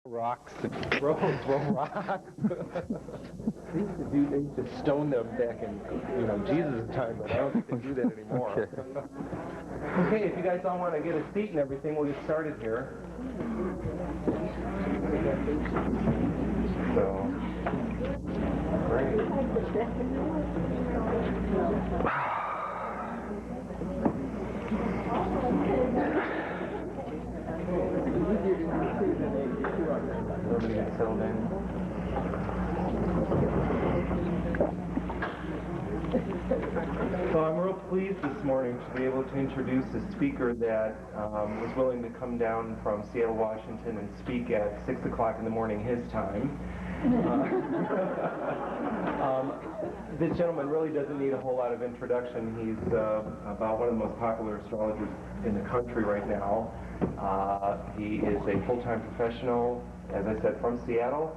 Rocks, throw rocks. They used to stone them back in, Jesus' time, but I don't think they do that anymore. Okay, if you guys all want to get a seat and everything, we'll get started here. So, great. Everybody get settled in. So I'm real pleased this morning to be able to introduce a speaker that was willing to come down from Seattle, Washington and speak at 6 o'clock in the morning his time. This gentleman really doesn't need a whole lot of introduction. He's about one of the most popular astrologers in the country right now. He is a full-time professional, as I said, from Seattle,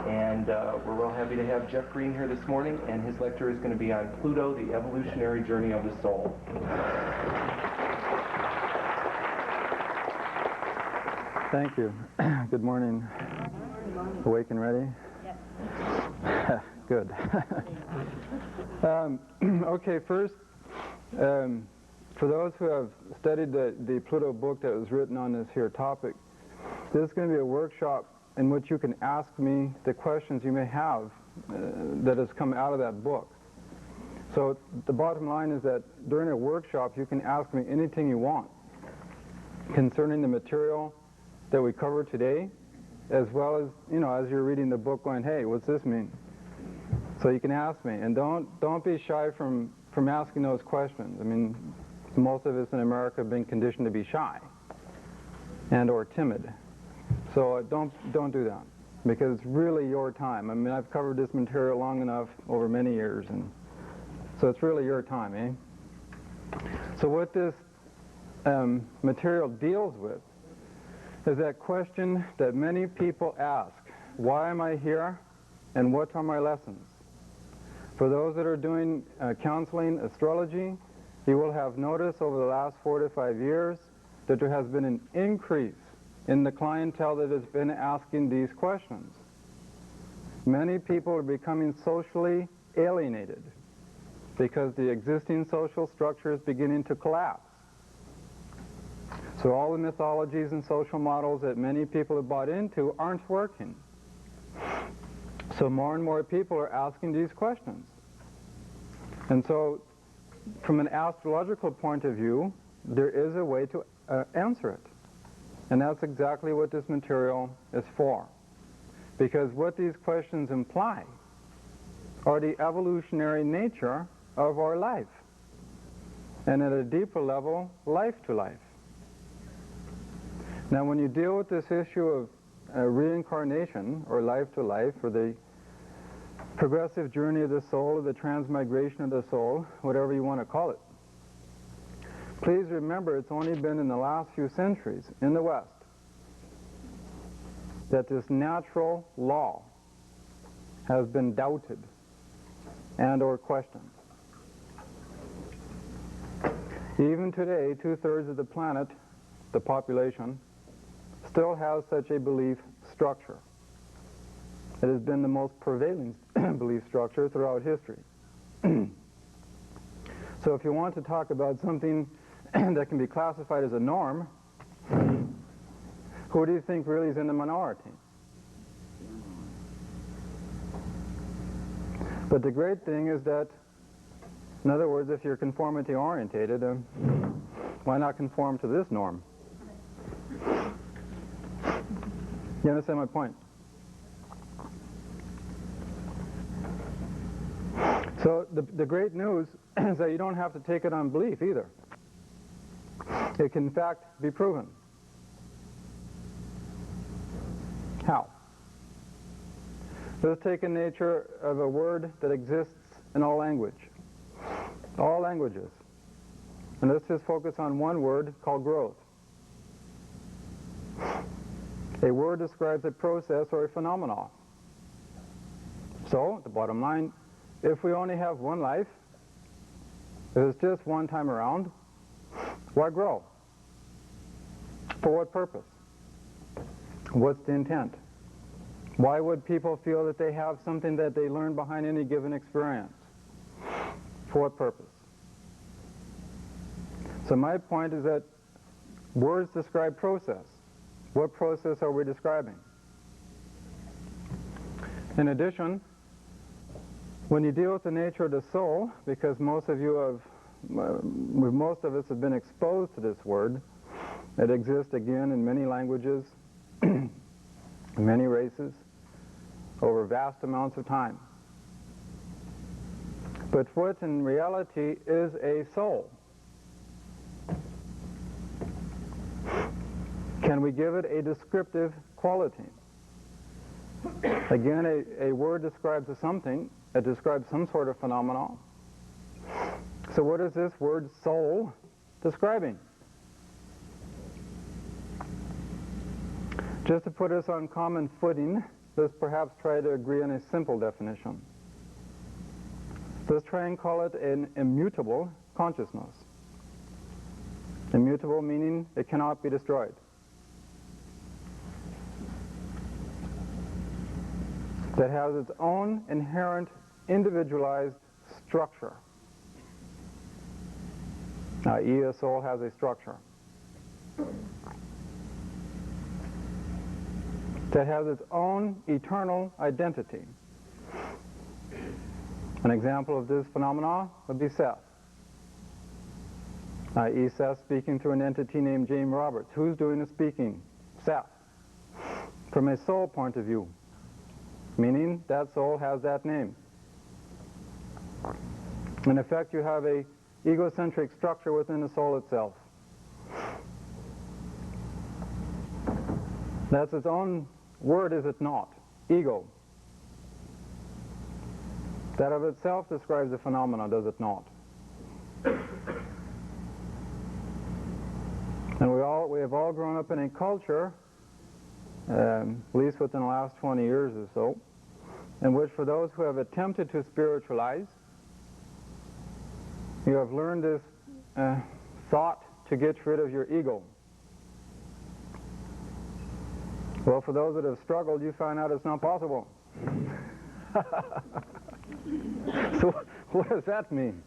and we're real happy to have Jeff Green here this morning, and his lecture is going to be on Pluto, the evolutionary journey of the soul. Thank you. Good morning. Awake and ready? Yes. Good. Okay, first, for those who have studied the Pluto book that was written on this here topic, this is going to be a workshop in which you can ask me the questions you may have that has come out of that book. So the bottom line is that during a workshop you can ask me anything you want concerning the material that we cover today, as well as, as you're reading the book going, hey, what's this mean? So you can ask me, and don't be shy from asking those questions. I mean, most of us in America have been conditioned to be shy and or timid. So don't do that, because it's really your time. I mean, I've covered this material long enough over many years, and so it's really your time, eh? So what this material deals with is that question that many people ask: why am I here, and what are my lessons? For those that are doing counseling astrology, you will have noticed over the last 4 to 5 years that there has been an increase in the clientele that has been asking these questions. Many people are becoming socially alienated because the existing social structure is beginning to collapse. So all the mythologies and social models that many people have bought into aren't working. So more and more people are asking these questions. And so from an astrological point of view, there is a way to answer it. And that's exactly what this material is for. Because what these questions imply are the evolutionary nature of our life. And at a deeper level, life to life. Now when you deal with this issue of reincarnation, or life to life, or the progressive journey of the soul, or the transmigration of the soul, whatever you want to call it, please remember it's only been in the last few centuries in the West that this natural law has been doubted and or questioned. Even today, 2/3 of the planet, the population, still has such a belief structure. It has been the most prevailing belief structure throughout history. So if you want to talk about something that can be classified as a norm, who do you think really is in the minority? But the great thing is that, in other words, if you're conformity orientated, why not conform to this norm? You understand my point? So the great news is that you don't have to take it on belief either. It can in fact be proven. How? Let's take a nature of a word that exists in all language. All languages. And let's just focus on one word called growth. A word describes a process or a phenomenon. So, the bottom line, if we only have one life, if it's just one time around, why grow? For what purpose? What's the intent? Why would people feel that they have something that they learn behind any given experience? For what purpose? So my point is that words describe process. What process are we describing? In addition, when you deal with the nature of the soul, because most of us have been exposed to this word, it exists again in many languages, many races, over vast amounts of time. But what in reality is a soul? Can we give it a descriptive quality? Again, a word describes something. It describes some sort of phenomenon. So what is this word soul describing? Just to put us on common footing, let's perhaps try to agree on a simple definition. Let's try and call it an immutable consciousness. Immutable meaning it cannot be destroyed. That has its own inherent individualized structure. i.e., a soul has a structure. That has its own eternal identity. An example of this phenomenon would be Seth. i.e., Seth speaking through an entity named James Roberts. Who's doing the speaking? Seth. From a soul point of view, meaning that soul has that name. In effect, you have a egocentric structure within the soul itself. That's its own word, is it not? Ego. That of itself describes a phenomenon, does it not? And we have all grown up in a culture, at least within the last 20 years or so, in which for those who have attempted to spiritualize, you have learned this thought to get rid of your ego. Well, for those that have struggled, you find out it's not possible. So what does that mean?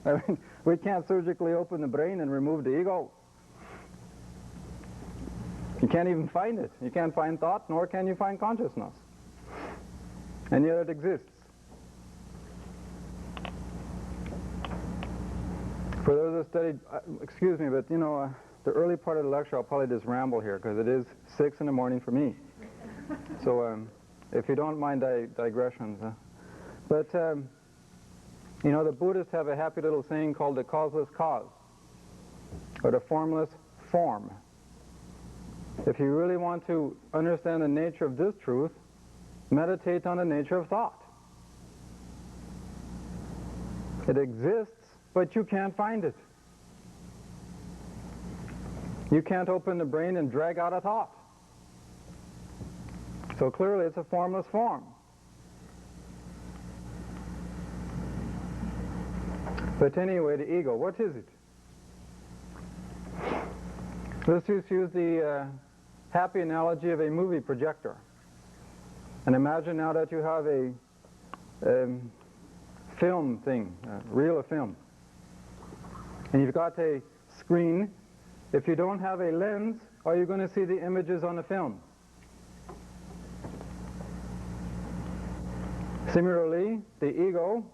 I mean, we can't surgically open the brain and remove the ego. You can't even find it. You can't find thought, nor can you find consciousness. And yet it exists. For those that studied, excuse me, but you know, the early part of the lecture I'll probably just ramble here because it is 6 in the morning for me. So if you don't mind digressions. But you know, the Buddhists have a happy little saying called the causeless cause, or the formless form. If you really want to understand the nature of this truth, meditate on the nature of thought. It exists, but you can't find it. You can't open the brain and drag out a thought. So clearly it's a formless form. But anyway, the ego, what is it? Let's just use the happy analogy of a movie projector. And imagine now that you have a film thing, reel of film. And you've got a screen. If you don't have a lens, are you going to see the images on the film? Similarly, the ego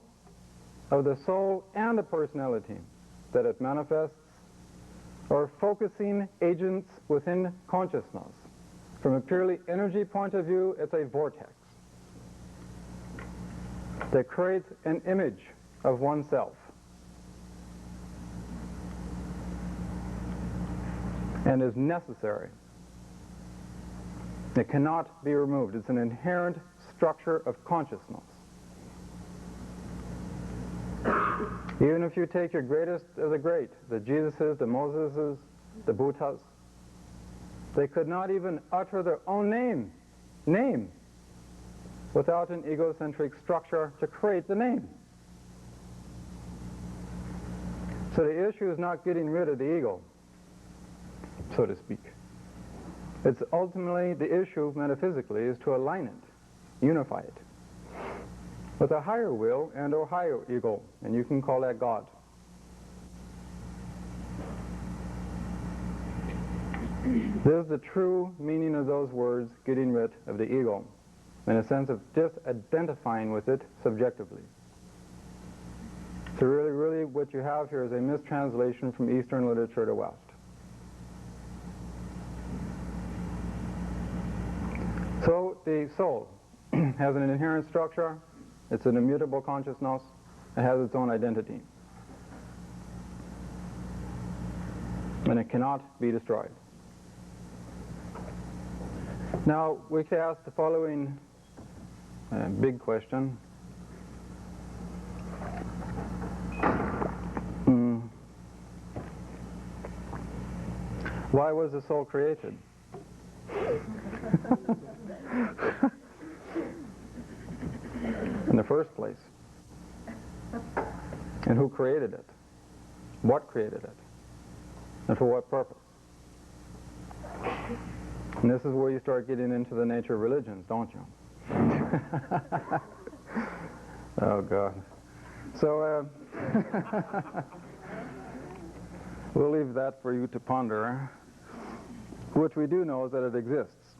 of the soul and the personality that it manifests are focusing agents within consciousness. From a purely energy point of view, it's a vortex that creates an image of oneself. And is necessary. It cannot be removed. It's an inherent structure of consciousness. Even if you take your greatest of the great, the Jesuses, the Moseses, the Buddhas, they could not even utter their own name, without an egocentric structure to create the name. So the issue is not getting rid of the ego, so to speak. It's ultimately the issue metaphysically is to align it, unify it with a higher will and or higher ego, and you can call that God. This is the true meaning of those words, getting rid of the ego, in a sense of just identifying with it subjectively. So really what you have here is a mistranslation from Eastern literature to West. So the soul has an inherent structure, it's an immutable consciousness, it has its own identity. And it cannot be destroyed. Now, we could ask the following big question. Why was the soul created? In the first place. And who created it? What created it? And for what purpose? And this is where you start getting into the nature of religions, don't you? Oh, God. So, we'll leave that for you to ponder. What we do know is that it exists.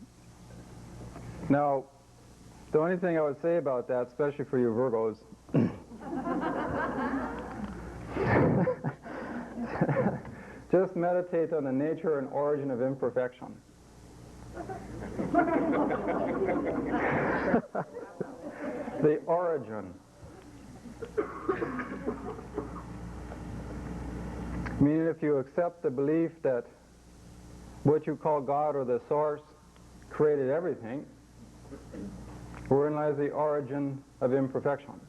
Now, the only thing I would say about that, especially for you Virgos, just meditate on the nature and origin of imperfection. The origin. Meaning if you accept the belief that what you call God or the source created everything, wherein lies the origin of imperfection.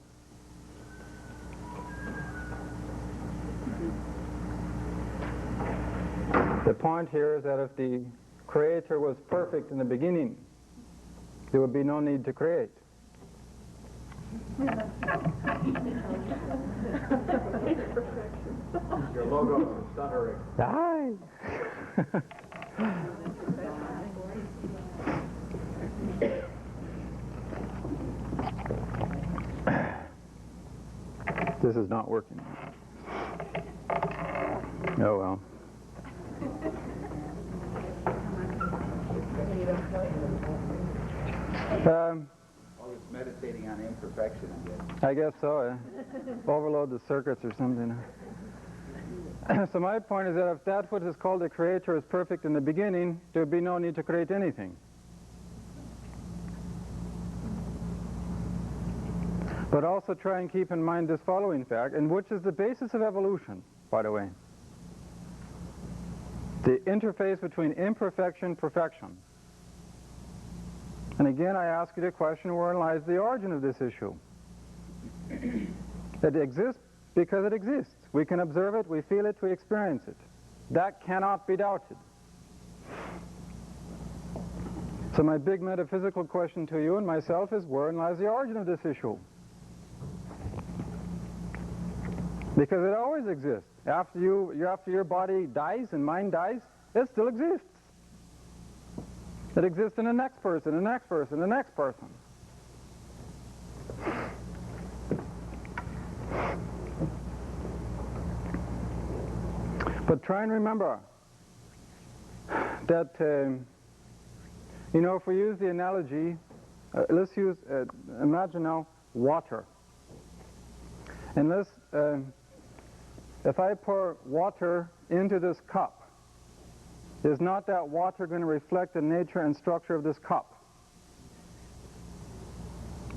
The point here is that if the Creator was perfect in the beginning, there would be no need to create. Your logo is stuttering. Aye. This is not working. Oh well. Always meditating on imperfection, I guess so. Overload the circuits or something. So my point is that if that what is called the Creator is perfect in the beginning, there would be no need to create anything. But also try and keep in mind this following fact, and which is the basis of evolution, by the way. The interface between imperfection and perfection. And again, I ask you the question, wherein lies the origin of this issue? It exists because it exists. We can observe it, we feel it, we experience it. That cannot be doubted. So my big metaphysical question to you and myself is, wherein lies the origin of this issue? Because it always exists. After your body dies and mind dies, it still exists. It exists in the next person, the next person, the next person. But try and remember that, if we use the analogy, let's use, imagine now, water. And let's, if I pour water into this cup, is not that water going to reflect the nature and structure of this cup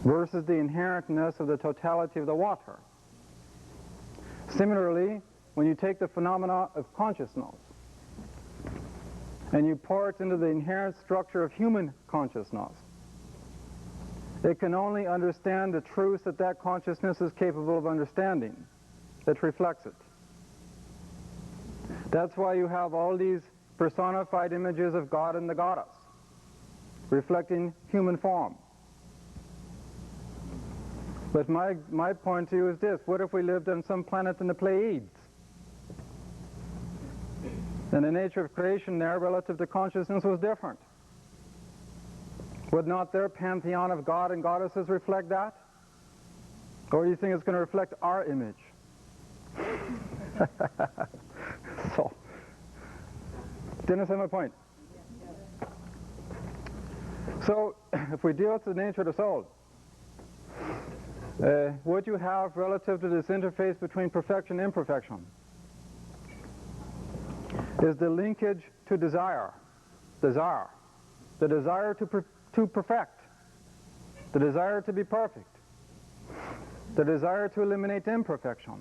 versus the inherentness of the totality of the water? Similarly, when you take the phenomena of consciousness and you pour it into the inherent structure of human consciousness, it can only understand the truth that that consciousness is capable of understanding, that reflects it. That's why you have all these personified images of God and the goddess, reflecting human form. But my point to you is this: what if we lived on some planet in the Pleiades? And the nature of creation there relative to consciousness was different. Would not their pantheon of God and goddesses reflect that? Or do you think it's going to reflect our image? So, do you understand my point? So, if we deal with the nature of the soul, what you have relative to this interface between perfection and imperfection is the linkage to desire. Desire. The desire to perfect. The desire to be perfect. The desire to eliminate imperfection.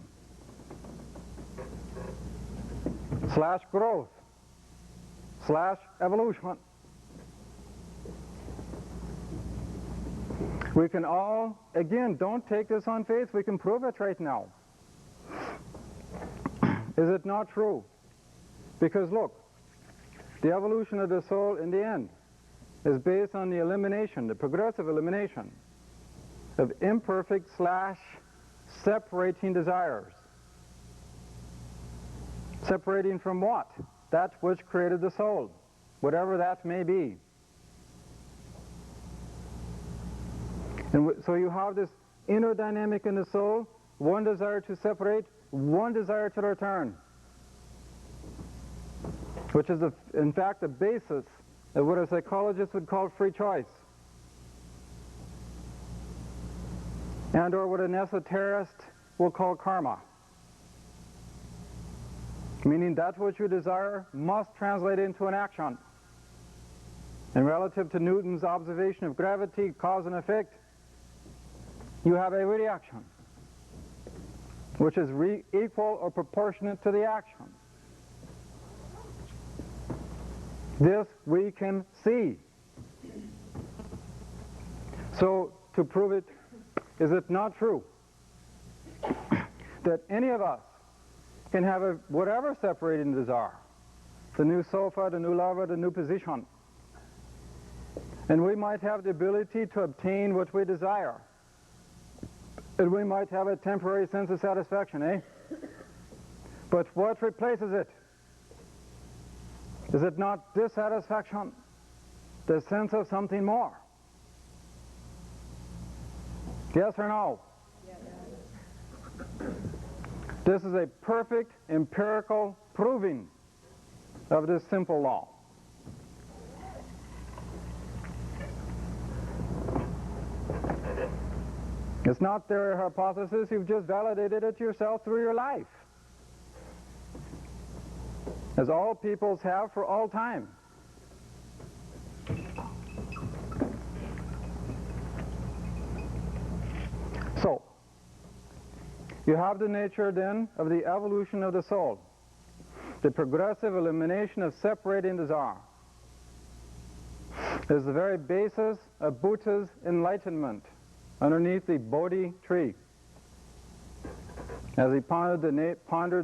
/ growth. / evolution. We can all, again, don't take this on faith, we can prove it right now. Is it not true? Because look, the evolution of the soul in the end is based on the elimination, the progressive elimination of imperfect / separating desires. Separating from what? That which created the soul, whatever that may be. And so you have this inner dynamic in the soul, one desire to separate, one desire to return, which is, in fact, the basis of what a psychologist would call free choice, and or what an esoterist will call karma, meaning that which you desire must translate into an action. And relative to Newton's observation of gravity, cause and effect, you have a reaction, which is equal or proportionate to the action. This we can see. So, to prove it, is it not true that any of us can have whatever separating desire, the new sofa, the new lover, the new position, and we might have the ability to obtain what we desire, and we might have a temporary sense of satisfaction, eh? But what replaces it? Is it not dissatisfaction? The sense of something more? Yes or no? Yes. This is a perfect empirical proving of this simple law. It's not their hypothesis, you've just validated it yourself through your life, as all peoples have for all time. So, you have the nature then of the evolution of the soul, the progressive elimination of separating desire. It is the very basis of Buddha's enlightenment underneath the Bodhi tree, as he pondered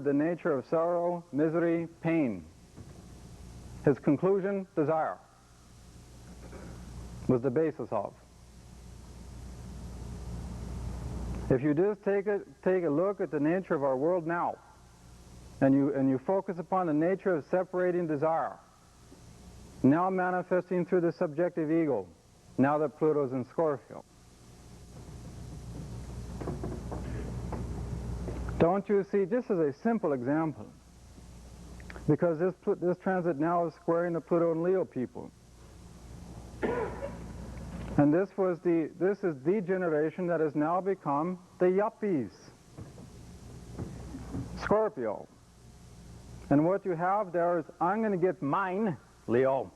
the nature of sorrow, misery, pain. His conclusion, desire, was the basis of. If you just take a look at the nature of our world now, and you focus upon the nature of separating desire, now manifesting through the subjective ego, now that Pluto's in Scorpio. Don't you see, just as a simple example, because this transit now is squaring the Pluto and Leo people. And this is the generation that has now become the yuppies. Scorpio. And what you have there is, I'm going to get mine, Leo,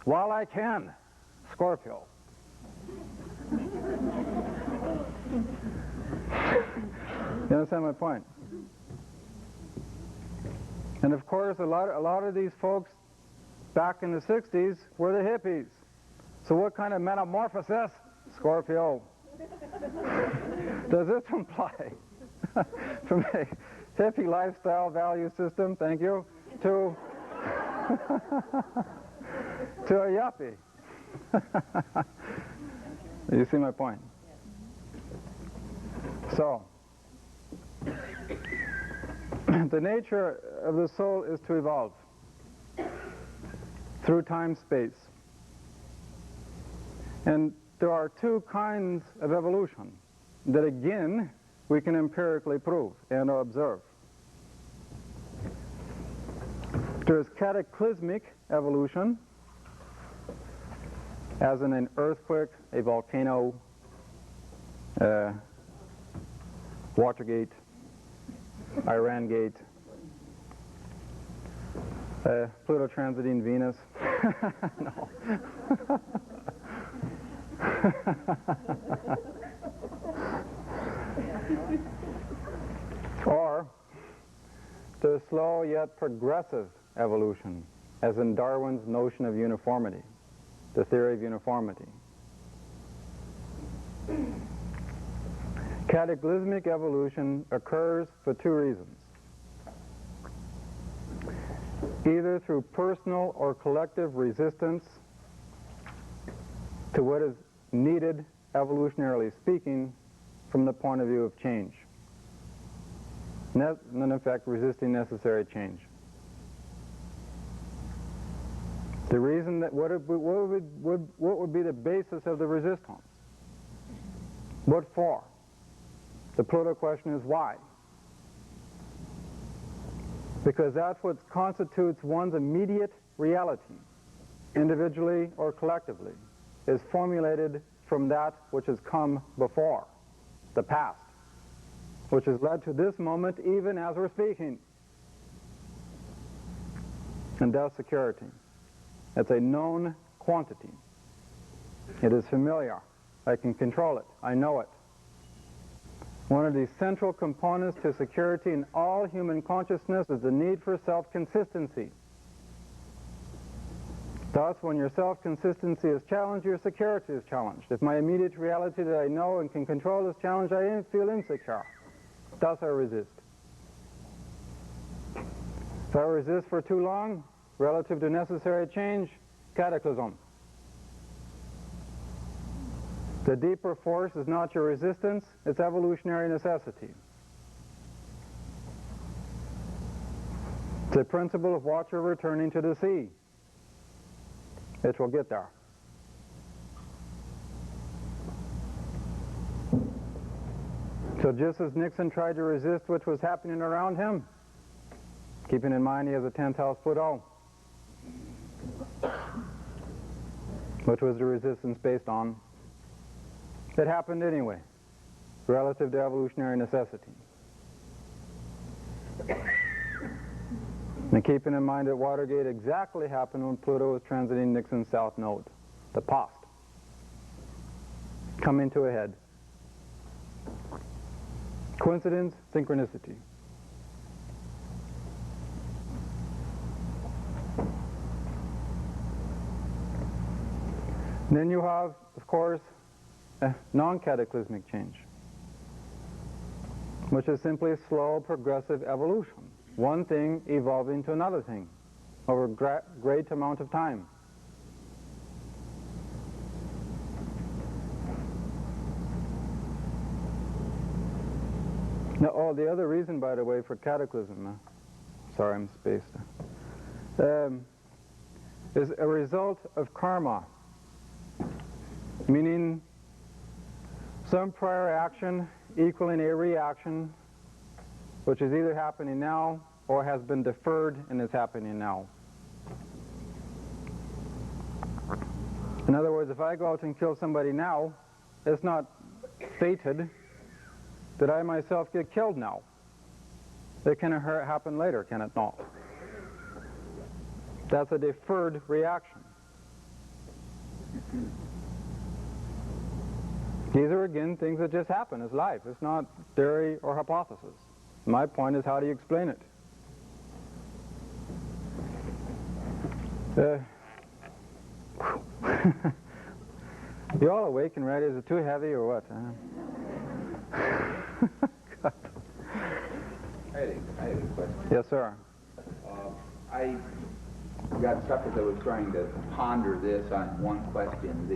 while I can, Scorpio. You understand my point? And of course, a lot of these folks back in the 60s were the hippies. So what kind of metamorphosis? Scorpio. Does this imply from a hippie lifestyle value system, thank you, to to a yuppie? You see my point? So, the nature of the soul is to evolve through time-space. And there are two kinds of evolution that, again, we can empirically prove and observe. There's cataclysmic evolution, as in an earthquake, a volcano, Watergate, Iran-gate, Pluto transiting Venus. No. Or the slow yet progressive evolution, as in Darwin's notion of uniformity, the theory of uniformity. Cataclysmic evolution occurs for two reasons. Either through personal or collective resistance to what is needed, evolutionarily speaking, from the point of view of change. And in effect, resisting necessary change. The reason that what would be the basis of the resistance? What for? The Pluto question is why? Because that's what constitutes one's immediate reality, individually or collectively, is formulated from that which has come before, the past, which has led to this moment even as we're speaking. And that's security. It's a known quantity. It is familiar. I can control it. I know it. One of the central components to security in all human consciousness is the need for self-consistency. Thus, when your self-consistency is challenged, your security is challenged. If my immediate reality that I know and can control is challenged, I feel insecure. Thus, I resist. If I resist for too long, relative to necessary change, cataclysm. The deeper force is not your resistance, it's evolutionary necessity. It's the principle of water returning to the sea. It will get there. So just as Nixon tried to resist what was happening around him, keeping in mind he has a 10th house Pluto, which was the resistance based on? It happened anyway, relative to evolutionary necessity. And keeping in mind that Watergate exactly happened when Pluto was transiting Nixon's south node, the past, coming to a head. Coincidence, synchronicity. Then you have, of course, a non-cataclysmic change, which is simply slow, progressive evolution. One thing evolving to another thing over a great amount of time. Now, oh, the other reason, by the way, for cataclysm, sorry, I'm spaced, is a result of karma, meaning some prior action equaling a reaction which is either happening now or has been deferred and is happening now. In other words, if I go out and kill somebody now, it's not fated that I myself get killed now. It can happen later, can it not? That's a deferred reaction. These are, again, things that just happen. It's life. It's not theory or hypothesis. My point is, how do you explain it? You all awake and ready? Is it too heavy or what? I had a question. Yes, sir. I got stuck as I was trying to ponder this on one question.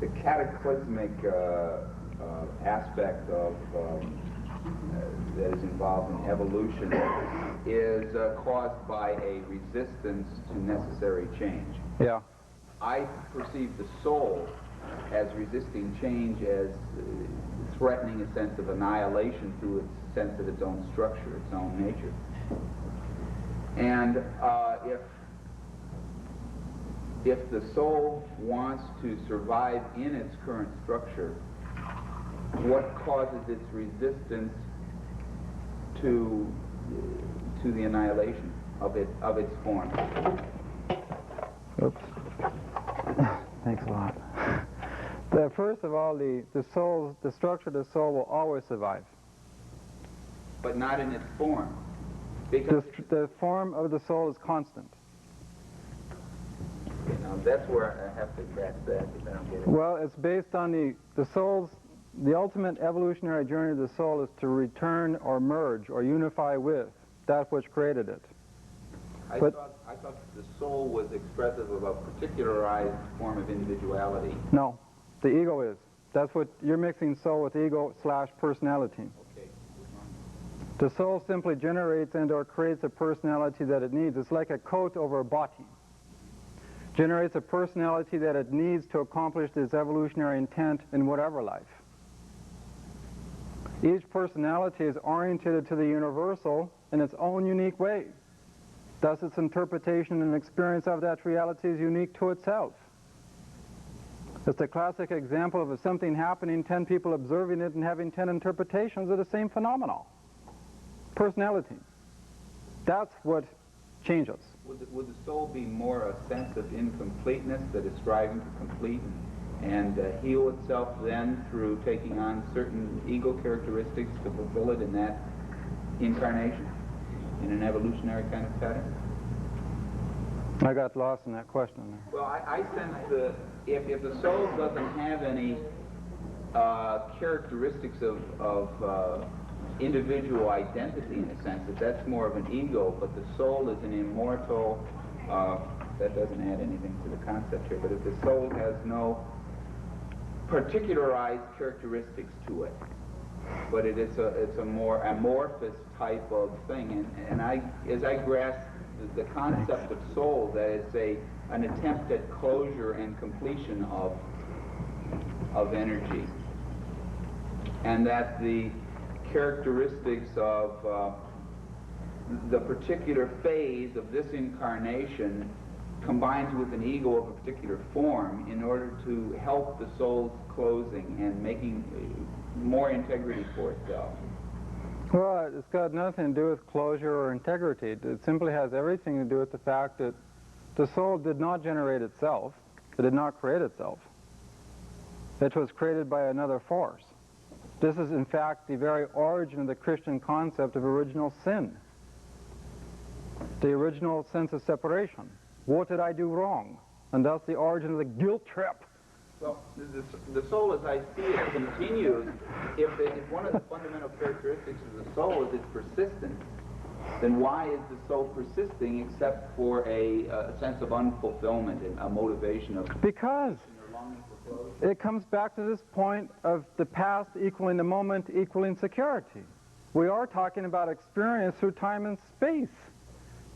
The cataclysmic aspect of that is involved in evolution is caused by a resistance to necessary change. Yeah. I perceive the soul as resisting change, as threatening a sense of annihilation through its sense of its own structure, its own nature. And if the soul wants to survive in its current structure, what causes its resistance to the annihilation of its form? Oops. Thanks a lot. First of all, the structure of the soul will always survive. But not in its form. Because The form of the soul is constant. now that's where I have to grasp that if I don't get it. Well, it's based on the ultimate evolutionary journey of the soul is to return or merge or unify with that which created it. I thought the soul was expressive of a particularized form of individuality. No, the ego is. That's what you're mixing soul with ego / personality. Okay. The soul simply generates and or creates a personality that it needs. It's like a coat over a body. Generates a personality that it needs to accomplish its evolutionary intent in whatever life. Each personality is oriented to the universal in its own unique way. Thus its interpretation and experience of that reality is unique to itself. It's a classic example of something happening, 10 people observing it and having 10 interpretations of the same phenomenon. Personality. That's what changes. Would the soul be more a sense of incompleteness that is striving to complete and heal itself then through taking on certain ego characteristics to fulfill it in that incarnation, in an evolutionary kind of pattern? I got lost in that question there. Well, I sense if the soul doesn't have any characteristics of individual identity, in a sense, that's more of an ego, but the soul is an immortal, that doesn't add anything to the concept here, but if the soul has no particularized characteristics to it, but it's a more amorphous type of thing, and as I grasp the concept of soul, that it's an attempt at closure and completion of energy, and that the characteristics of the particular phase of this incarnation combines with an ego of a particular form in order to help the soul's closing and making more integrity for itself. Well, it's got nothing to do with closure or integrity. It simply has everything to do with the fact that the soul did not generate itself. It did not create itself. It was created by another force. This is, in fact, the very origin of the Christian concept of original sin. The original sense of separation. What did I do wrong? And thus the origin of the guilt trip. Well, the soul, as I see it, continues. If one of the fundamental characteristics of the soul is its persistence, then why is the soul persisting except for a sense of unfulfillment and a motivation of because or longing for closure? it comes back to this point of the past equaling the moment equaling security. We are talking about experience through time and space.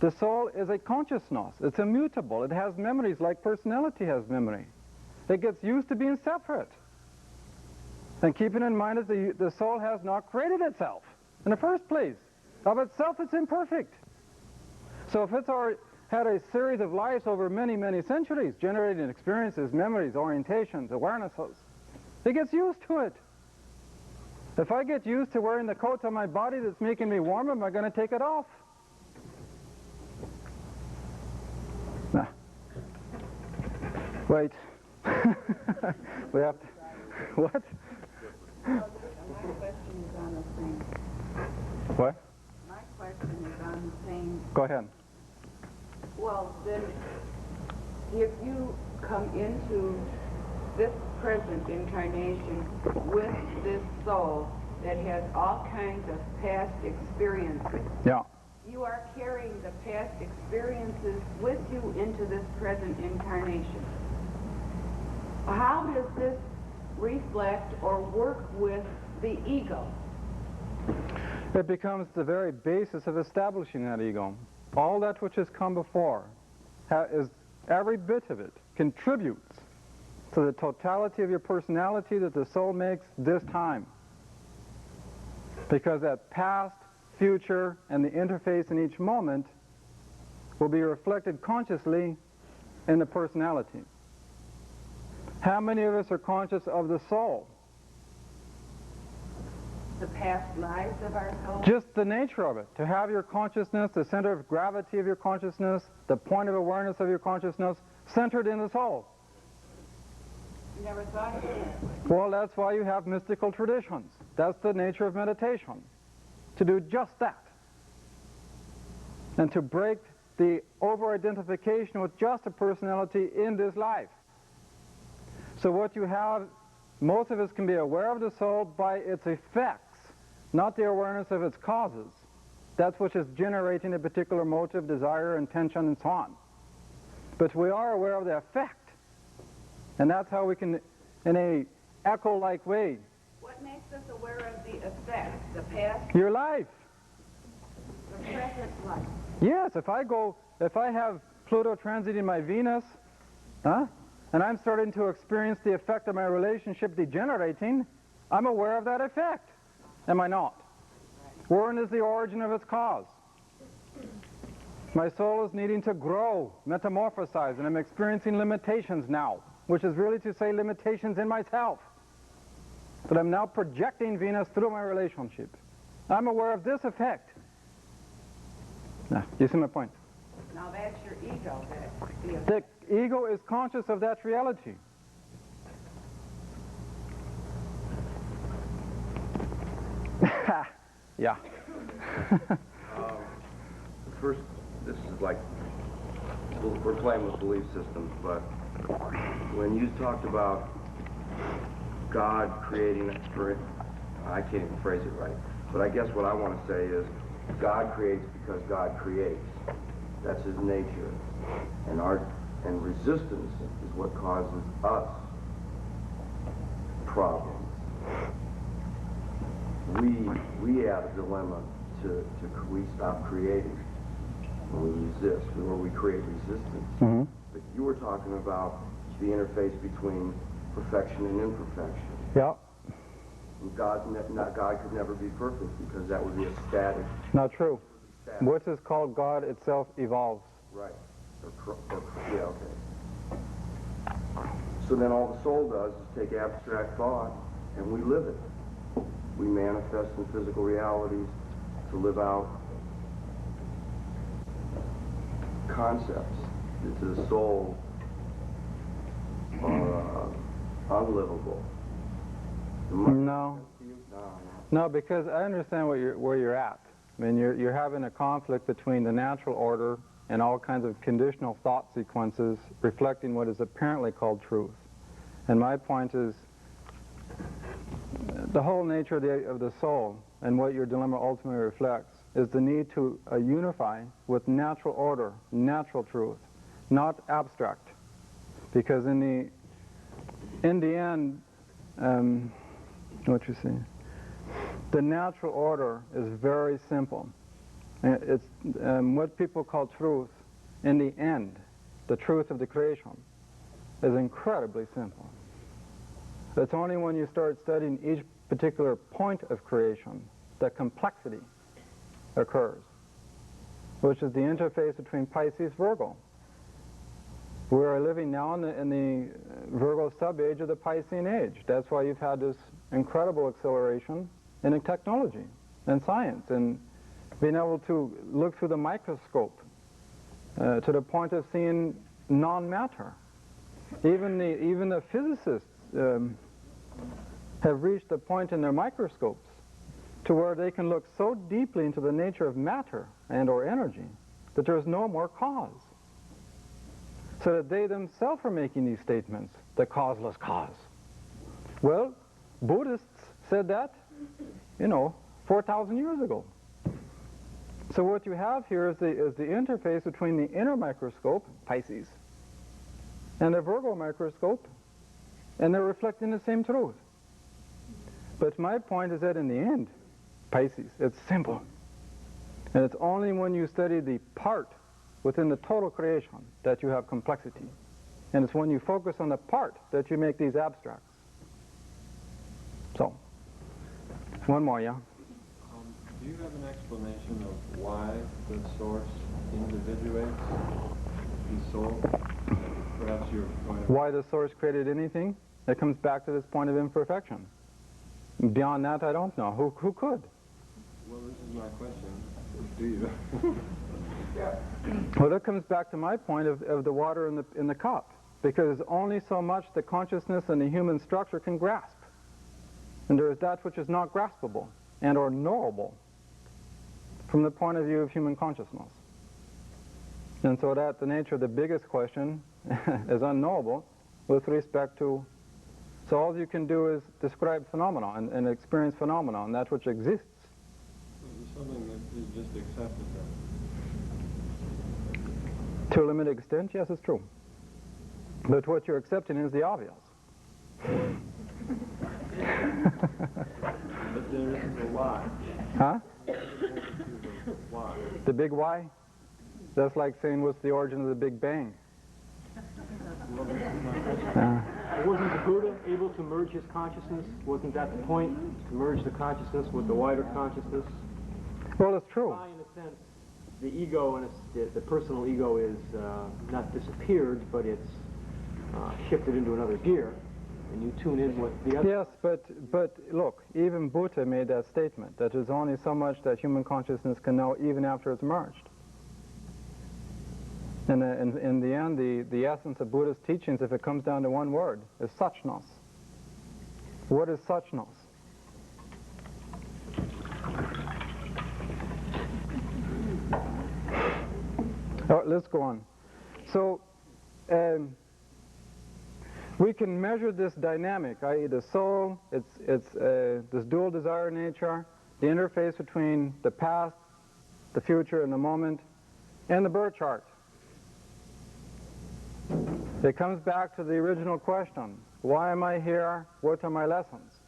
The soul is a consciousness. It's immutable. It has memories like personality has memory. It gets used to being separate. And keeping in mind that the soul has not created itself in the first place. Of itself, it's imperfect. So if it's had a series of lives over many, many centuries, generating experiences, memories, orientations, awarenesses, it gets used to it. If I get used to wearing the coat on my body that's making me warm, am I going to take it off? Nah. Wait. We have to... What? My question is on the same. What? My question is on the same. Go ahead. Well, then, if you come into this present incarnation with this soul that has all kinds of past experiences, Yeah. you are carrying the past experiences with you into this present incarnation. How does this reflect or work with the ego? It becomes the very basis of establishing that ego. All that which has come before is every bit of it contributes to the totality of your personality that the soul makes this time. Because that past, future, and the interface in each moment will be reflected consciously in the personality. How many of us are conscious of the soul? The past lives of our soul? Just the nature of it. To have your consciousness, the center of gravity of your consciousness, the point of awareness of your consciousness, centered in the soul. You never thought of it? Well, that's why you have mystical traditions. That's the nature of meditation. To do just that. And to break the over-identification with just a personality in this life. So what you have, most of us can be aware of the soul by its effects, not the awareness of its causes. That's what is generating a particular motive, desire, intention, and so on. But we are aware of the effect. And that's how we can, in a echo-like way. What makes us aware of the effect? The past, Your life. the present life? Yes, if I have Pluto transiting my Venus, and I'm starting to experience the effect of my relationship degenerating, I'm aware of that effect. Am I not? Wherein is the origin of its cause? My soul is needing to grow, metamorphosize, and I'm experiencing limitations now, which is really to say limitations in myself. But I'm now projecting Venus through my relationship. I'm aware of this effect. Now, you see my point? Now that's your ego. The ego is conscious of that reality. Yeah. First, this is like, we're playing with belief systems, but when you talked about God creating a spirit, I can't even phrase it right, but I guess what I want to say is God creates because God creates. That's his nature. And resistance is what causes us problems. We have a dilemma we stop creating when we resist, or we create resistance. Mm-hmm. But you were talking about the interface between perfection and imperfection. Yeah. God could never be perfect because that would be a static. Not true. What is called God itself evolves. Right. Yeah, okay. So then all the soul does is take abstract thought and we live it. We manifest in physical realities to live out concepts that to the soul are unlivable. No, because I understand where you're at. I mean, you're having a conflict between the natural order and all kinds of conditional thought sequences reflecting what is apparently called truth. And my point is, the whole nature of the soul and what your dilemma ultimately reflects is the need to unify with natural order, natural truth, not abstract. Because in the end, what you see, the natural order is very simple. It's what people call truth. In the end, the truth of the creation is incredibly simple. It's only when you start studying each particular point of creation that complexity occurs, which is the interface between Pisces Virgo. We are living now in the Virgo sub-age of the Piscean age. That's why you've had this incredible acceleration in technology and science and being able to look through the microscope to the point of seeing non-matter. Even the physicists have reached a point in their microscopes to where they can look so deeply into the nature of matter and or energy that there's no more cause. So that they themselves are making these statements, the causeless cause. Well, Buddhists said that, 4,000 years ago. So what you have here is the interface between the inner microscope, Pisces, and the Virgo microscope, and they're reflecting the same truth. But my point is that in the end, Pisces, it's simple. And it's only when you study the part within the total creation that you have complexity. And it's when you focus on the part that you make these abstracts. So, one more, yeah? Do you have an explanation of why the source individuates the soul? Perhaps your point of... Why the source created anything? It comes back to this point of imperfection. Beyond that, I don't know. Who could? Well, this is my question. Do you? Well, that comes back to my point of the water in the cup. Because only so much the consciousness and the human structure can grasp. And there is that which is not graspable and or knowable from the point of view of human consciousness. And so that the nature of the biggest question is unknowable with respect to, so all you can do is describe phenomena and experience phenomena, and that which exists. It's something that is just accepted then. To a limited extent, yes, it's true. But what you're accepting is the obvious. But there isn't a why. Huh? Why? The big why? That's like saying what's the origin of the Big Bang. Wasn't the Buddha able to merge his consciousness? Wasn't that the point? To merge the consciousness with the wider consciousness? Well, it's true. Why, in a sense, the ego and the personal ego is not disappeared, but it's shifted into another gear, and you tune in with the other. Yes, but look, even Buddha made that statement, that there's only so much that human consciousness can know even after it's merged. And in the end, the essence of Buddha's teachings, if it comes down to one word, is suchness. What is suchness? Oh, let's go on. So, we can measure this dynamic, i.e. the soul, it's this dual desire nature, the interface between the past, the future, and the moment, and the birth chart. It comes back to the original question, why am I here, what are my lessons?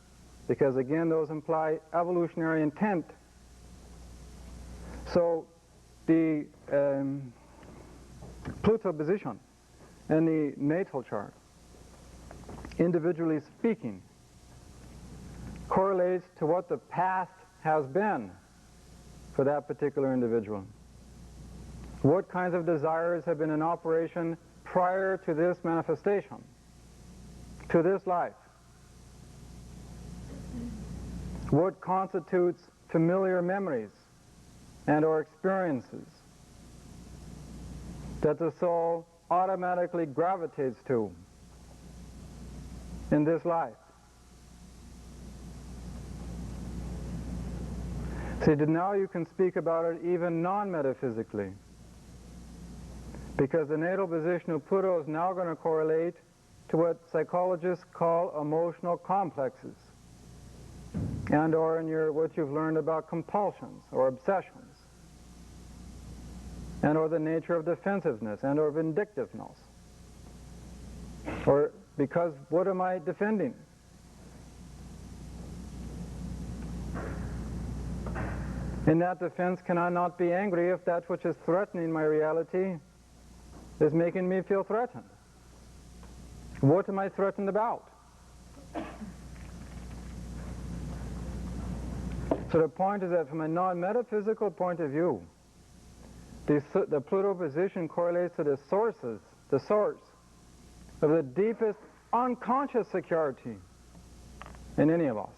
Because again, those imply evolutionary intent. So, the Pluto position and the natal chart, individually speaking, correlates to what the past has been for that particular individual. What kinds of desires have been in operation prior to this manifestation, to this life? What constitutes familiar memories and or experiences that the soul automatically gravitates to in this life? See, now you can speak about it even non-metaphysically, because the natal position of Pluto is now going to correlate to what psychologists call emotional complexes, and or in what you've learned about compulsions or obsessions, and or the nature of defensiveness and or vindictiveness. Or because what am I defending? In that defense, can I not be angry if that which is threatening my reality is making me feel threatened? What am I threatened about? So the point is that from a non-metaphysical point of view, the Pluto position correlates to the source of the deepest unconscious security in any of us.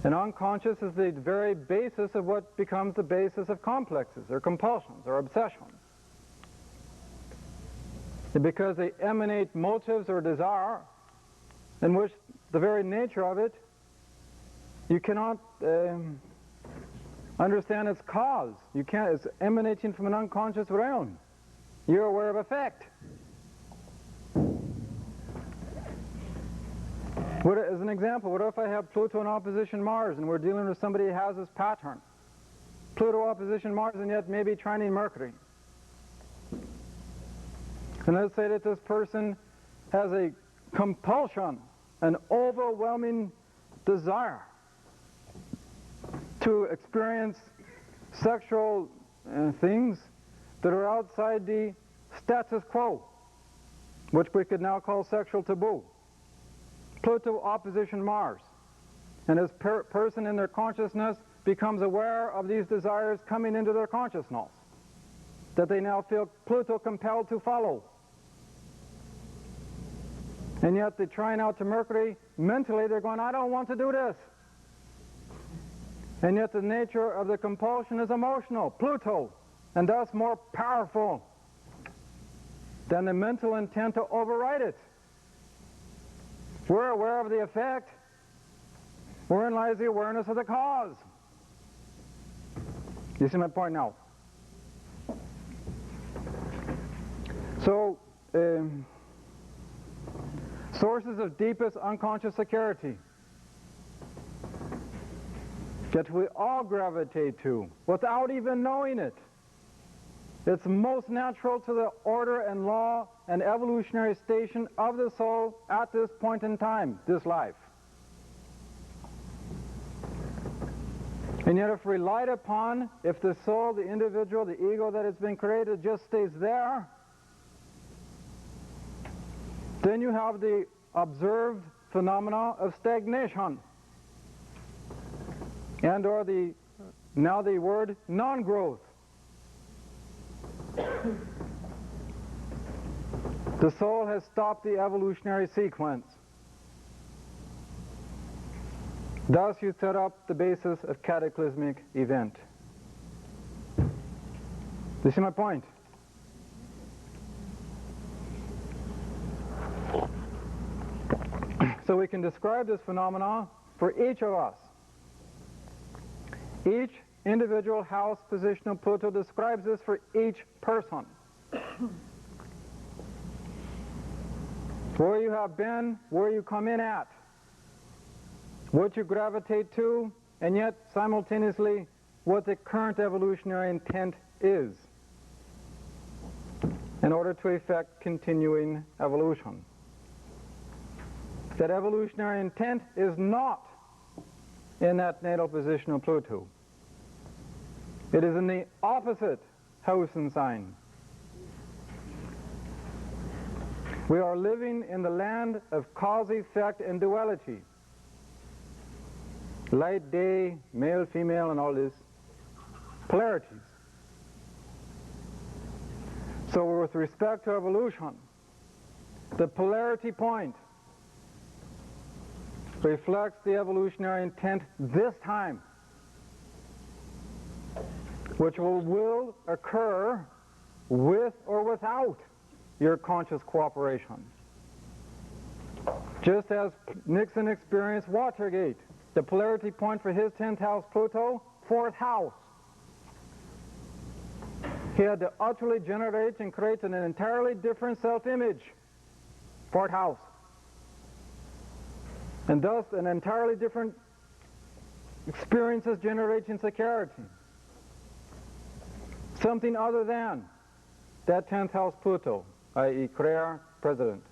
And unconscious is the very basis of what becomes the basis of complexes or compulsions or obsessions. And because they emanate motives or desire in which the very nature of it, you cannot understand its cause. You can't, it's emanating from an unconscious realm. You're aware of effect. As an example, what if I have Pluto in opposition Mars and we're dealing with somebody who has this pattern? Pluto opposition Mars and yet maybe trining Mercury. And let's say that this person has a compulsion, an overwhelming desire to experience sexual things that are outside the status quo. which we could now call sexual taboo. Pluto opposition Mars. And as person in their consciousness becomes aware of these desires coming into their consciousness, that they now feel Pluto compelled to follow. And yet they're trying out to Mercury, mentally they're going, I don't want to do this. And yet the nature of the compulsion is emotional, Pluto, and thus more powerful than the mental intent to override it. We're aware of the effect. Wherein lies the awareness of the cause. You see my point now? So, sources of deepest unconscious security that we all gravitate to without even knowing it. It's most natural to the order and law and evolutionary station of the soul at this point in time, this life. And yet if relied upon, if the soul, the individual, the ego that has been created just stays there, then you have the observed phenomena of stagnation, and or now the word non-growth. The soul has stopped the evolutionary sequence. Thus you set up the basis of cataclysmic event. You see my point? So we can describe this phenomena for each of us. Each individual house position of Pluto describes this for each person. Where you have been, where you come in at, what you gravitate to, and yet simultaneously what the current evolutionary intent is in order to effect continuing evolution. That evolutionary intent is not in that natal position of Pluto. It is in the opposite house and sign. We are living in the land of cause, effect, and duality. Light, day, male, female, and all these polarities. So with respect to evolution, the polarity point reflects the evolutionary intent this time, which will occur with or without your conscious cooperation. Just as Nixon experienced Watergate, the polarity point for his 10th house Pluto, 4th house. He had to utterly generate and create an entirely different self-image, 4th house. And thus an entirely different experiences generating security. Something other than that 10th house Pluto, i.e. career, president.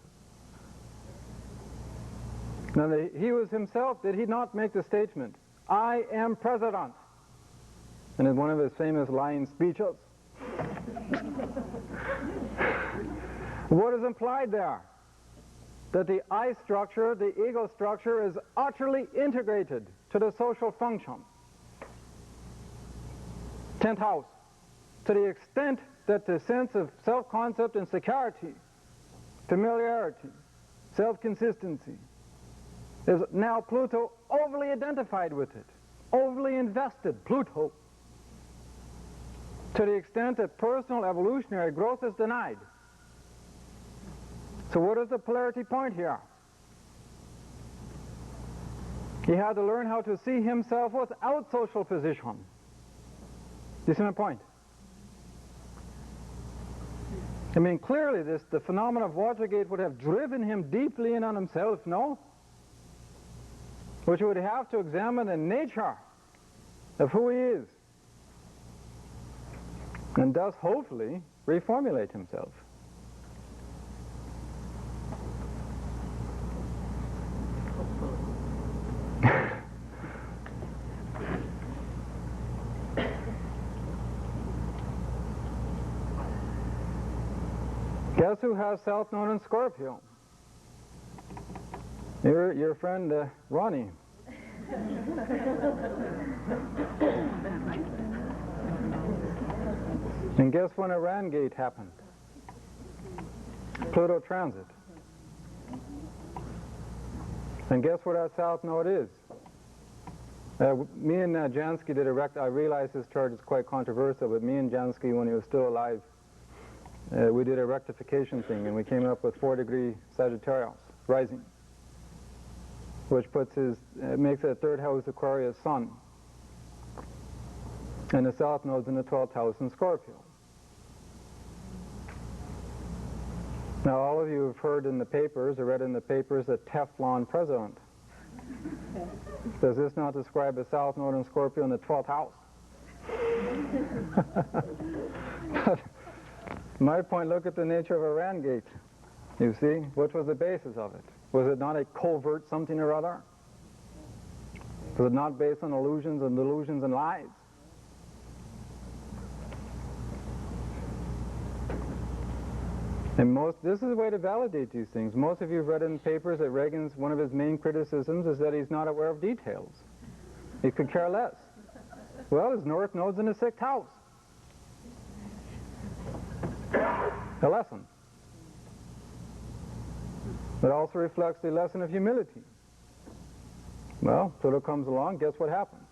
Now he was himself, did he not make the statement, I am president, in one of his famous lying speeches? What is implied there? That the I structure, the ego structure, is utterly integrated to the social function. 10th house. To the extent that the sense of self-concept and security, familiarity, self-consistency, is now Pluto overly identified with it, overly invested, Pluto, to the extent that personal evolutionary growth is denied. So what is the polarity point here? He had to learn how to see himself without social position. Do you see my point? I mean, clearly the phenomenon of Watergate would have driven him deeply in on himself, no? Which would have to examine the nature of who he is. And thus, hopefully, reformulate himself. Guess who has South Node in Scorpio? Your friend Ronnie. And guess when Iran Gate happened? Pluto transit. And guess where that South Node is? Me and Jansky did I realize this chart is quite controversial, but me and Jansky, when he was still alive, we did a rectification thing, and we came up with 4-degree Sagittarius rising, which makes it a 3rd house Aquarius Sun. And the South Node's in the 12th house in Scorpio. Now, all of you have heard in the papers, or read in the papers, the Teflon president. Does this not describe a South Node in Scorpio in the 12th house? But my point, look at the nature of Iran Gate. You see, what was the basis of it? Was it not a covert something or other? Was it not based on illusions and delusions and lies? And this is a way to validate these things. Most of you have read in papers that Reagan's, one of his main criticisms is that he's not aware of details. He could care less. Well, his North Node's in the 6th house. A lesson. It also reflects the lesson of humility. Well, Pluto comes along, guess what happens?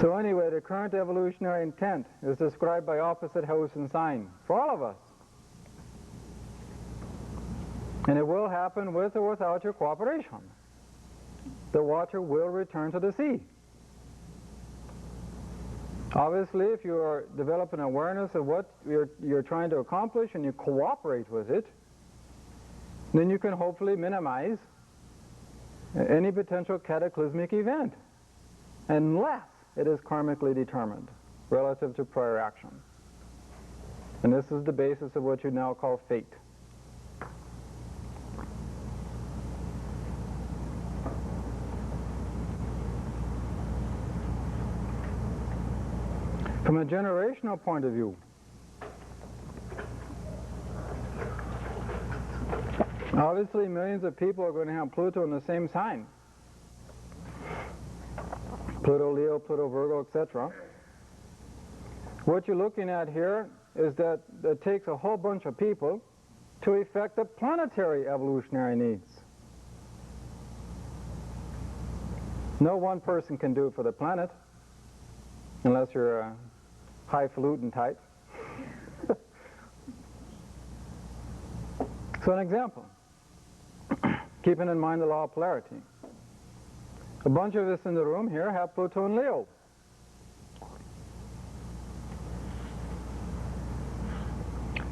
So anyway, the current evolutionary intent is described by opposite house and sign for all of us. And it will happen with or without your cooperation. The water will return to the sea. Obviously, if you are developing awareness of what you're trying to accomplish and you cooperate with it, then you can hopefully minimize any potential cataclysmic event, unless it is karmically determined relative to prior action. And this is the basis of what you now call fate. From a generational point of view, obviously millions of people are going to have Pluto in the same sign. Pluto Leo, Pluto Virgo, etc. What you're looking at here is that it takes a whole bunch of people to effect the planetary evolutionary needs. No one person can do it for the planet, unless you're a highfalutin type. So an example, keeping in mind the law of polarity. A bunch of us in the room here have Pluto and Leo.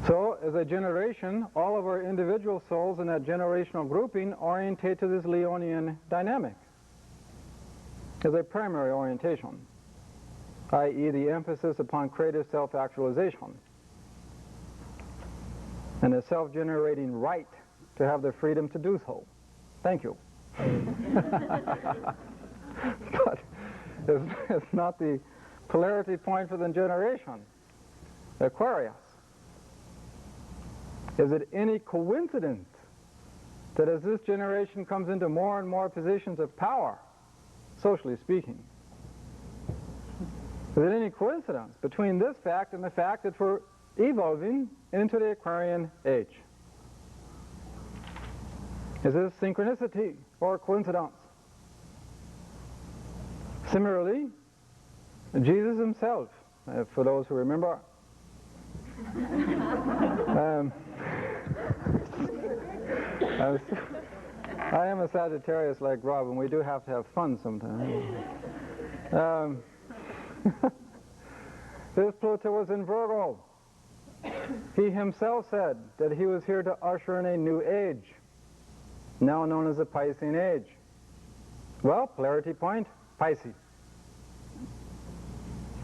So, as a generation, all of our individual souls in that generational grouping orientate to this Leonian dynamic as a primary orientation, i.e. the emphasis upon creative self-actualization and a self-generating right to have the freedom to do so. Thank you. But it's not the polarity point for the generation. Aquarius. Is it any coincidence that as this generation comes into more and more positions of power, socially speaking, is it any coincidence between this fact and the fact that we're evolving into the Aquarian age? Is this synchronicity or coincidence? Similarly, Jesus himself, for those who remember, I am a Sagittarius like Rob, and we do have to have fun sometimes. This Pluto was in Virgo. He himself said that he was here to usher in a new age, now known as the Piscean age. Well, polarity point, Pisces.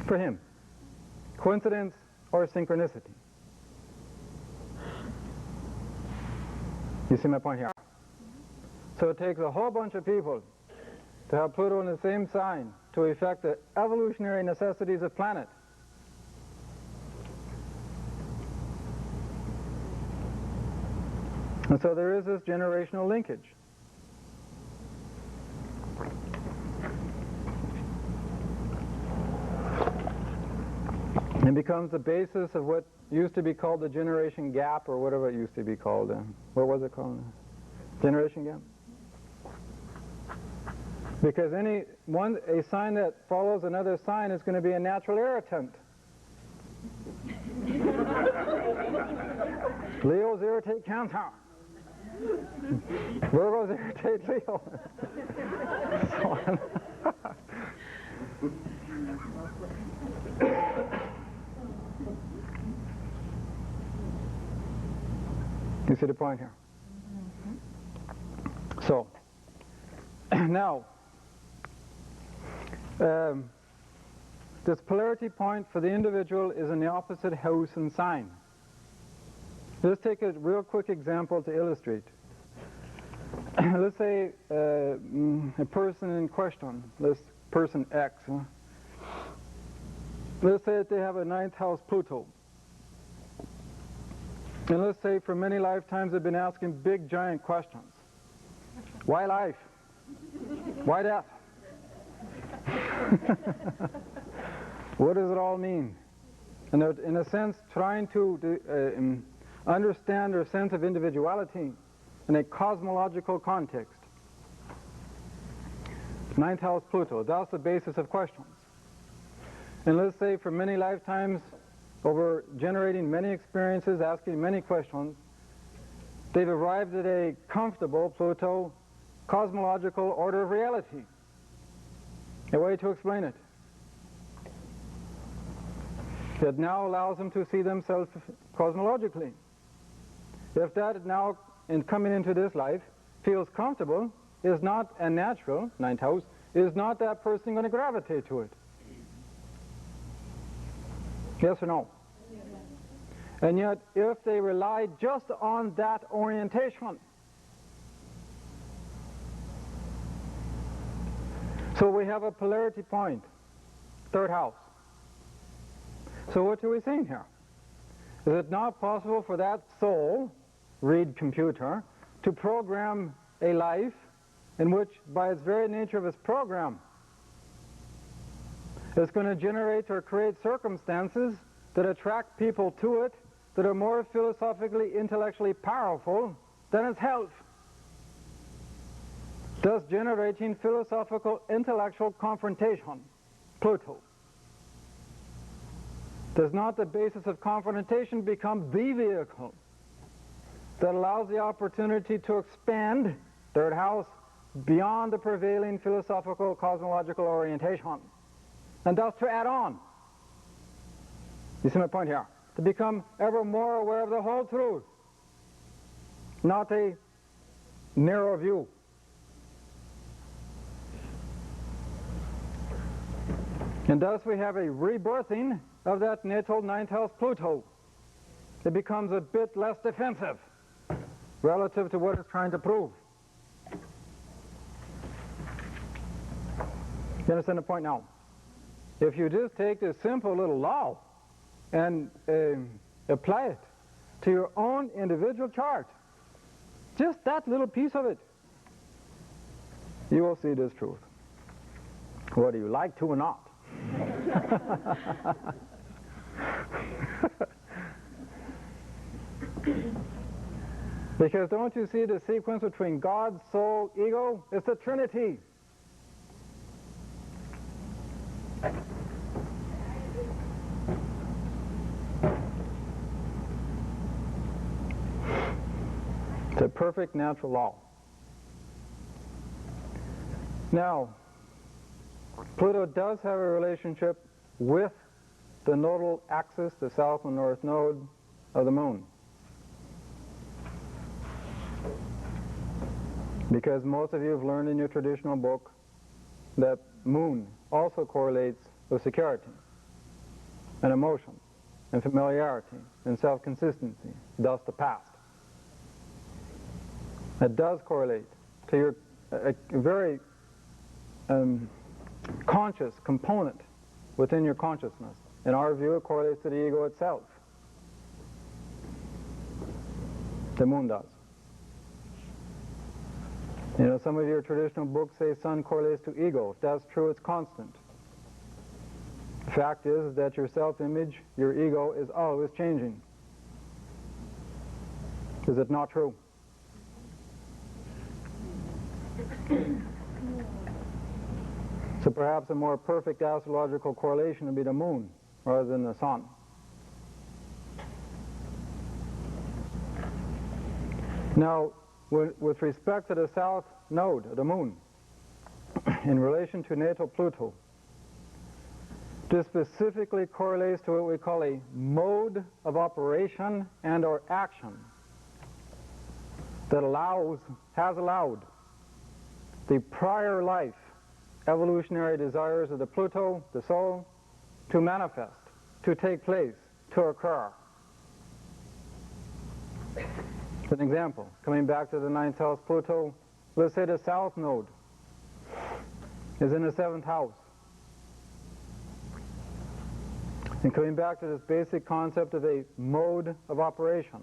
For him. Coincidence or synchronicity? You see my point here? So it takes a whole bunch of people to have Pluto in the same sign to effect the evolutionary necessities of planet And so there is this generational linkage. It becomes the basis of what used to be called the generation gap, or whatever it used to be called. What was it called? Generation gap? Because a sign that follows another sign is going to be a natural irritant. Leos irritate Cancer. Virgos irritate Leo. So on. You see the point here? So, now, this polarity point for the individual is in the opposite house and sign. Let's take a real quick example to illustrate. Let's say a person in question, this person X, let's say that they have a 9th house Pluto. And let's say for many lifetimes they've been asking big giant questions. Why life? Why death? What does it all mean? And they're, in a sense, trying to understand their sense of individuality in a cosmological context. 9th house Pluto, that's the basis of questions. And let's say for many lifetimes, over generating many experiences, asking many questions, they've arrived at a comfortable Pluto cosmological order of reality. A way to explain it. It now allows them to see themselves cosmologically. If that now, in coming into this life, feels comfortable, is not a natural, 9th house, is not that person going to gravitate to it? Yes or no? Yes. And yet, if they rely just on that orientation, so we have a polarity point, 3rd house. So what are we saying here? Is it not possible for that soul, read computer, to program a life in which, by its very nature of its program, it's going to generate or create circumstances that attract people to it that are more philosophically, intellectually powerful than its health, thus generating philosophical, intellectual confrontation? Pluto. Does not the basis of confrontation become the vehicle that allows the opportunity to expand, 3rd house, beyond the prevailing philosophical, cosmological orientation? And thus to add on. You see my point here? To become ever more aware of the whole truth, not a narrow view. And thus we have a rebirthing of that natal 9th house Pluto. It becomes a bit less defensive relative to what it's trying to prove. You understand the point now? If you just take this simple little law and apply it to your own individual chart, just that little piece of it, you will see this truth, whether you like to or not. Because don't you see the sequence between God, soul, ego? It's the Trinity. It's a perfect natural law. Now, Pluto does have a relationship with the nodal axis, the south and north node of the moon. Because most of you have learned in your traditional book that moon also correlates with security and emotion and familiarity and self-consistency, thus the past. It does correlate to your a very conscious component within your consciousness. In our view, it correlates to the ego itself. The moon does. You know, some of your traditional books say sun correlates to ego. If that's true, it's constant. The fact is that your self-image, your ego, is always changing. Is it not true? So perhaps a more perfect astrological correlation would be the moon rather than the sun. Now, with respect to the south node of the moon, in relation to natal Pluto, this specifically correlates to what we call a mode of operation and or action that has allowed the prior life evolutionary desires of the Pluto, the soul, to manifest, to take place, to occur. For an example, coming back to the 9th house Pluto, let's say the south node is in the 7th house. And coming back to this basic concept of a mode of operation,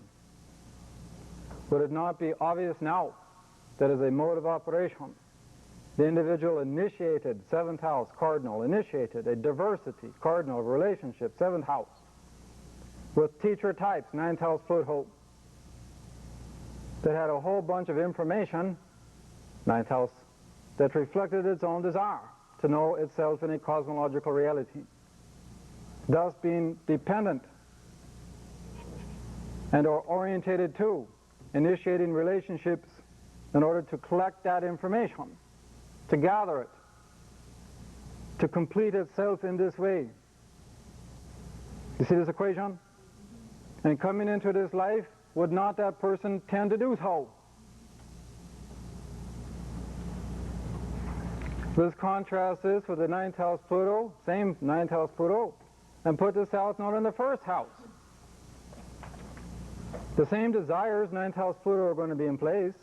would it not be obvious now that as a mode of operation, the individual initiated 7th house cardinal, initiated a diversity cardinal of relationship, 7th house, with teacher types, 9th house Pluto, that had a whole bunch of information, 9th house, that reflected its own desire to know itself in a cosmological reality, thus being dependent and or orientated to initiating relationships in order to collect that information, to gather it, to complete itself in this way. You see this equation? And coming into this life, would not that person tend to do so? Let's contrast this with the 9th house Pluto, same 9th house Pluto, and put the south node in the 1st house. The same desires, 9th house Pluto, are going to be in place.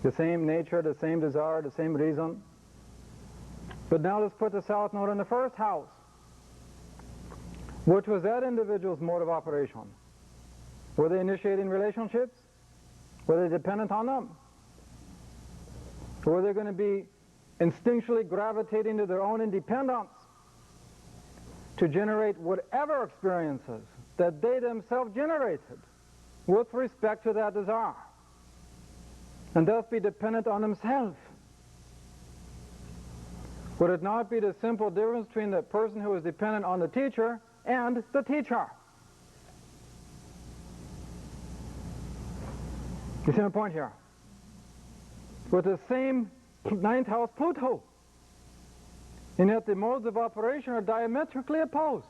The same nature, the same desire, the same reason. But now let's put the south node in the 1st house. Which was that individual's mode of operation? Were they initiating relationships? Were they dependent on them? Or were they going to be instinctually gravitating to their own independence to generate whatever experiences that they themselves generated with respect to that desire, and thus be dependent on themselves? Would it not be the simple difference between the person who is dependent on the teacher and the teacher? You see my point here? With the same 9th house Pluto, and yet the modes of operation are diametrically opposed.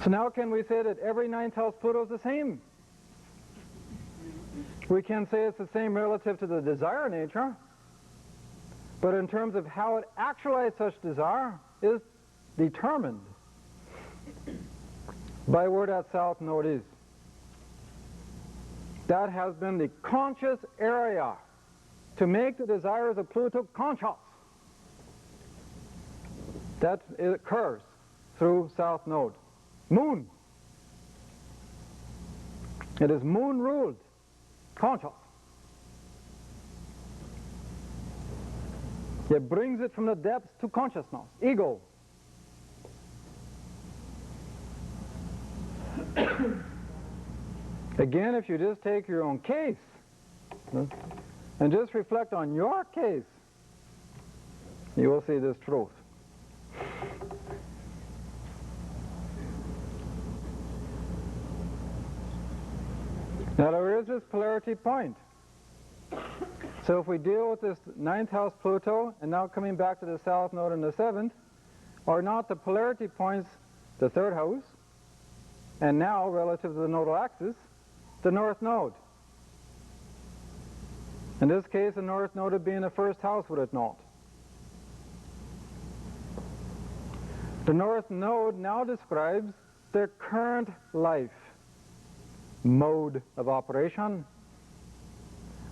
So now can we say that every 9th house Pluto is the same? We can say it's the same relative to the desire nature, but in terms of how it actualizes such desire is determined by where that south node is. That has been the conscious area to make the desires of Pluto conscious. That occurs through south node. Moon. It is moon ruled, conscious. It brings it from the depths to consciousness, ego. Again, if you just take your own case and just reflect on your case, you will see this truth. Now there is this polarity point. So if we deal with this 9th house Pluto, and now coming back to the south node and the 7th, are not the polarity points the 3rd house, and now relative to the nodal axis, the north node? In this case, the north node would be in the 1st house, would it not? The north node now describes their current life mode of operation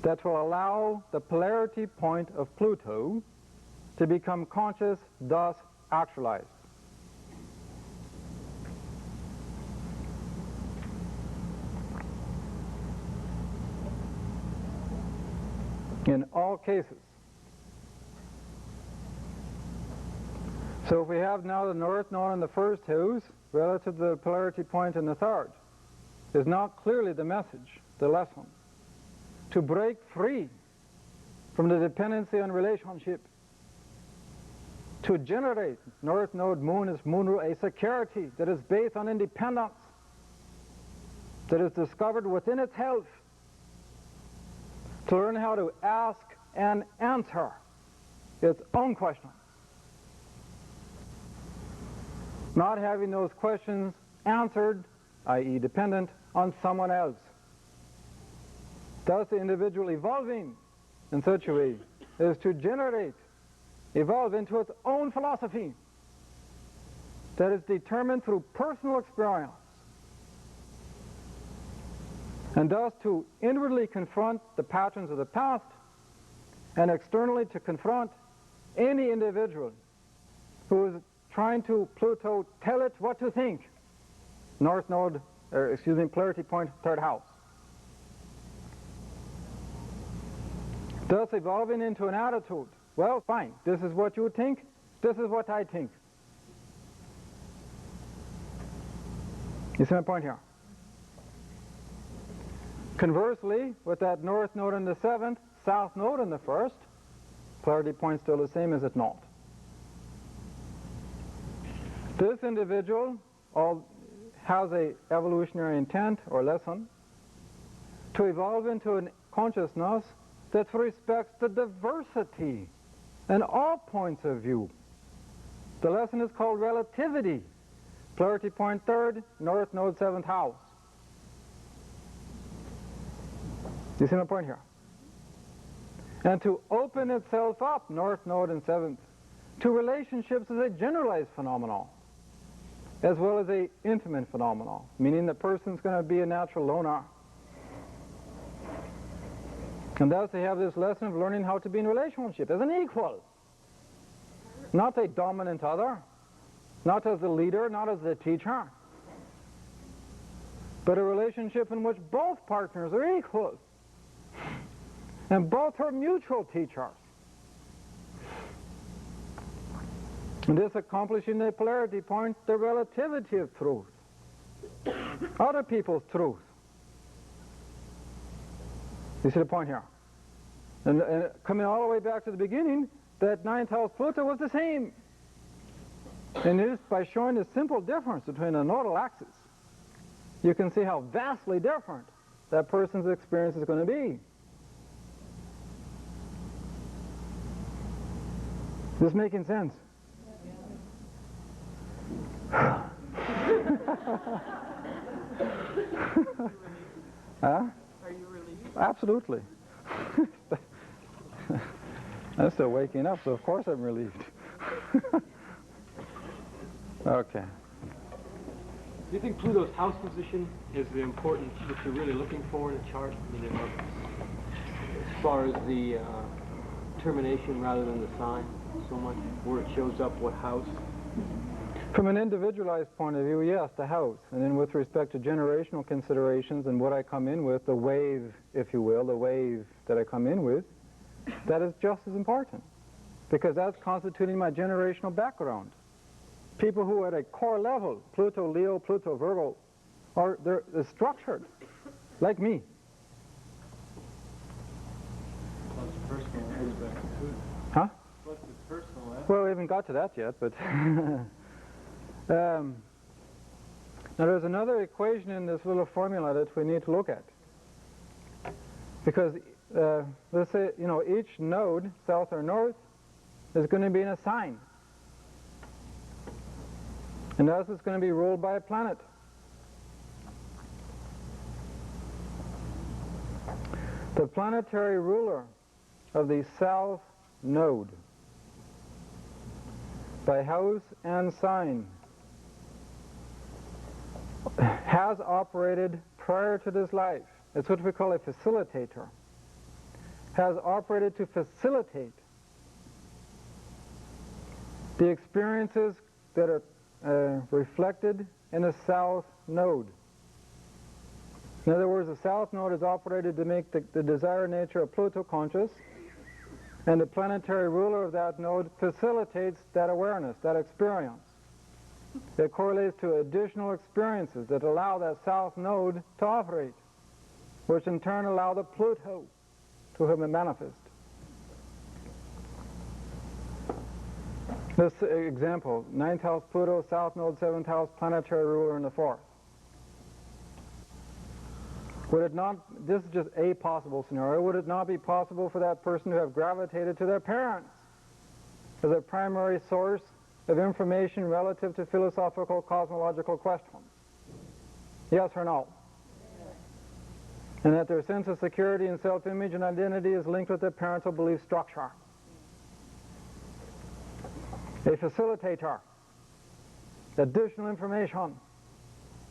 that will allow the polarity point of Pluto to become conscious, thus actualized. in all cases. So if we have now the North Node in the first house relative to the polarity point in the third, is not clearly the message, the lesson, to break free from the dependency on relationship, to generate North Node Moon is moon rule, a security that is based on independence, that is discovered within itself, to learn how to ask and answer its own questions. Not having those questions answered, i.e. dependent on someone else. Thus the individual evolving in such a way is to generate, evolve into its own philosophy that is determined through personal experience, and thus to inwardly confront the patterns of the past and externally to confront any individual who is trying to, Pluto, tell it what to think. North Node, polarity point, third house. Thus evolving into an attitude, well, fine, this is what you think, this is what I think. You see my point here? Conversely, with that North Node in the 7th, South Node in the 1st, polarity point still the same, is it not? This individual has a evolutionary intent or lesson to evolve into a consciousness that respects the diversity and all points of view. The lesson is called relativity. Polarity point 3rd, North Node 7th house. You see my point here? And to open itself up, North Node and 7th, to relationships as a generalized phenomenon, as well as a intimate phenomenon, meaning the person's going to be a natural loner. And thus they have this lesson of learning how to be in relationship as an equal. Not a dominant other, not as a leader, not as a teacher, but a relationship in which both partners are equal and both are mutual teachers. And this accomplishing the polarity point, the relativity of truth, other people's truth. You see the point here? And coming all the way back to the beginning, that 9th house Pluto was the same. And it is by showing the simple difference between the nodal axis, you can see how vastly different that person's experience is going to be. Is this making sense? Huh? Are you relieved? Absolutely. I'm still waking up, so of course I'm relieved. Okay. Do you think Pluto's house position is the important, what you're really looking for in a chart? I mean, as far as the termination rather than the sign, so much, where it shows up, what house? From an individualized point of view, yes, the house. And then with respect to generational considerations and what I come in with, the wave, if you will, the wave that I come in with, that is just as important. Because that's constituting my generational background. People who at a core level, Pluto Leo, Pluto Virgo, they're structured, like me. Plus personal aspect too. Huh? Plus the personal aspect. Well, we haven't got to that yet, but... now there's another equation in this little formula that we need to look at. Because, let's say, each node, south or north, is going to be in a sign. And thus it's going to be ruled by a planet. The planetary ruler of the south node, by house and sign, has operated prior to this life. It's what we call a facilitator. Has operated to facilitate the experiences that are reflected in the south node. In other words, the south node is operated to make the desired nature of Pluto conscious And the planetary ruler of that node facilitates that awareness, that experience. It correlates to additional experiences that allow that south node to operate, which in turn allow the Pluto to manifest. This example, 9th house Pluto, south node, 7th house, planetary ruler in the 4th. Would it not, this is just a possible scenario, would it not be possible for that person to have gravitated to their parents as a primary source of information relative to philosophical, cosmological questions? Yes or no? And that their sense of security and self-image and identity is linked with their parental belief structure. A facilitator, additional information,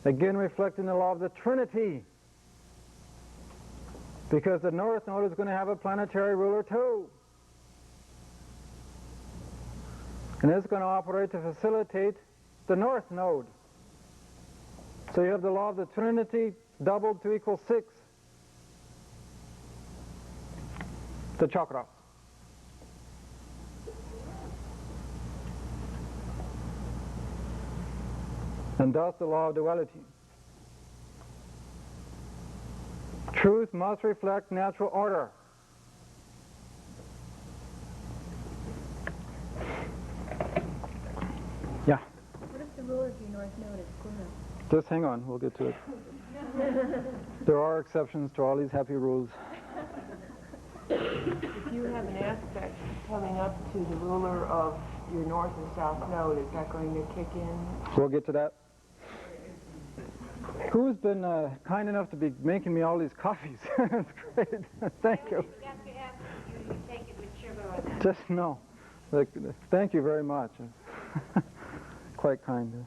again reflecting the law of the Trinity, because the north node is going to have a planetary ruler too. And it's going to operate to facilitate the north node. So you have the law of the Trinity doubled to equal 6. The chakras. And thus the law of duality. Truth must reflect natural order. Yeah. What if the ruler of your north node is Pluto? Just hang on, we'll get to it. There are exceptions to all these happy rules. If you have an aspect coming up to the ruler of your north and south node, is that going to kick in? We'll get to that. Who's been kind enough to be making me all these coffees? That's great. Thank you. You take it with sugar or not? Just no. Like, thank you very much. Quite kind.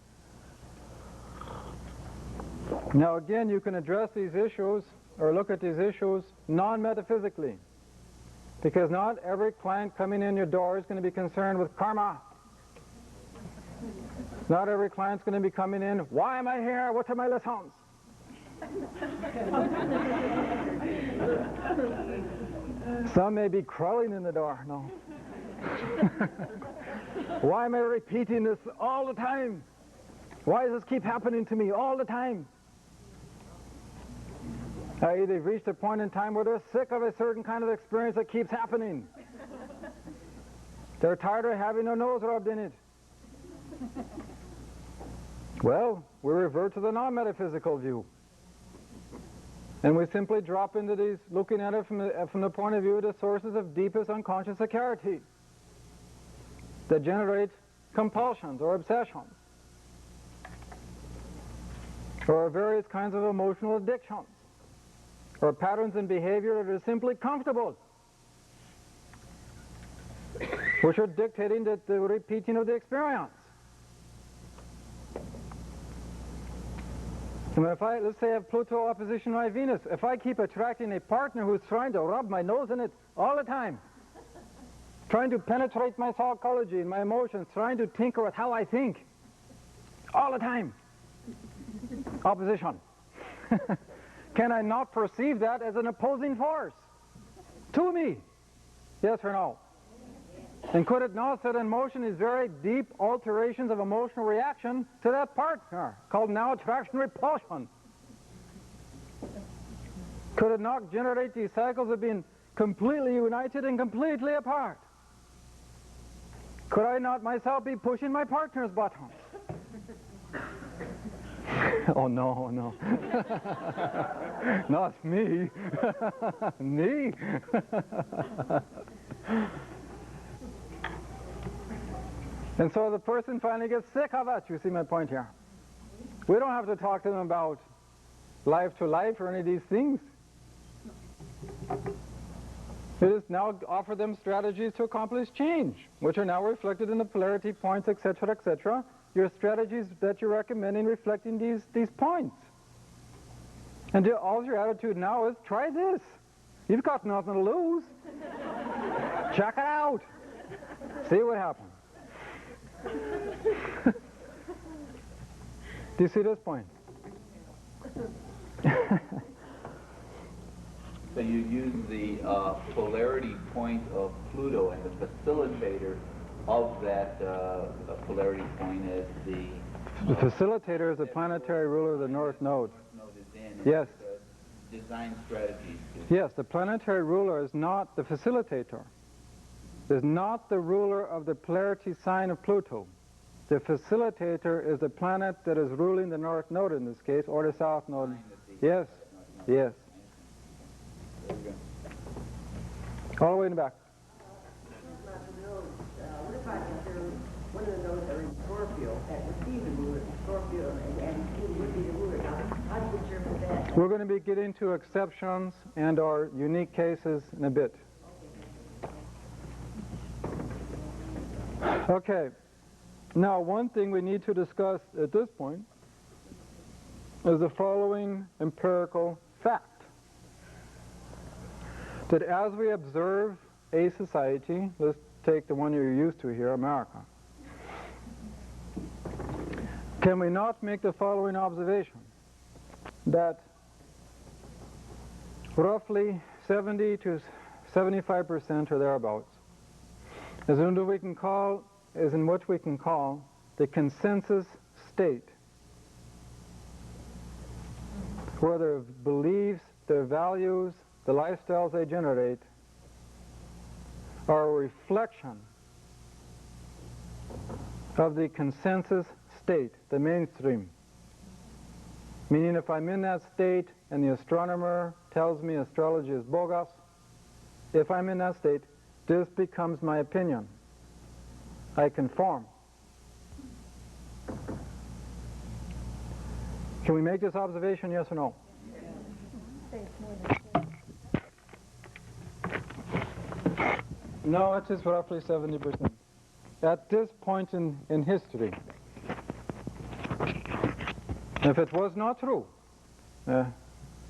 Now again, you can address these issues or look at these issues non-metaphysically, because not every client coming in your door is going to be concerned with karma. Not every client's going to be coming in, why am I here? What are my lessons? Some may be crawling in the door. No. Why am I repeating this all the time? Why does this keep happening to me all the time? They've reached a point in time where they're sick of a certain kind of experience that keeps happening. They're tired of having their nose rubbed in it. Well, we revert to the non-metaphysical view. And we simply drop into these, looking at it from the point of view of the sources of deepest unconscious security that generate compulsions or obsessions, or various kinds of emotional addictions, or patterns in behavior that are simply comfortable, which are dictating the repeating of the experience. And if let's say I have Pluto opposition my Venus, if I keep attracting a partner who's trying to rub my nose in it all the time, trying to penetrate my psychology and my emotions, trying to tinker with how I think, all the time, opposition. Can I not perceive that as an opposing force to me? Yes or no? And could it not set in motion these very deep alterations of emotional reaction to that partner, called now attraction repulsion? Could it not generate these cycles of being completely united and completely apart? Could I not myself be pushing my partner's buttons? Oh no, no. Not me. Me? And so the person finally gets sick of it. You see my point here? We don't have to talk to them about life to life or any of these things. We just now offer them strategies to accomplish change, which are now reflected in the polarity points, etc., etc. Your strategies that you're recommending reflecting these points. And all your attitude now is, try this. You've got nothing to lose. Check it out. See what happens. Do you see this point? So you use the polarity point point of Pluto and the facilitator of that polarity point is The facilitator is the planetary ruler of the North Node. Yes. Design strategies. Yes, the planetary ruler is not the facilitator. Is not the ruler of the polarity sign of Pluto. The facilitator is the planet that is ruling the North Node in this case, or the South Node. Yes, yes. All the way in the back. What about if one of the nodes are in Scorpio that receive the ruler, Scorpio, and he would be the ruler? Now, how do you determine that? We're going to be getting to exceptions and our unique cases in a bit. Okay. Now, one thing we need to discuss at this point is the following empirical fact. That as we observe a society, let's take the one you're used to here, America, can we not make the following observation? That roughly 70 to 75% or thereabouts is in what we can call the consensus state, where their beliefs, their values, the lifestyles they generate are a reflection of the consensus state, the mainstream. Meaning if I'm in that state and the astronomer tells me astrology is bogus, if I'm in that state, this becomes my opinion. I conform. Can we make this observation, yes or no? No, it is roughly 70%. At this point in history. If it was not true,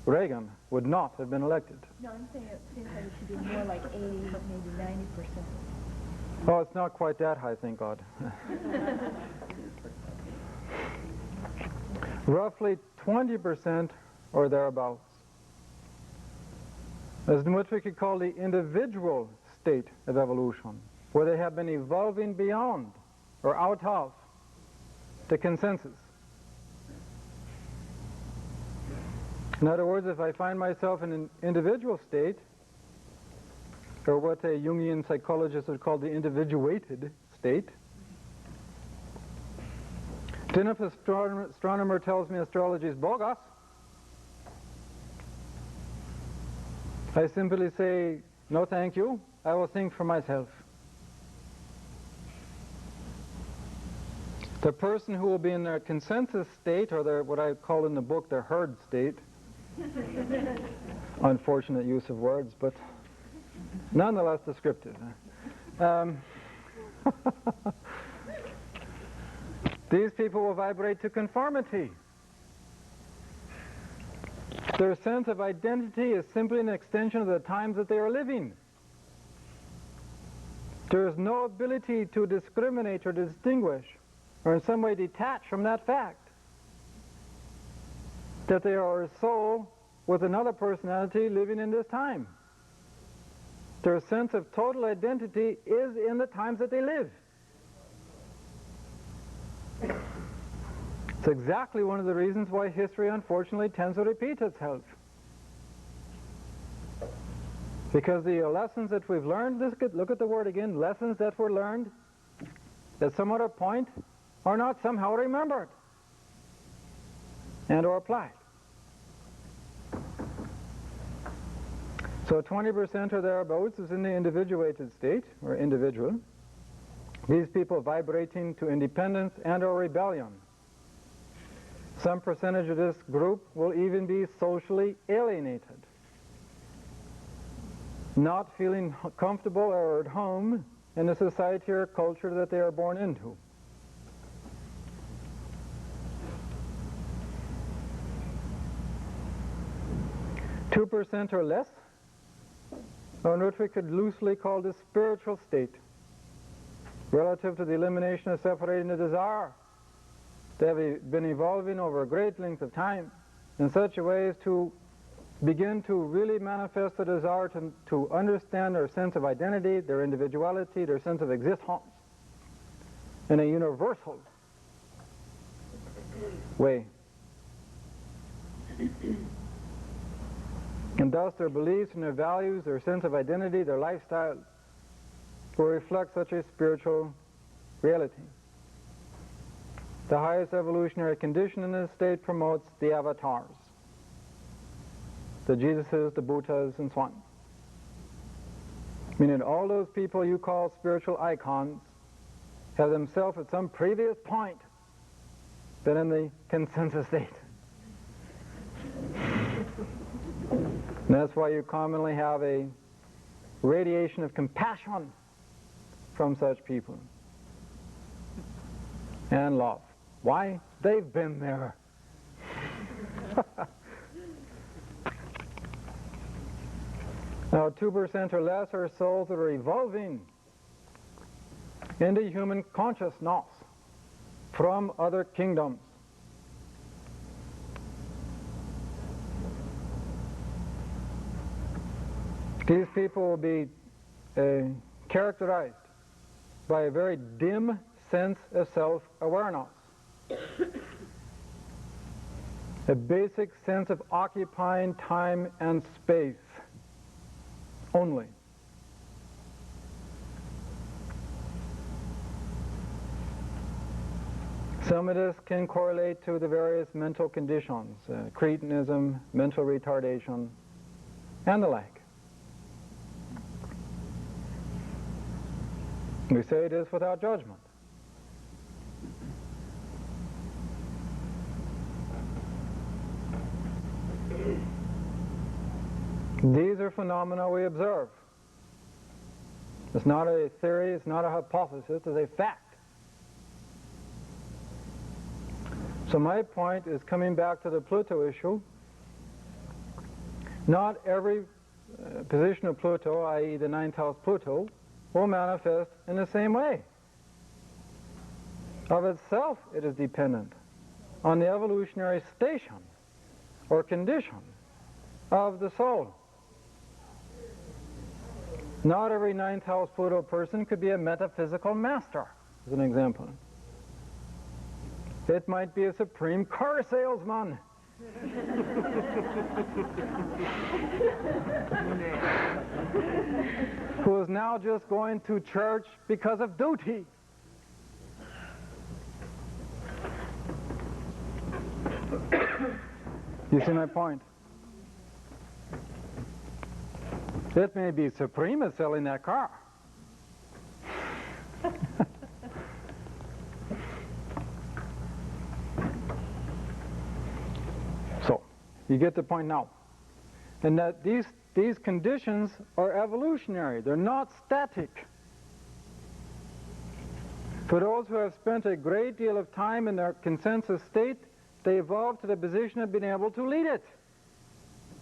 Reagan would not have been elected. No, I'm saying it seems like it should be more like 80, maybe 90%. Oh, it's not quite that high, thank God. Roughly 20% or thereabouts is what we could call the individual state of evolution, where they have been evolving beyond or out of the consensus. In other words, if I find myself in an individual state, or what a Jungian psychologist would call the individuated state, then if an astronomer tells me astrology is bogus, I simply say, no thank you, I will think for myself. The person who will be in their consensus state, or their, what I call in the book, their herd state, unfortunate use of words, but nonetheless descriptive. These people will vibrate to conformity. Their sense of identity is simply an extension of the times that they are living. There is no ability to discriminate or distinguish or in some way detach from that fact that they are a soul with another personality living in this time. Their sense of total identity is in the times that they live. It's exactly one of the reasons why history unfortunately tends to repeat itself. Because the lessons that we've learned, look at the word again, lessons that were learned at some other point are not somehow remembered and or applied. So 20% or thereabouts is in the individuated state, or individual. These people vibrating to independence and or rebellion. Some percentage of this group will even be socially alienated, not feeling comfortable or at home in the society or culture that they are born into. % or less, or what we could loosely call the spiritual state, relative to the elimination of separating the desire. They have been evolving over a great length of time in such a way as to begin to really manifest the desire to understand their sense of identity, their individuality, their sense of existence in a universal way. And thus their beliefs and their values, their sense of identity, their lifestyle will reflect such a spiritual reality. The highest evolutionary condition in this state promotes the avatars, the Jesuses, the Buddhas, and so on. Meaning all those people you call spiritual icons have themselves at some previous point been in the consensus state. And that's why you commonly have a radiation of compassion from such people. And love. Why? They've been there. Now 2% or less are souls that are evolving into human consciousness from other kingdoms. These people will be characterized by a very dim sense of self-awareness. A basic sense of occupying time and space only. Some of this can correlate to the various mental conditions, cretinism, mental retardation, and the like. We say it is without judgment. These are phenomena we observe. It's not a theory, it's not a hypothesis, it's a fact. So my point is coming back to the Pluto issue. Not every position of Pluto, i.e. the 9th house Pluto, will manifest in the same way. Of itself, it is dependent on the evolutionary station or condition of the soul. Not every 9th house Pluto person could be a metaphysical master, as an example. It might be a supreme car salesman. Who is now just going to church because of duty. You see my point? It may be supreme at selling that car. So, you get the point now. And that these conditions are evolutionary. They're not static. For those who have spent a great deal of time in their consensus state, they evolve to the position of being able to lead it,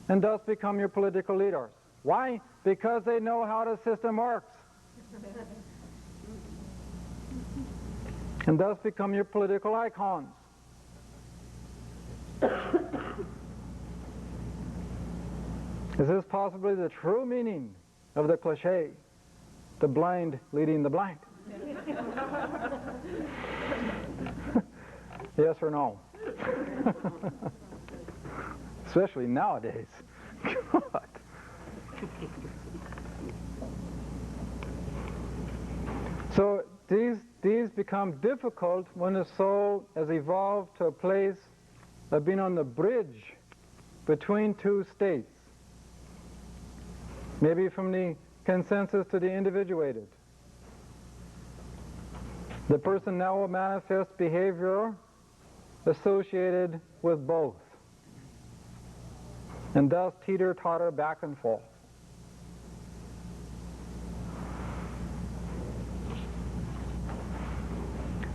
and thus become your political leaders. Why? Because they know how the system works. And thus become your political icons. Is this possibly the true meaning of the cliche, the blind leading the blind? Yes or no? Especially nowadays. God. So these become difficult when the soul has evolved to a place of being on the bridge between two states. Maybe from the consensus to the individuated. The person now will manifest behavior associated with both, and thus teeter-totter back and forth.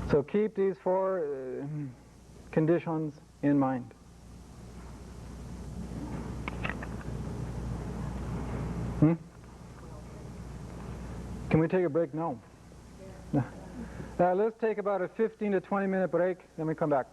So keep these four conditions in mind. Can we take a break? No. Let's take about a 15 to 20 minute break, then we come back.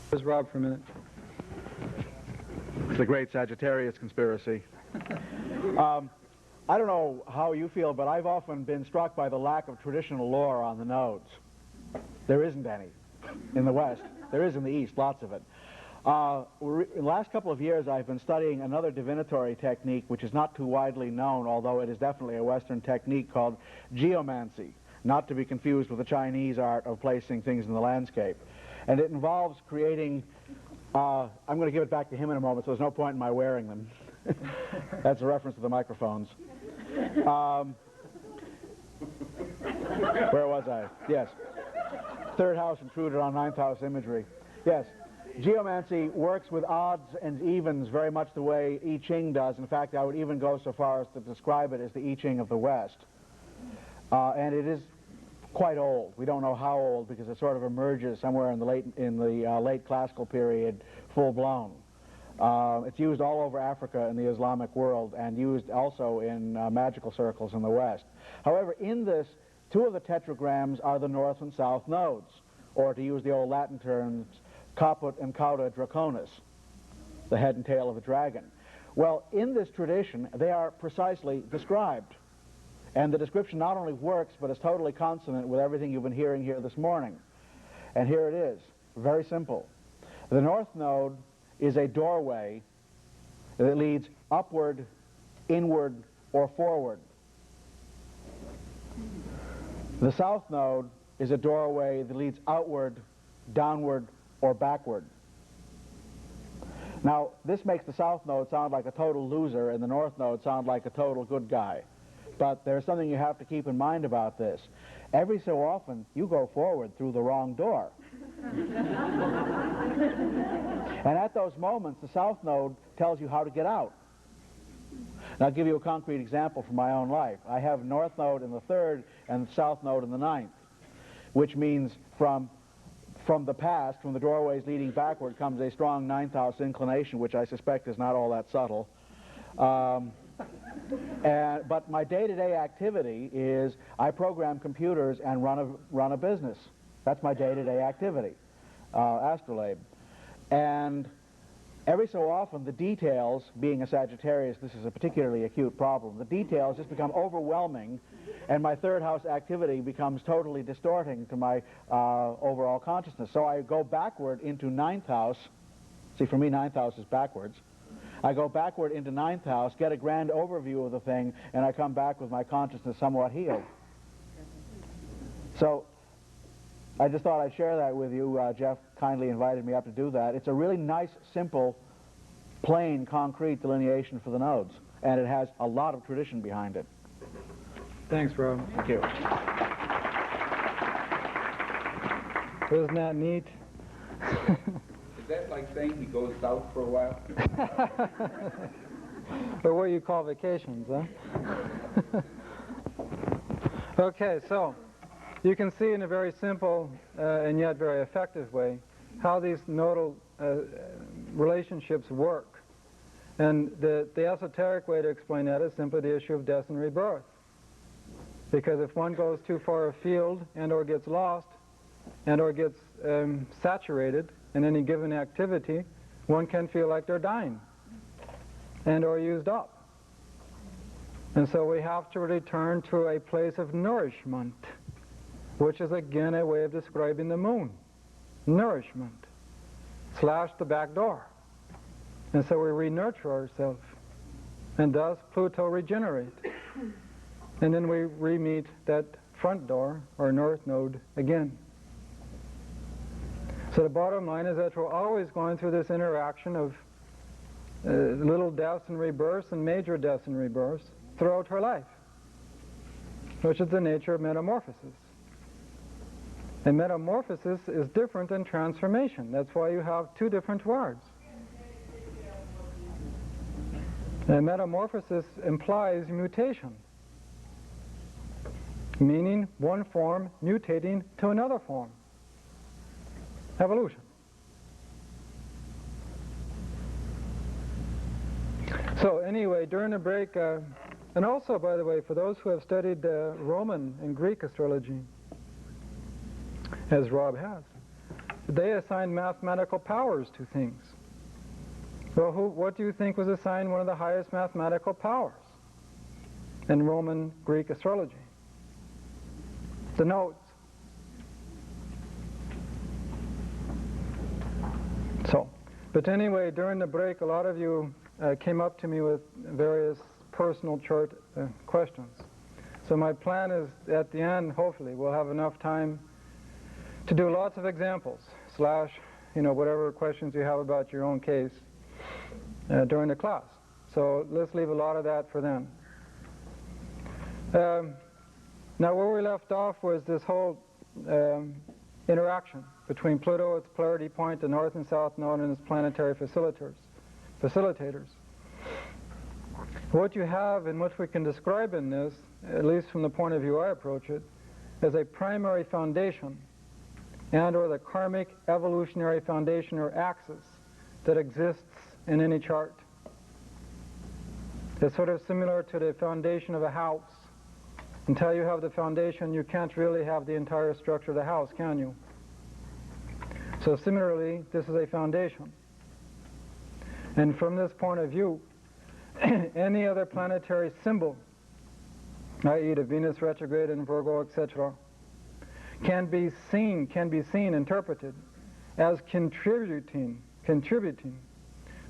Where's Rob for a minute? The great Sagittarius conspiracy. I don't know how you feel, but I've often been struck by the lack of traditional lore on the nodes. There isn't any in the West. There is in the East, lots of it. In the last couple of years, I've been studying another divinatory technique which is not too widely known, although it is definitely a Western technique, called geomancy, not to be confused with the Chinese art of placing things in the landscape. And it involves creating, I'm going to give it back to him in a moment, so there's no point in my wearing them. That's a reference to the microphones. Where was I? Yes. Third house intruded on ninth house imagery. Yes. Geomancy works with odds and evens very much the way I Ching does. In fact, I would even go so far as to describe it as the I Ching of the West. And it is quite old. We don't know how old because it sort of emerges somewhere in the late classical period, full blown. It's used all over Africa in the Islamic world and used also in magical circles in the West. However, in this, two of the tetragrams are the north and south nodes, or to use the old Latin terms, caput and cauda draconis, the head and tail of a dragon. Well, in this tradition, they are precisely described. And the description not only works, but is totally consonant with everything you've been hearing here this morning. And here it is, very simple. The north node is a doorway that leads upward, inward, or forward. The south node is a doorway that leads outward, downward, or backward. Now, this makes the south node sound like a total loser and the north node sound like a total good guy. But there's something you have to keep in mind about this. Every so often, you go forward through the wrong door. And at those moments, the south node tells you how to get out. And I'll give you a concrete example from my own life. I have north node in the 3rd and south node in the 9th, which means from the past, from the doorways leading backward, comes a strong 9th house inclination, which I suspect is not all that subtle. But my day-to-day activity is I program computers and run a business. That's my day-to-day activity, astrolabe. And every so often, the details, being a Sagittarius, this is a particularly acute problem, the details just become overwhelming, and my 3rd house activity becomes totally distorting to my overall consciousness. So I go backward into 9th house. See, for me, 9th house is backwards. I go backward into 9th house, get a grand overview of the thing, and I come back with my consciousness somewhat healed. So I just thought I'd share that with you. Jeff kindly invited me up to do that. It's a really nice, simple, plain, concrete delineation for the nodes, and it has a lot of tradition behind it. Thanks, Rob. Thank you. Isn't that neat? Is that like saying he goes south for a while? Or what you call vacations, huh? Okay, so you can see in a very simple and yet very effective way how these nodal relationships work. And the esoteric way to explain that is simply the issue of death and rebirth. Because if one goes too far afield and or gets lost and or gets saturated in any given activity, one can feel like they're dying and or used up. And so we have to return to a place of nourishment, which is again a way of describing the moon. Nourishment / the back door. And so we re-nurture ourselves, and thus Pluto regenerate. And then we re-meet that front door, or north node, again. So the bottom line is that we're always going through this interaction of little deaths and rebirths and major deaths and rebirths throughout her life, which is the nature of metamorphosis. And metamorphosis is different than transformation. That's why you have two different words. And metamorphosis implies mutation, meaning one form mutating to another form. Evolution. So anyway, during the break, and also, by the way, for those who have studied Roman and Greek astrology, as Rob has, they assigned mathematical powers to things. Well, what do you think was assigned one of the highest mathematical powers in Roman Greek astrology? The nodes. So, but anyway, during the break, a lot of you came up to me with various personal chart questions. So my plan is, at the end, hopefully, we'll have enough time to do lots of examples, whatever questions you have about your own case during the class. So let's leave a lot of that for then. Now, where we left off was this whole interaction between Pluto, its polarity point, the north and south node, and its planetary facilitators. What you have, and what we can describe in this, at least from the point of view I approach it, is a primary foundation and or the karmic evolutionary foundation or axis that exists in any chart. It's sort of similar to the foundation of a house. Until you have the foundation, you can't really have the entire structure of the house, can you? So similarly, this is a foundation. And from this point of view, any other planetary symbol, i.e. the Venus retrograde in Virgo, etc., can be seen, interpreted as contributing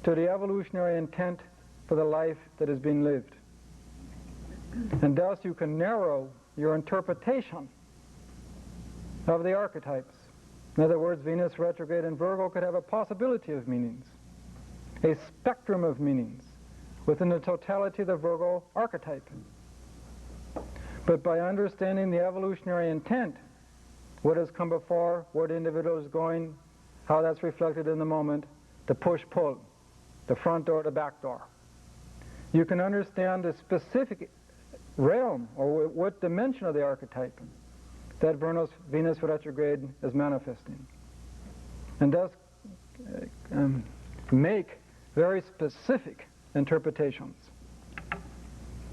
to the evolutionary intent for the life that is being lived. And thus you can narrow your interpretation of the archetypes. In other words, Venus retrograde in Virgo could have a possibility of meanings, a spectrum of meanings within the totality of the Virgo archetype. But by understanding the evolutionary intent, what has come before, where the individual is going, how that's reflected in the moment, the push-pull, the front door, the back door, you can understand the specific realm or what dimension of the archetype that Venus retrograde is manifesting, and thus make very specific interpretations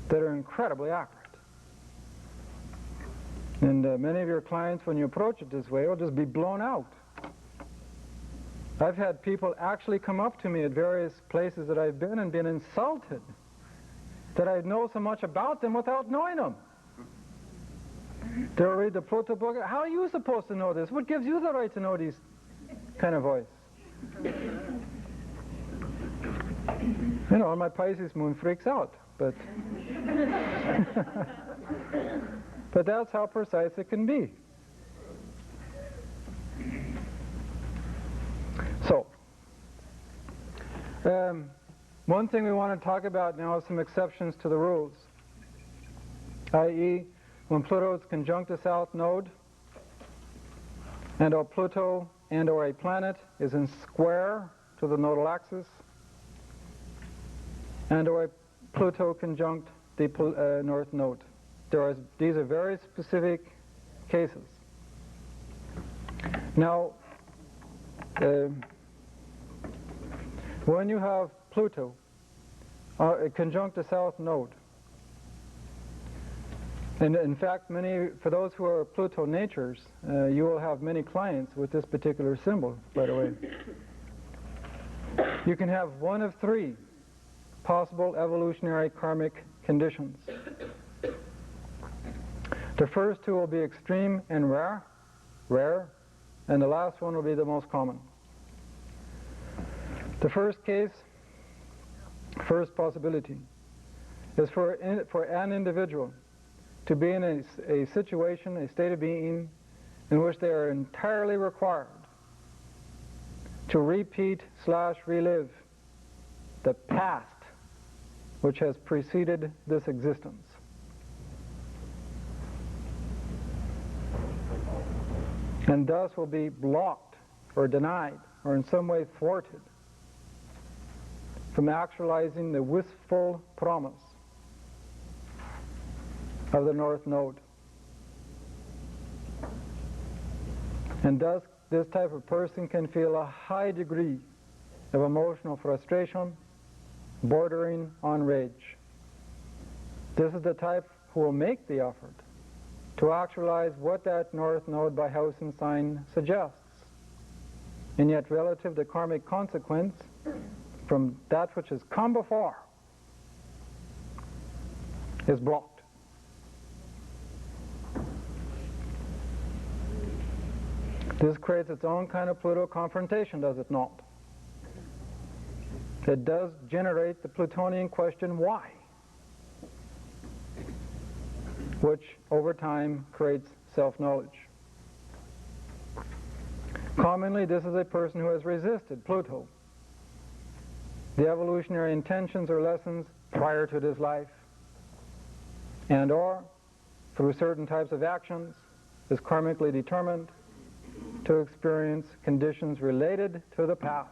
that are incredibly accurate. And many of your clients, when you approach it this way, will just be blown out. I've had people actually come up to me at various places that I've been and been insulted that I know so much about them without knowing them. They'll read the Pluto book. How are you supposed to know this? What gives you the right to know these kind of voice? You know, my Pisces moon freaks out, but but that's how precise it can be. So, one thing we want to talk about now is some exceptions to the rules, i.e. when Pluto is conjunct the south node, and or Pluto and or a planet is in square to the nodal axis, and or a Pluto conjunct the north node. These are very specific cases. Now, when you have Pluto conjunct the south node, and in fact, for those who are Pluto natures, you will have many clients with this particular symbol, by the way. You can have one of three possible evolutionary karmic conditions. The first two will be extreme and rare, and the last one will be the most common. The first possibility, is for an individual to be in a situation, a state of being, in which they are entirely required to repeat/relive the past which has preceded this existence. And thus will be blocked or denied or in some way thwarted from actualizing the wistful promise of the north node. And thus this type of person can feel a high degree of emotional frustration bordering on rage. This is the type who will make the effort to actualize what that north node by house and sign suggests. and yet relative to karmic consequence from that which has come before is blocked. This creates its own kind of Pluto confrontation, does it not? It does generate the Plutonian question, why? Which over time creates self-knowledge. Commonly, this is a person who has resisted Pluto, the evolutionary intentions or lessons prior to this life, and or, through certain types of actions, is karmically determined to experience conditions related to the past.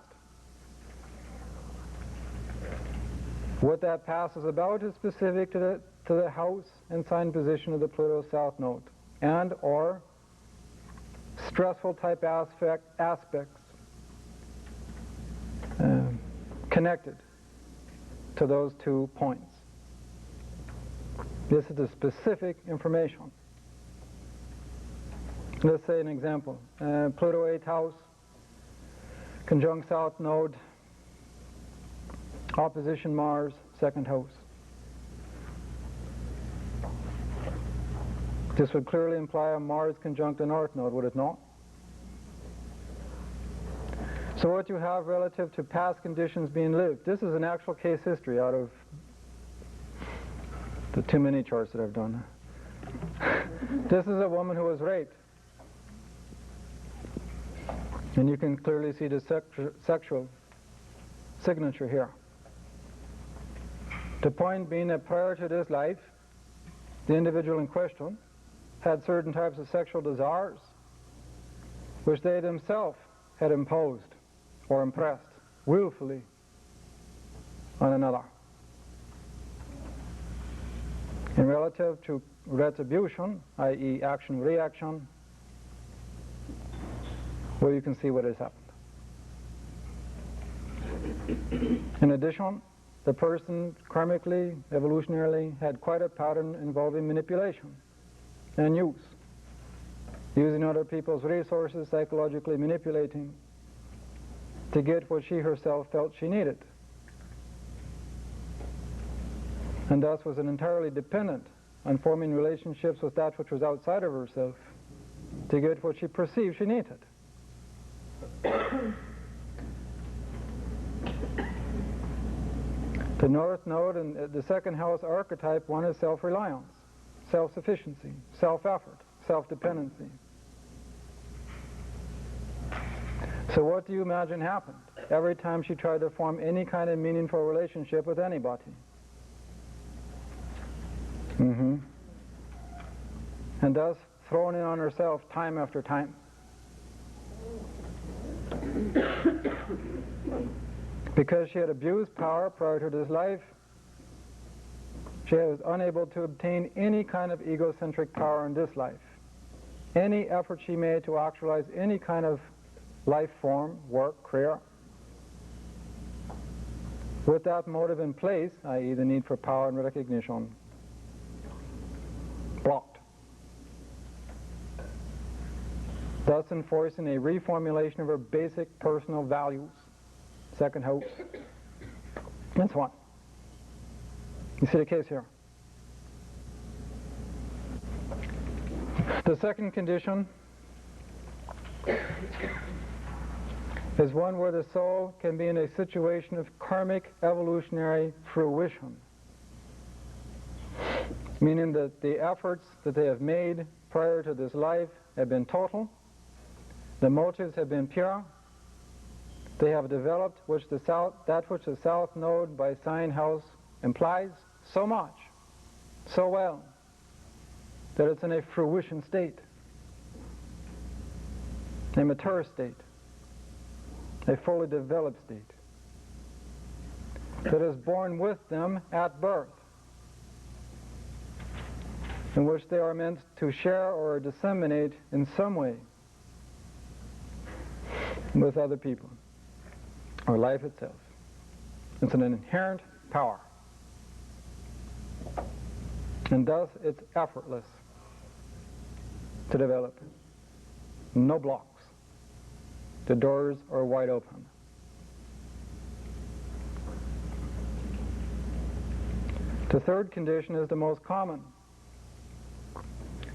What that past is about is specific to the house and sign position of the Pluto South Node, and or stressful type aspects connected to those 2 points. This is the specific information. Let's say an example. Pluto 8th house, conjunct South Node, opposition Mars, 2nd house. This would clearly imply a Mars conjunct the North Node, would it not? So what you have relative to past conditions being lived, this is an actual case history out of the too many charts that I've done. This is a woman who was raped. And you can clearly see the sexual signature here. The point being that prior to this life, the individual in question had certain types of sexual desires which they themselves had imposed or impressed willfully on another. In relative to retribution, i.e. action-reaction, well, you can see what has happened. In addition, the person karmically, evolutionarily, had quite a pattern involving manipulation and use. Using other people's resources, psychologically manipulating to get what she herself felt she needed. And thus was entirely dependent on forming relationships with that which was outside of herself to get what she perceived she needed. The North Node and the 2nd house archetype, one is self-reliance, self-sufficiency, self-effort, self-dependency. So what do you imagine happened every time she tried to form any kind of meaningful relationship with anybody? And thus thrown in on herself time after time. Because she had abused power prior to this life, she was unable to obtain any kind of egocentric power in this life. Any effort she made to actualize any kind of life form, work, career, with that motive in place, i.e. the need for power and recognition, blocked. Thus enforcing a reformulation of her basic personal values, 2nd house, and so on. You see the case here. The second condition is one where the soul can be in a situation of karmic evolutionary fruition, meaning that the efforts that they have made prior to this life have been total, the motives have been pure, they have developed that which the South Node by sign house implies so much, so well, that it's in a fruition state, a mature state, a fully developed state, that is born with them at birth, in which they are meant to share or disseminate in some way with other people, or life itself. It's an inherent power. And thus it's effortless to develop. No blocks. The doors are wide open. The third condition is the most common.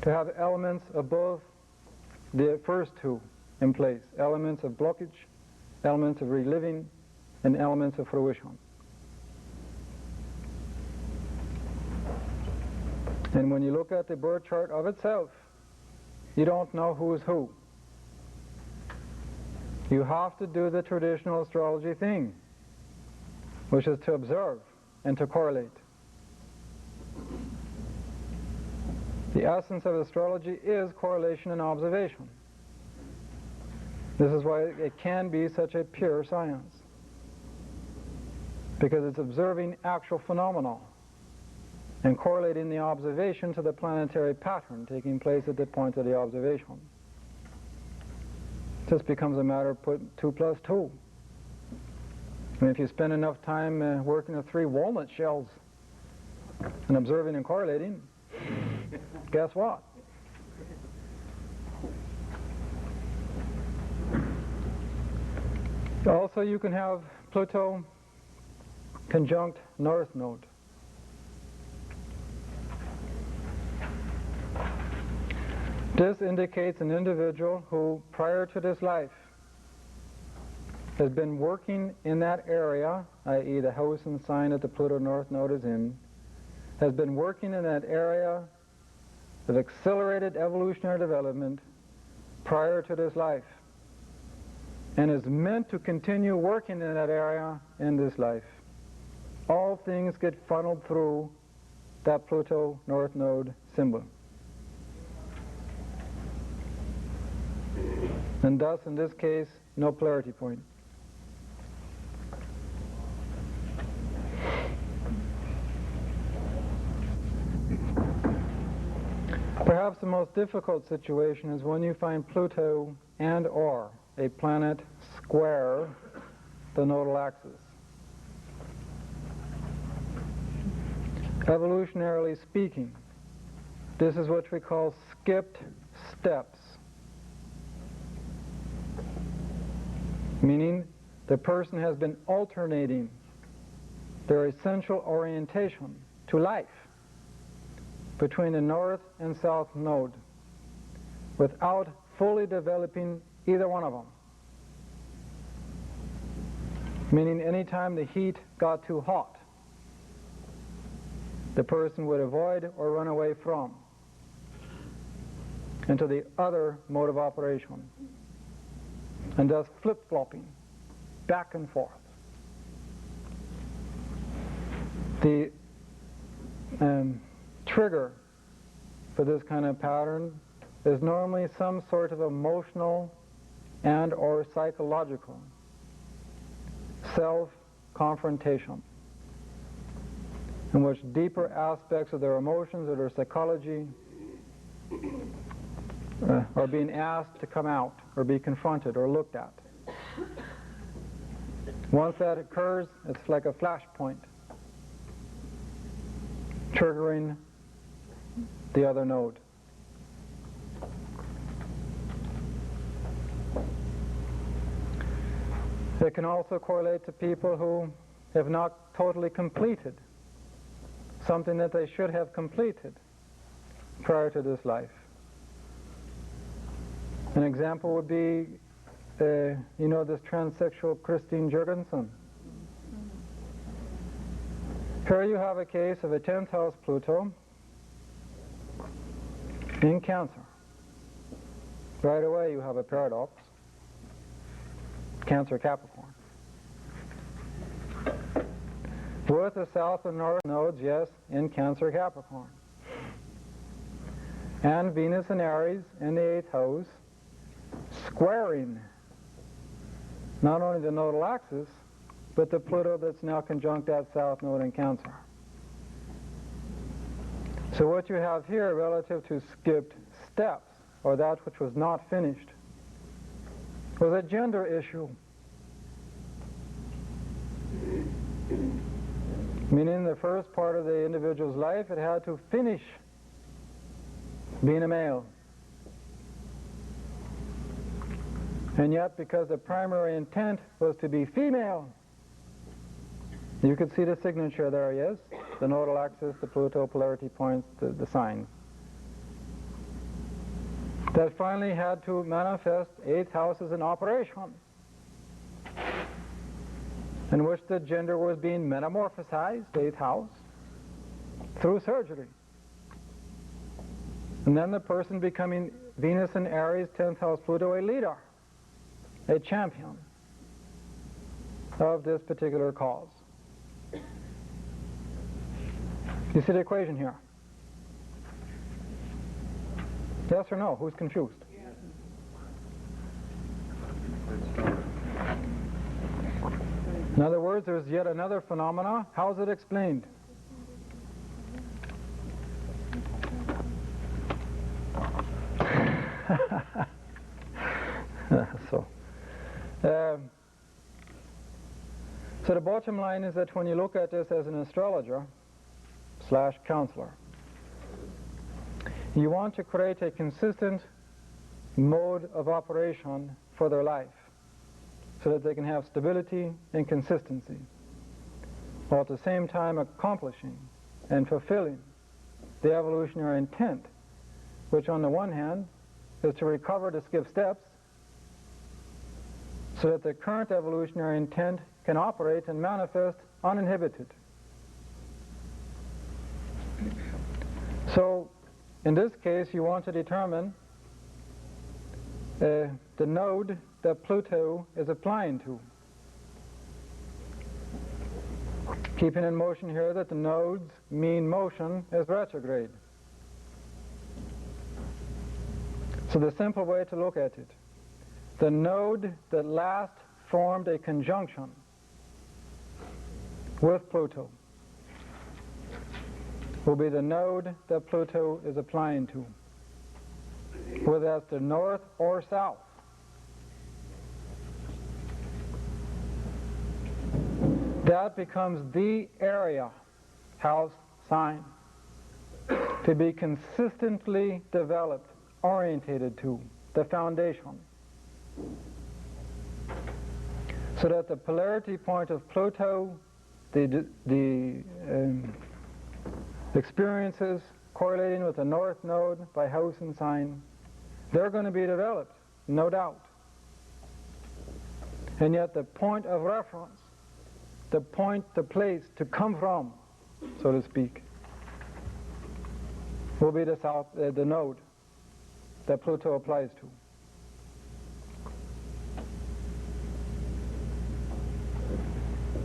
To have elements of both the first two in place. Elements of blockage, elements of reliving, and elements of fruition. And when you look at the birth chart of itself, you don't know who is who. You have to do the traditional astrology thing, which is to observe and to correlate. The essence of astrology is correlation and observation. This is why it can be such a pure science, because it's observing actual phenomena and correlating the observation to the planetary pattern taking place at the point of the observation. It just becomes a matter of putting 2 plus 2. I mean, if you spend enough time working with 3 walnut shells and observing and correlating, guess what? Also, you can have Pluto conjunct North Node. This indicates an individual who, prior to this life, has been working in that area, i.e. the house and sign that the Pluto North Node is in, has been working in that area of accelerated evolutionary development prior to this life, and is meant to continue working in that area in this life. All things get funneled through that Pluto North Node symbol. And thus, in this case, no polarity point. Perhaps the most difficult situation is when you find Pluto and or a planet square the nodal axis. Evolutionarily speaking, this is what we call skipped steps. Meaning the person has been alternating their essential orientation to life between the north and south node without fully developing either one of them. Meaning anytime the heat got too hot, the person would avoid or run away from into the other mode of operation, and thus flip-flopping back and forth. The trigger for this kind of pattern is normally some sort of emotional and or psychological self-confrontation, in which deeper aspects of their emotions or their psychology are being asked to come out or be confronted or looked at. Once that occurs, it's like a flashpoint triggering the other node. It can also correlate to people who have not totally completed something that they should have completed prior to this life. An example would be, you know, this transsexual Christine Jurgensen. Here you have a case of a 10th house Pluto in Cancer. Right away you have a paradox. Cancer Capricorn. With the south and north nodes, yes, in Cancer Capricorn. And Venus and Aries in the 8th house, squaring not only the nodal axis, but the Pluto that's now conjunct that south node in Cancer. So what you have here relative to skipped steps, or that which was not finished, was a gender issue. Meaning the first part of the individual's life, it had to finish being a male. And yet, because the primary intent was to be female, you could see the signature there, yes? The nodal axis, the Pluto polarity points, the signs. That finally had to manifest 8th house as an operation in which the gender was being metamorphosized, 8th house, through surgery. And then the person becoming Venus in Aries, 10th house Pluto, a leader, a champion of this particular cause. You see the equation here? Yes or no? Who's confused? In other words, there's yet another phenomena. How is it explained? So the bottom line is that when you look at this as an astrologer / counselor, you want to create a consistent mode of operation for their life so that they can have stability and consistency, while at the same time accomplishing and fulfilling the evolutionary intent, which on the one hand is to recover the skipped steps so that the current evolutionary intent can operate and manifest uninhibited. So in this case, you want to determine the node that Pluto is applying to. Keeping in motion here that the node's mean motion is retrograde. So the simple way to look at it, the node that last formed a conjunction with Pluto will be the node that Pluto is applying to, whether that's the north or south. That becomes the area, house, sign, to be consistently developed, orientated to, the foundation. So that the polarity point of Pluto, the experiences correlating with the north node by house and sign, they're going to be developed, no doubt. And yet the point of reference, the point, the place to come from, so to speak, will be the south, the node that Pluto applies to.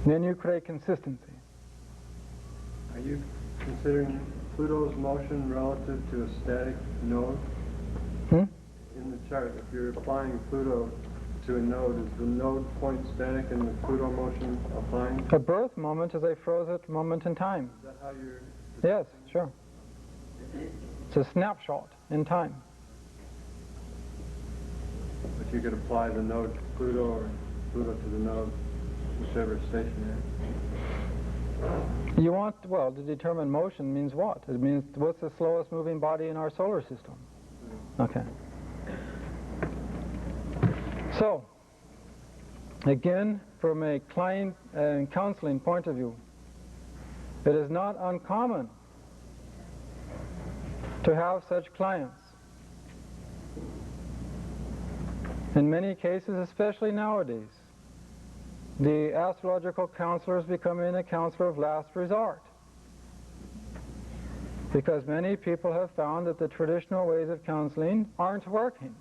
Then you create consistency. Are you considering Pluto's motion relative to a static node? In the chart, if you're applying Pluto to a node, is the node point static and the Pluto motion applying? A birth moment is a frozen moment in time. Is that how you're... Yes, sure. It's a snapshot in time. But you could apply the node to Pluto or Pluto to the node, whichever station You want, well, to determine motion means what? It means what's the slowest moving body in our solar system? Okay. So, again, from a client and counseling point of view, it is not uncommon to have such clients. In many cases, especially nowadays, the astrological counselor is becoming a counselor of last resort, because many people have found that the traditional ways of counseling aren't working.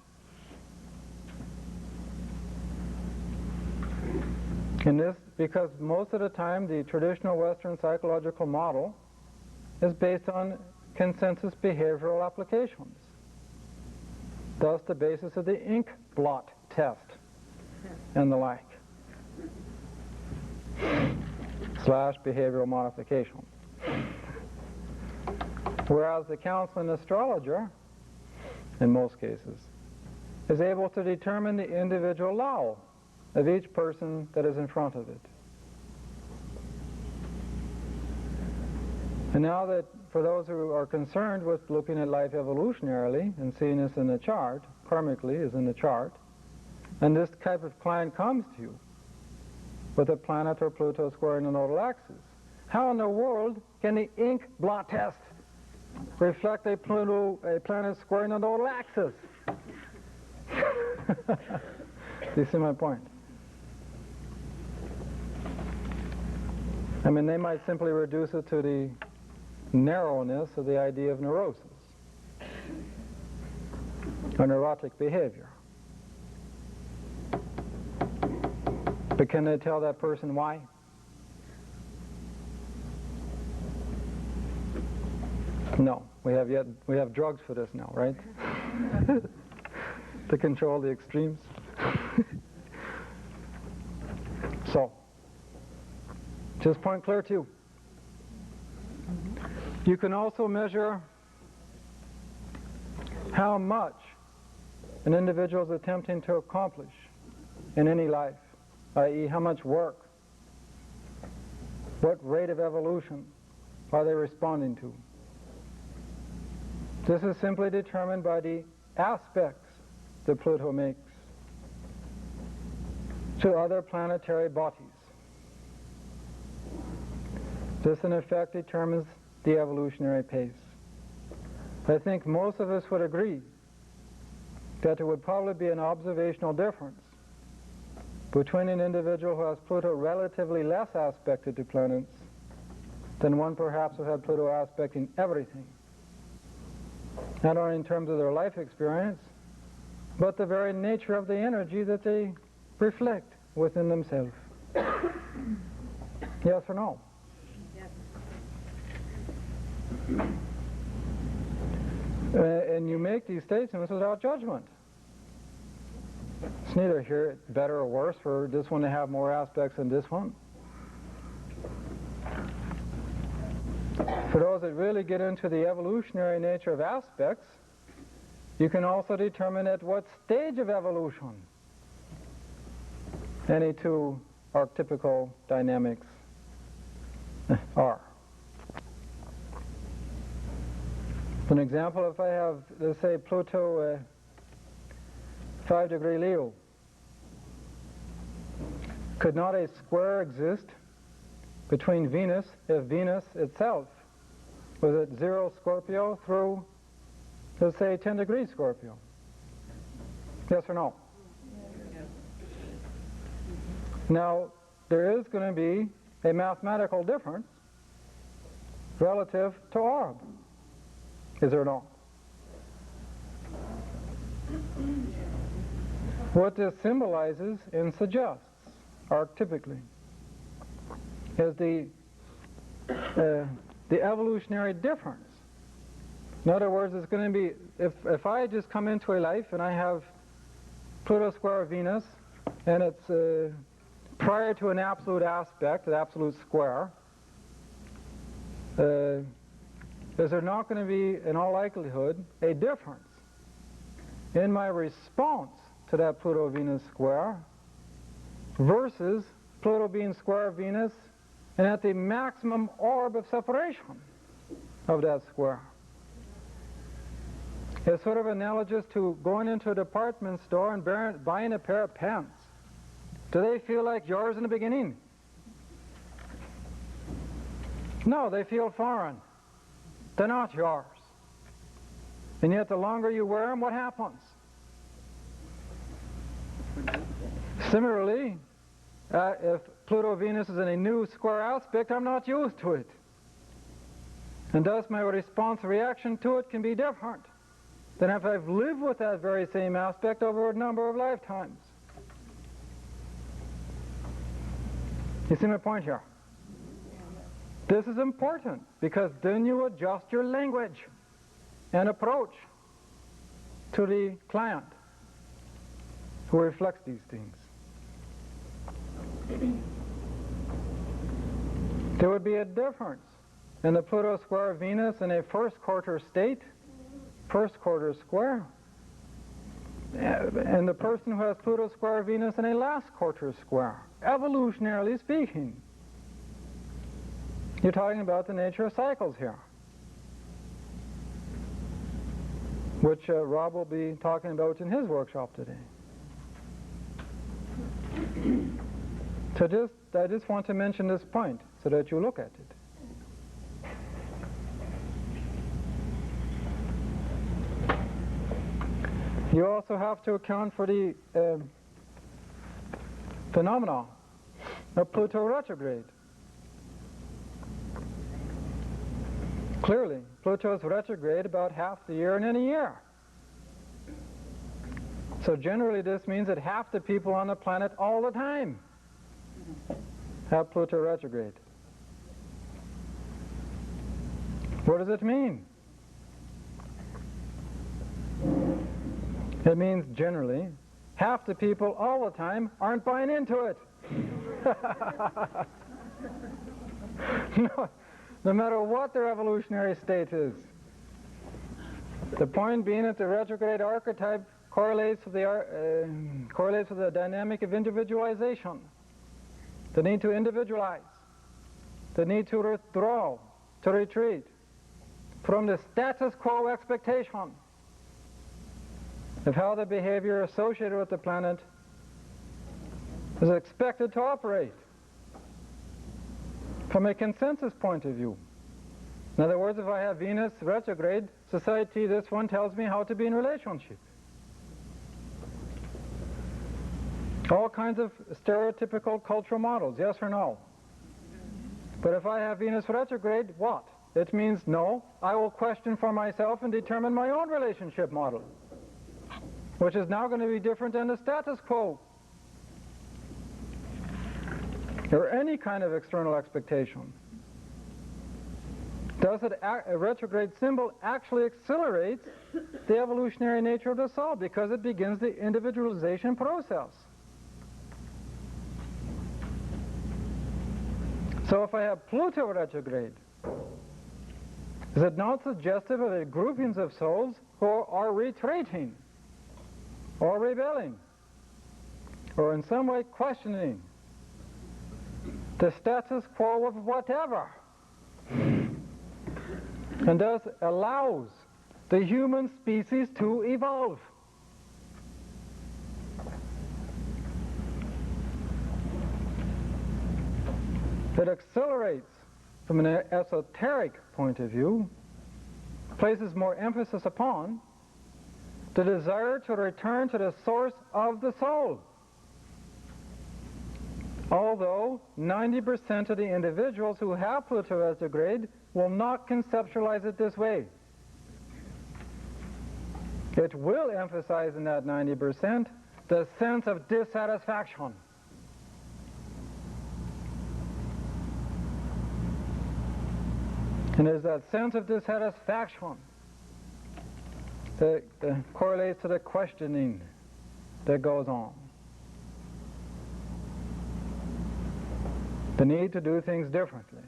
And this because most of the time the traditional Western psychological model is based on consensus behavioral applications. Thus the basis of the ink blot test and the like. / behavioral modification. Whereas the counseling astrologer, in most cases, is able to determine the individual lao of each person that is in front of it. And now that for those who are concerned with looking at life evolutionarily and seeing this in the chart, karmically is in the chart, and this type of client comes to you with a planet or Pluto squaring the nodal axis, how in the world can the ink blot test reflect a planet squaring the nodal axis? Do you see my point? I mean, they might simply reduce it to the narrowness of the idea of neurosis or neurotic behavior. But can they tell that person why? No. We have drugs for this now, right? To control the extremes. So, just point clear to you. You can also measure how much an individual is attempting to accomplish in any life, i.e. how much work, what rate of evolution are they responding to. This is simply determined by the aspects that Pluto makes to other planetary bodies. This in effect determines the evolutionary pace. I think most of us would agree that there would probably be an observational difference between an individual who has Pluto relatively less aspected to planets than one perhaps who had Pluto aspecting everything. Not only in terms of their life experience, but the very nature of the energy that they reflect within themselves. Yes or no? And you make these statements without judgment. It's neither here better or worse for this one to have more aspects than this one. For those that really get into the evolutionary nature of aspects, you can also determine at what stage of evolution any two archetypical dynamics are. For an example, if I have, let's say, Pluto 5 degree Leo, could not a square exist between Venus if Venus itself was at 0 Scorpio through, let's say, 10 degrees Scorpio? Yes or no? Yes. Now, there is going to be a mathematical difference relative to orb. Is there no? What this symbolizes and suggests, archetypically, is the evolutionary difference. In other words, it's going to be, if I just come into a life and I have Pluto square Venus, and it's prior to an absolute aspect, an absolute square, is there not going to be, in all likelihood, a difference in my response to that Pluto-Venus square versus Pluto being square Venus and at the maximum orb of separation of that square? It's sort of analogous to going into a department store and buying a pair of pants. Do they feel like yours in the beginning? No, they feel foreign. They're not yours. And yet the longer you wear them, what happens? Similarly, if Pluto-Venus is in a new square aspect, I'm not used to it. And thus my response reaction to it can be different than if I've lived with that very same aspect over a number of lifetimes. You see my point here? This is important because then you adjust your language and approach to the client who reflects these things. There would be a difference in the Pluto square Venus in a first quarter state, first quarter square, and the person who has Pluto square Venus in a last quarter square, evolutionarily speaking. You're talking about the nature of cycles here, which Rob will be talking about in his workshop today. So I just want to mention this point so that you look at it. You also have to account for the phenomena of Pluto retrograde. Clearly, Pluto is retrograde about half the year in any year. So generally this means that half the people on the planet all the time have Pluto retrograde. What does it mean? It means generally half the people all the time aren't buying into it. No matter what their evolutionary state is. The point being that the retrograde archetype correlates with the dynamic of individualization, the need to individualize, the need to withdraw, to retreat from the status quo expectation of how the behavior associated with the planet is expected to operate from a consensus point of view. In other words, if I have Venus retrograde, society, this one tells me how to be in relationship. All kinds of stereotypical cultural models, yes or no? But if I have Venus retrograde, what? It means no, I will question for myself and determine my own relationship model, which is now going to be different than the status quo or any kind of external expectation. Does it a retrograde symbol actually accelerates the evolutionary nature of the soul because it begins the individualization process. So if I have Pluto retrograde, is it not suggestive of the groupings of souls who are retreating or rebelling or in some way questioning the status quo of whatever, and thus allows the human species to evolve? It accelerates from an esoteric point of view, places more emphasis upon the desire to return to the source of the soul. Although 90% of the individuals who have Pluto retrograde will not conceptualize it this way. It will emphasize in that 90% the sense of dissatisfaction. And there's that sense of dissatisfaction that correlates to the questioning that goes on. The need to do things differently.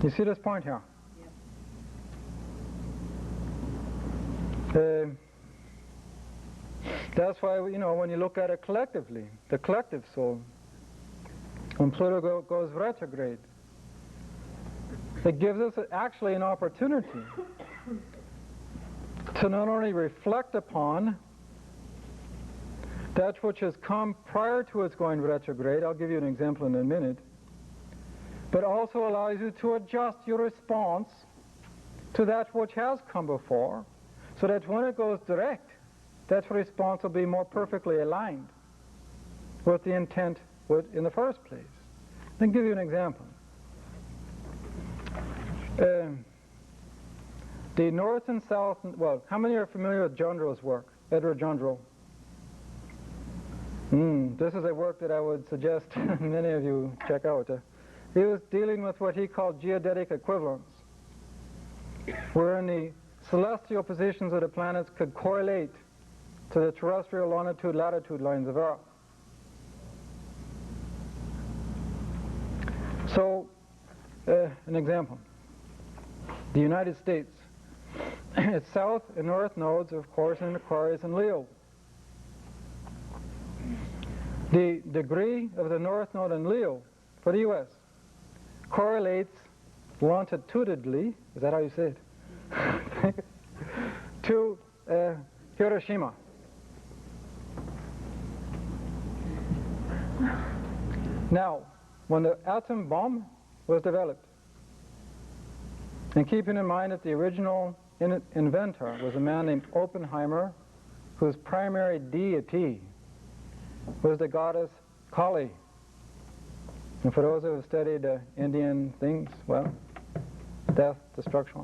You see this point here? Yes. That's why, when you look at it collectively, the collective soul, when Pluto goes retrograde, it gives us actually an opportunity to not only reflect upon that which has come prior to its going retrograde, I'll give you an example in a minute, but also allows you to adjust your response to that which has come before, so that when it goes direct, that response will be more perfectly aligned with the intent in the first place. Let me give you an example. The north and south, well, how many are familiar with Jondro's work, Edward Jondro? This is a work that I would suggest many of you check out. He was dealing with what he called geodetic equivalence, wherein the celestial positions of the planets could correlate to the terrestrial longitude-latitude lines of Earth. So, an example. The United States, its south and north nodes, of course, in Aquarius and Leo. The degree of the north node in Leo for the U.S. correlates longitudinally, is that how you say it? to Hiroshima. Now, when the atom bomb was developed, and keeping in mind that the original inventor was a man named Oppenheimer, whose primary deity was the goddess Kali. And for those who have studied Indian things, well, death, destruction,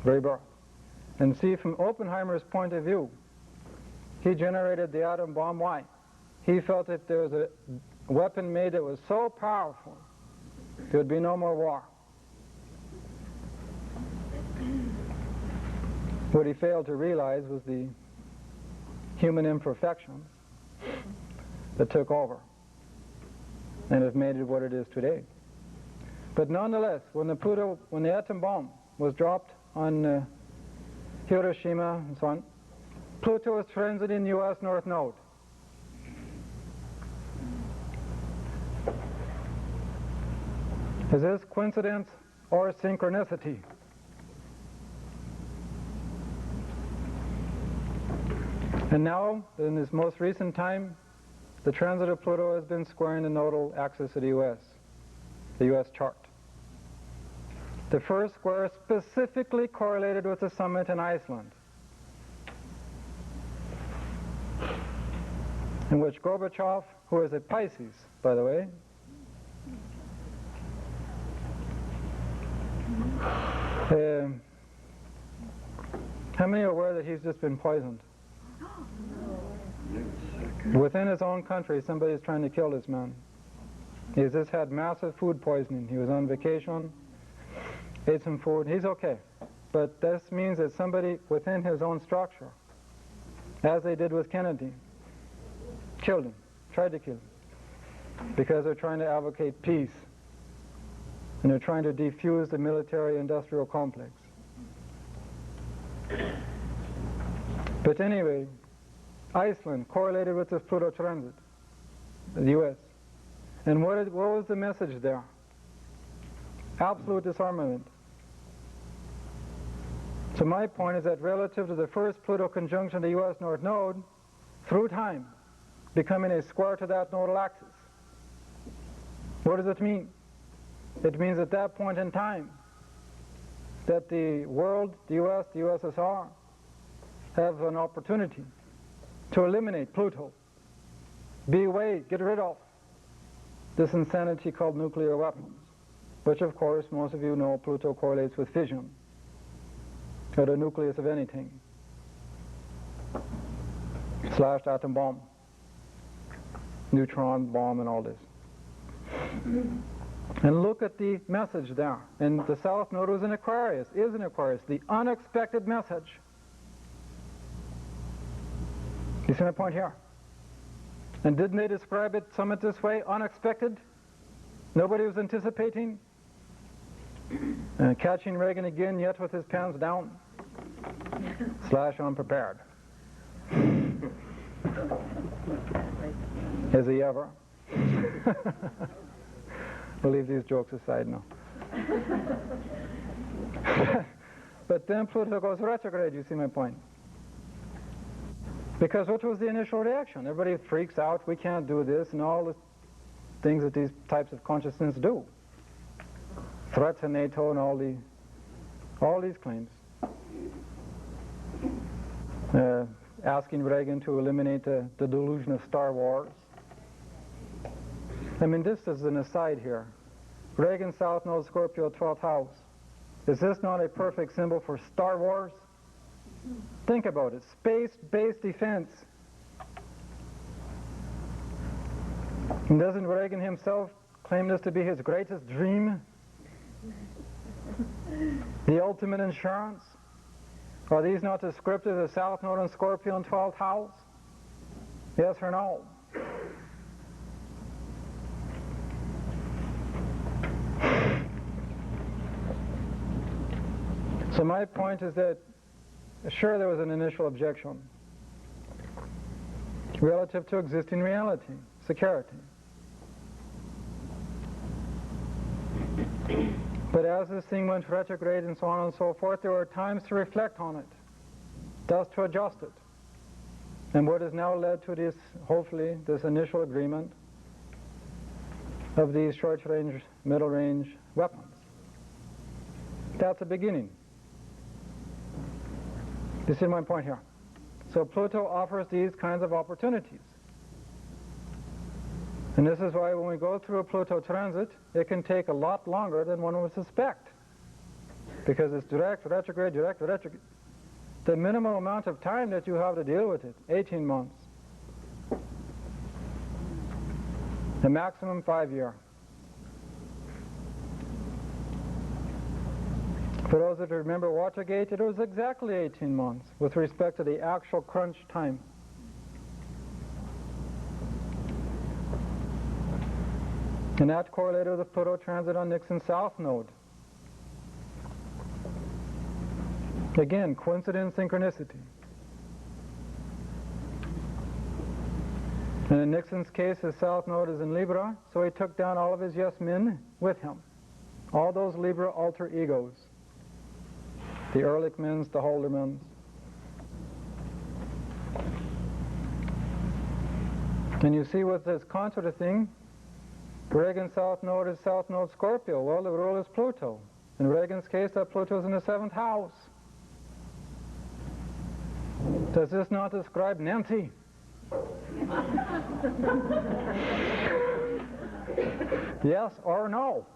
rebirth. And see, from Oppenheimer's point of view, he generated the atom bomb. Why? He felt that there was a weapon made that was so powerful, there would be no more war. What he failed to realize was the human imperfections that took over and have made it what it is today. But nonetheless, when the atom bomb was dropped on Hiroshima and so on, Pluto was transiting in the U.S. North Node. Is this coincidence or synchronicity? And now, in this most recent time, the transit of Pluto has been squaring the nodal axis of the U.S. chart. The first square specifically correlated with the summit in Iceland, in which Gorbachev, who is a Pisces, by the way, how many are aware that he's just been poisoned? Within his own country, somebody's trying to kill this man. He's just had massive food poisoning. He was on vacation, ate some food. He's okay. But this means that somebody within his own structure, as they did with Kennedy, killed him, tried to kill him, because they're trying to advocate peace, and they're trying to defuse the military-industrial complex. But anyway, Iceland correlated with this Pluto transit, the U.S. And what was the message there? Absolute disarmament. So my point is that relative to the first Pluto conjunction, the U.S. North Node, through time, becoming a square to that nodal axis. What does it mean? It means at that point in time that the world, the U.S., the USSR, have an opportunity to eliminate Pluto, be away, get rid of this insanity called nuclear weapons, which of course most of you know Pluto correlates with fission, or the nucleus of anything, / atom bomb, neutron bomb and all this. And look at the message there. And the South Node was in Aquarius, is in Aquarius, the unexpected message. You see my point here? And didn't they describe it somewhat this way? Unexpected? Nobody was anticipating? Catching Reagan again, yet with his pants down. / unprepared. Is he ever? We'll leave these jokes aside now. But then Pluto goes retrograde, you see my point? Because what was the initial reaction? Everybody freaks out, we can't do this, and all the things that these types of consciousness do. Threat to NATO and all these claims. Asking Reagan to eliminate the delusion of Star Wars. I mean, this is an aside here. Reagan, South Node, Scorpio, 12th house. Is this not a perfect symbol for Star Wars? Think about it. Space-based defense. And doesn't Reagan himself claim this to be his greatest dream? The ultimate insurance? Are these not descriptive of South Node and Scorpio in 12th house? Yes or no? So my point is that, sure, there was an initial objection relative to existing reality, security. But as this thing went retrograde and so on and so forth, there were times to reflect on it, thus to adjust it. And what has now led to this, hopefully, this initial agreement of these short-range, middle-range weapons. That's a beginning. You see my point here? So Pluto offers these kinds of opportunities. And this is why when we go through a Pluto transit, it can take a lot longer than one would suspect. Because it's direct, retrograde, direct, retrograde. The minimum amount of time that you have to deal with it, 18 months. The maximum 5 years. For those that remember Watergate, it was exactly 18 months with respect to the actual crunch time. And that correlated with Pluto transit on Nixon's south node. Again, coincidence, synchronicity. And in Nixon's case, his south node is in Libra, so he took down all of his yes men with him. All those Libra alter egos. The Ehrlichmans, the Haldermans. And you see with this contra thing, Reagan's south node is south node Scorpio. Well, the rule is Pluto. In Reagan's case, that Pluto is in the 7th house. Does this not describe Nancy? Yes or no?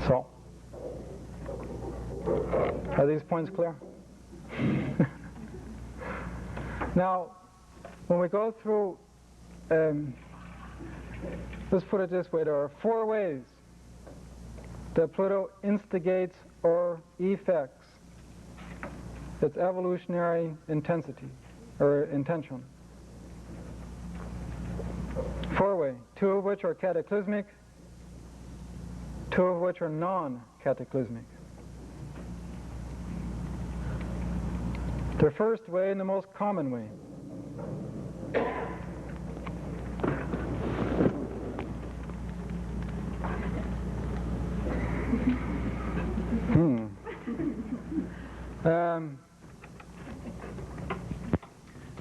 So, are these points clear? Now, when we go through, let's put it this way, there are 4 ways that Pluto instigates or effects its evolutionary intensity or intention. 4 ways, 2 of which are cataclysmic, 2 of which are non-cataclysmic. The first way and the most common way.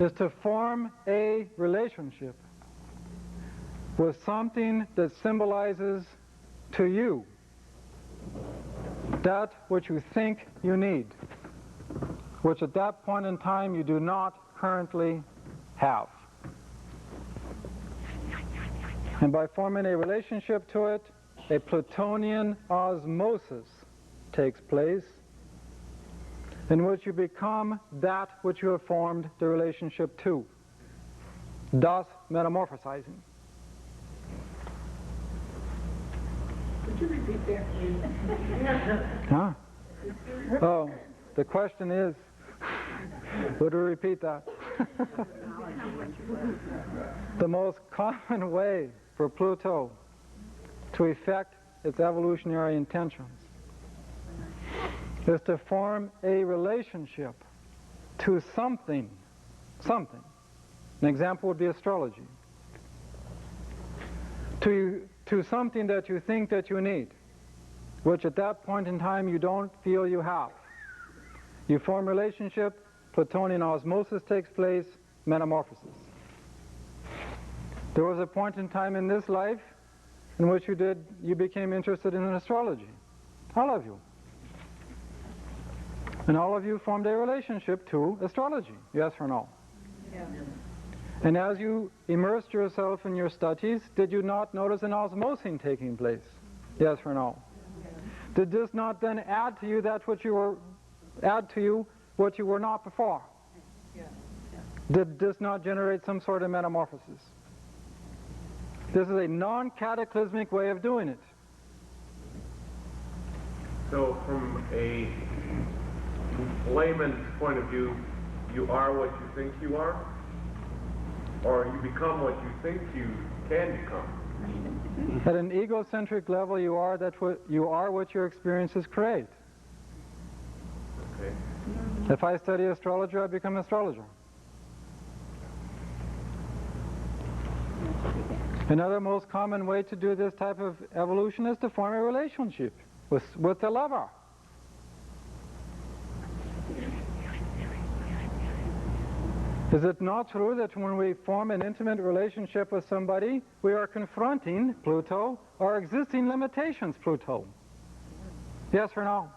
Is to form a relationship with something that symbolizes to you that which you think you need, which at that point in time you do not currently have. And by forming a relationship to it, a Plutonian osmosis takes place in which you become that which you have formed the relationship to, thus metamorphosizing. Could you repeat that, please? Huh? Oh, the question is, would we repeat that? The most common way for Pluto to effect its evolutionary intentions is to form a relationship to something. An example would be astrology. To something that you think that you need, which at that point in time you don't feel you have. You form a relationship, Plutonian osmosis takes place, metamorphosis. There was a point in time in this life in which you became interested in astrology. All of you. And all of you formed a relationship to astrology, yes or no? Yeah. And as you immersed yourself in your studies, did you not notice an osmosing taking place? Yes or no? Yeah. Did this not then add to you what you were not before? Yeah. Did this not generate some sort of metamorphosis? This is a non-cataclysmic way of doing it. So from a layman's point of view, you are what you think you are? Or you become what you think you can become? At an egocentric level, you are what your experiences create. Okay. If I study astrology, I become an astrologer. Another most common way to do this type of evolution is to form a relationship with the lover. Is it not true that when we form an intimate relationship with somebody, we are confronting, Pluto, our existing limitations, Pluto? Yes or no?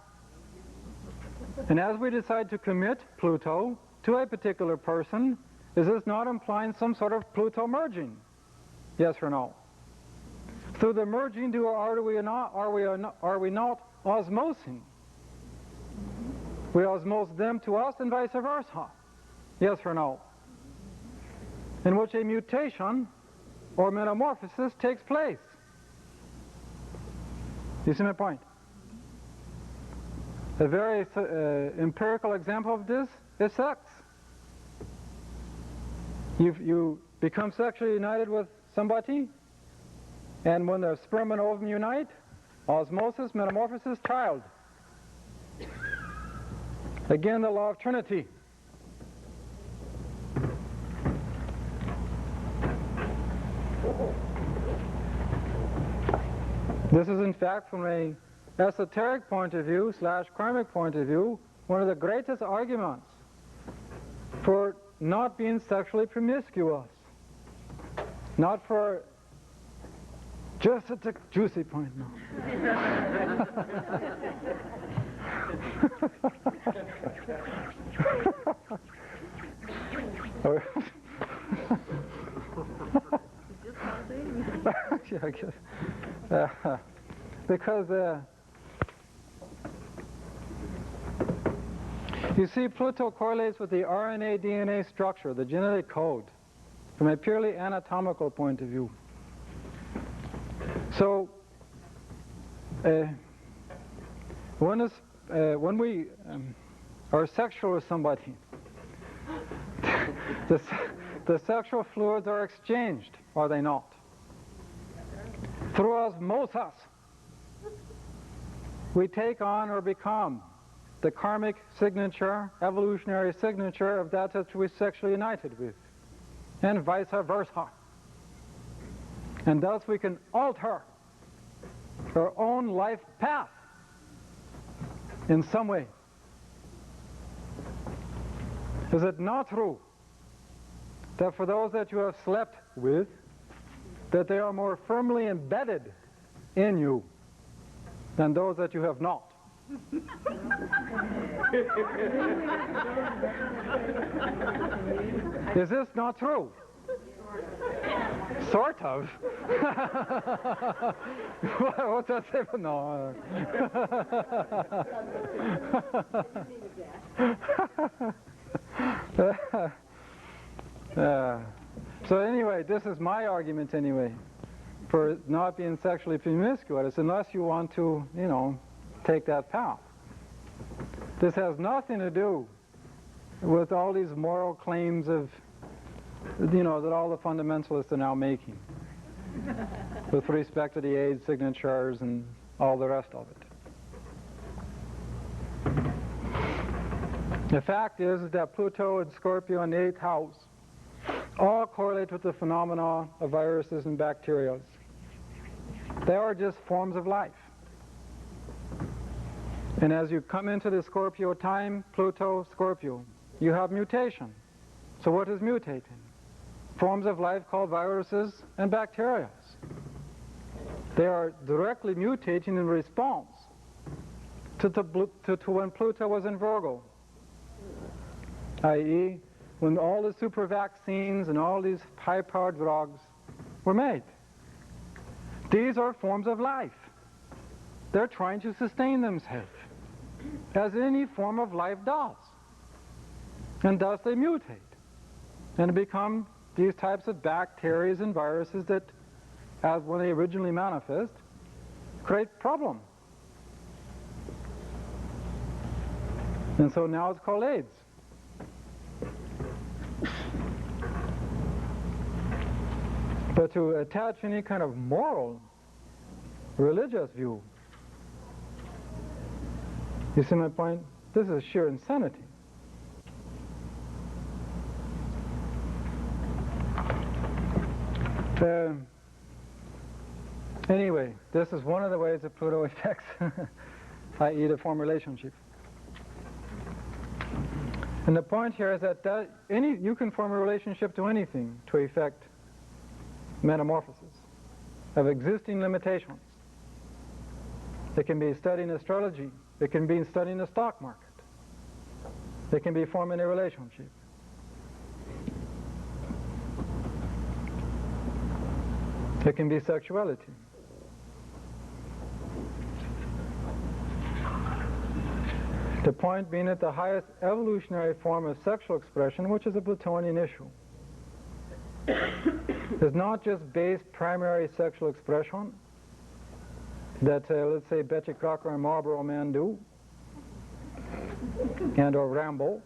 And as we decide to commit, Pluto, to a particular person, is this not implying some sort of Pluto merging? Yes or no? Through the merging, are we not osmosing? We osmose them to us and vice versa. Yes or no? In which a mutation or metamorphosis takes place. You see my point? A very empirical example of this is sex. You become sexually united with somebody, and when the sperm and ovum unite, osmosis, metamorphosis, child. Again, the law of Trinity. This is, in fact, from a esoteric point of view / karmic point of view, one of the greatest arguments for not being sexually promiscuous. Not for just at the juicy point, no. Yeah, I guess. Because you see, Pluto correlates with the RNA DNA structure, the genetic code, from a purely anatomical point of view. So when we are sexual with somebody, the sexual fluids are exchanged, are they not? Through osmosis, we take on or become the karmic signature, evolutionary signature of that which we sexually united with, and vice versa. And thus we can alter our own life path in some way. Is it not true that for those that you have slept with, that they are more firmly embedded in you than those that you have not? Is this not true? Sort of. What's that say? No. So anyway, this is my argument anyway, for not being sexually promiscuous, unless you want to, you know, take that path. This has nothing to do with all these moral claims of, you know, that all the fundamentalists are now making with respect to the age signatures and all the rest of it. The fact is that Pluto and Scorpio in the 8th house all correlate with the phenomena of viruses and bacteria. They are just forms of life. And as you come into the Scorpio time, Pluto, Scorpio, you have mutation. So what is mutating? Forms of life called viruses and bacteria. They are directly mutating in response to when Pluto was in Virgo, i.e., when all the super vaccines and all these high-powered drugs were made. These are forms of life. They're trying to sustain themselves, as any form of life does. And thus they mutate and become these types of bacteria and viruses that, as when they originally manifest, create problem. And so now it's called AIDS. But to attach any kind of moral, religious view, you see my point? This is sheer insanity. Anyway, this is one of the ways that Pluto affects, i.e. the form relationship. And the point here is that, you can form a relationship to anything to effect metamorphosis of existing limitations. It can be studying astrology. It can be studying the stock market. It can be forming a relationship. It can be sexuality. The point being that the highest evolutionary form of sexual expression, which is a Plutonian issue, is not just base primary sexual expression that, let's say, Betty Crocker and Marlboro Man do, and or Rambo.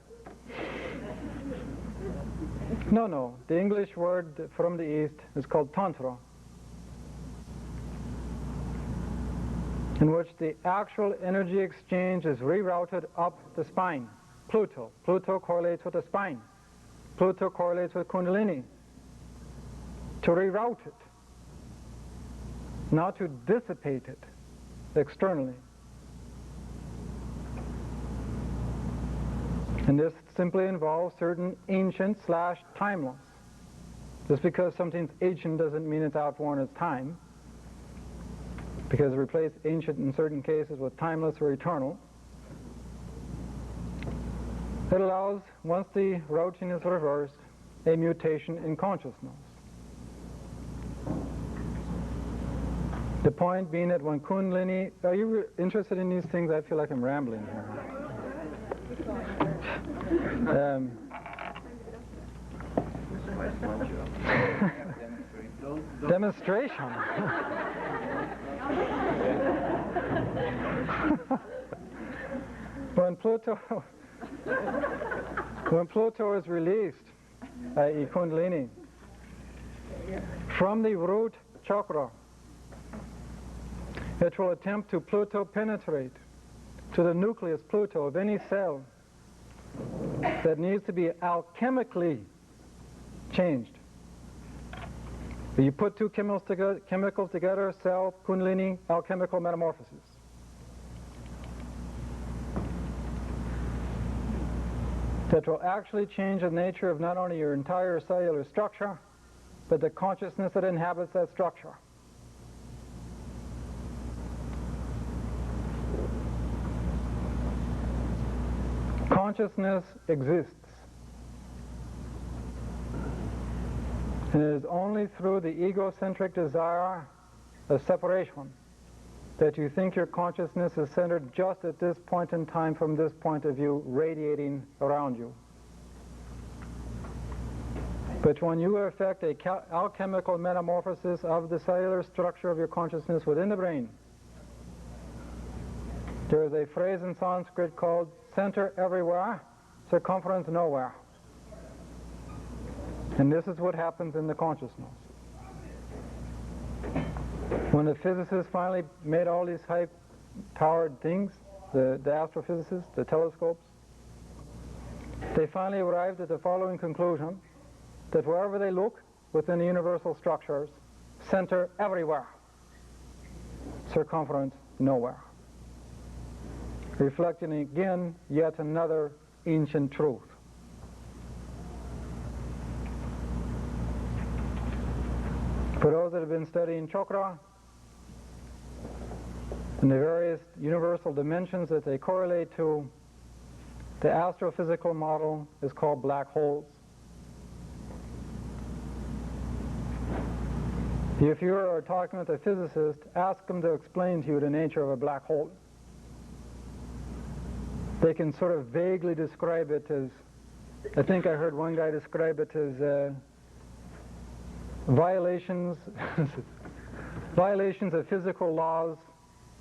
No, the English word from the East is called Tantra, in which the actual energy exchange is rerouted up the spine. Pluto. Pluto correlates with the spine. Pluto correlates with Kundalini. To reroute it, not to dissipate it externally. And this simply involves certain ancient/timeless. Just because something's ancient doesn't mean it's outworn its time, because replace ancient in certain cases with timeless or eternal. It allows, once the routing is reversed, a mutation in consciousness. The point being that when Kundalini, are you interested in these things? I feel like I'm rambling here. Demonstration. When Pluto is released, i.e. Kundalini, from the root chakra, it will attempt to Pluto penetrate to the nucleus Pluto of any cell that needs to be alchemically changed. You put two chemicals together, cell, Kundalini, alchemical metamorphosis. That will actually change the nature of not only your entire cellular structure, but the consciousness that inhabits that structure. Consciousness exists. And it is only through the egocentric desire of separation that you think your consciousness is centered just at this point in time from this point of view, radiating around you. But when you effect a alchemical metamorphosis of the cellular structure of your consciousness within the brain, there is a phrase in Sanskrit called center everywhere, circumference nowhere. And this is what happens in the consciousness. When the physicists finally made all these high-powered things, the astrophysicists, the telescopes, they finally arrived at the following conclusion, that wherever they look within the universal structures, center everywhere, circumference nowhere. Reflecting again yet another ancient truth. For those that have been studying chakra and the various universal dimensions that they correlate to, the astrophysical model is called black holes. If you are talking with a physicist, ask them to explain to you the nature of a black hole. They can sort of vaguely describe it as, I think I heard one guy describe it as violations of physical laws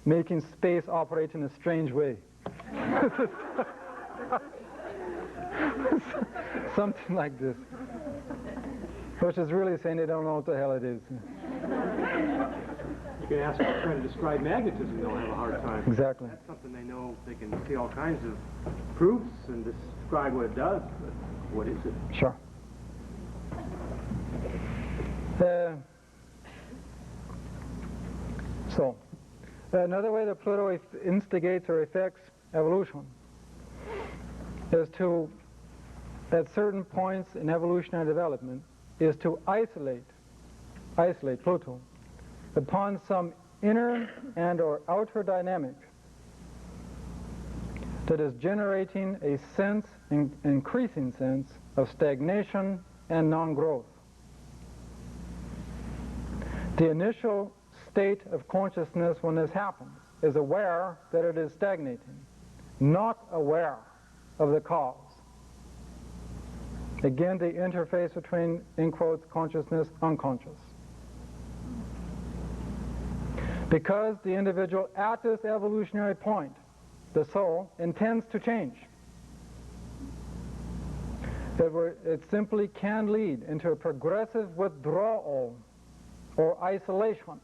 making space operate in a strange way. Something like this. Which is really saying they don't know what the hell it is. You can ask them to try to describe magnetism, they'll have a hard time. Exactly. That's something they know, they can see all kinds of proofs and describe what it does, but what is it? Sure. So, another way that Pluto instigates or affects evolution is to at certain points in evolutionary development is to isolate Pluto upon some inner and or outer dynamic that is generating a sense, increasing sense of stagnation and non-growth. The initial state of consciousness when this happens is aware that it is stagnating, not aware of the cause. Again, the interface between, in quotes, consciousness, unconscious. Because the individual at this evolutionary point, the soul, intends to change, it simply can lead into a progressive withdrawal or isolation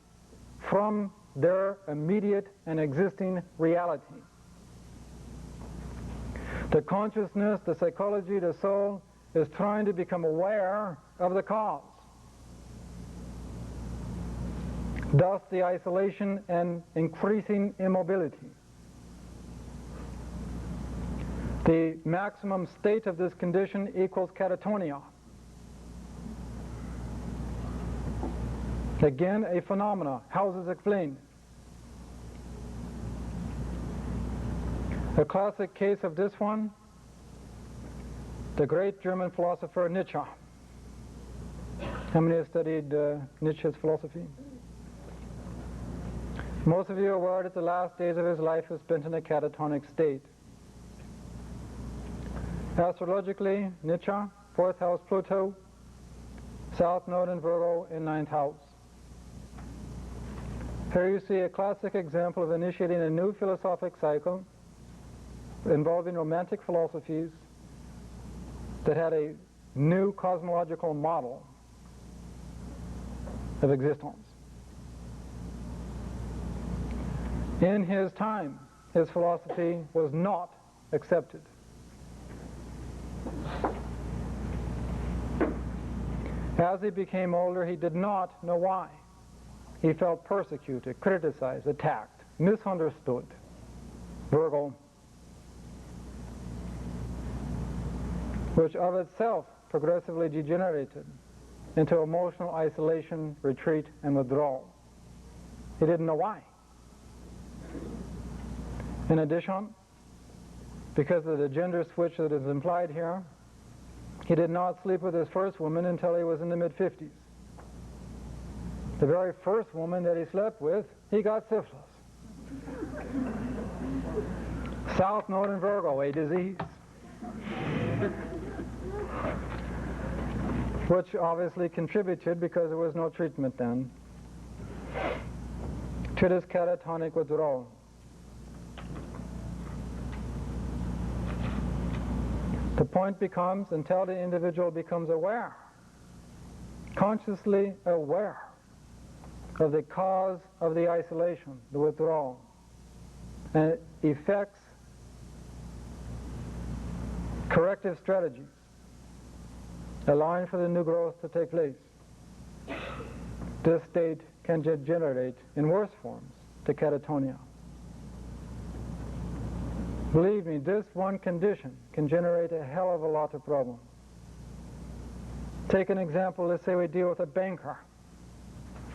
from their immediate and existing reality. The consciousness, the psychology, the soul is trying to become aware of the cause. Thus the isolation and increasing immobility. The maximum state of this condition equals catatonia. Again, a phenomena. How is this explained? A classic case of this one, the great German philosopher Nietzsche. How many have studied Nietzsche's philosophy? Most of you are aware that the last days of his life was spent in a catatonic state. Astrologically, Nietzsche, 4th house Pluto, South Node in Virgo in 9th house. Here you see a classic example of initiating a new philosophic cycle involving romantic philosophies that had a new cosmological model of existence. In his time, his philosophy was not accepted. As he became older, he did not know why. He felt persecuted, criticized, attacked, misunderstood. Virgo, which of itself progressively degenerated into emotional isolation, retreat, and withdrawal. He didn't know why. In addition, because of the gender switch that is implied here, he did not sleep with his first woman until he was in the mid-50s. The very first woman that he slept with, he got syphilis. South Node in Virgo, a disease. Which obviously contributed, because there was no treatment then, to this catatonic withdrawal. The point becomes, until the individual becomes aware, consciously aware of the cause of the isolation, the withdrawal, and it effects corrective strategies, allowing for the new growth to take place. This state can degenerate in worse forms to catatonia. Believe me, this one condition can generate a hell of a lot of problems. Take an example, let's say we deal with a banker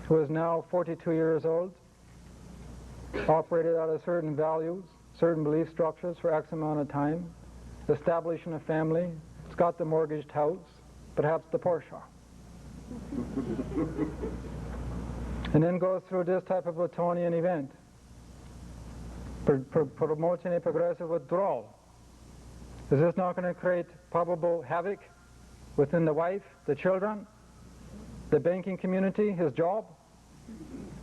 who is now 42 years old, operated out of certain values, certain belief structures for X amount of time, establishing a family, it's got the mortgaged house, perhaps the Porsche. And then goes through this type of Plutonian event, promoting a progressive withdrawal. Is this not going to create probable havoc within the wife, the children, the banking community, his job?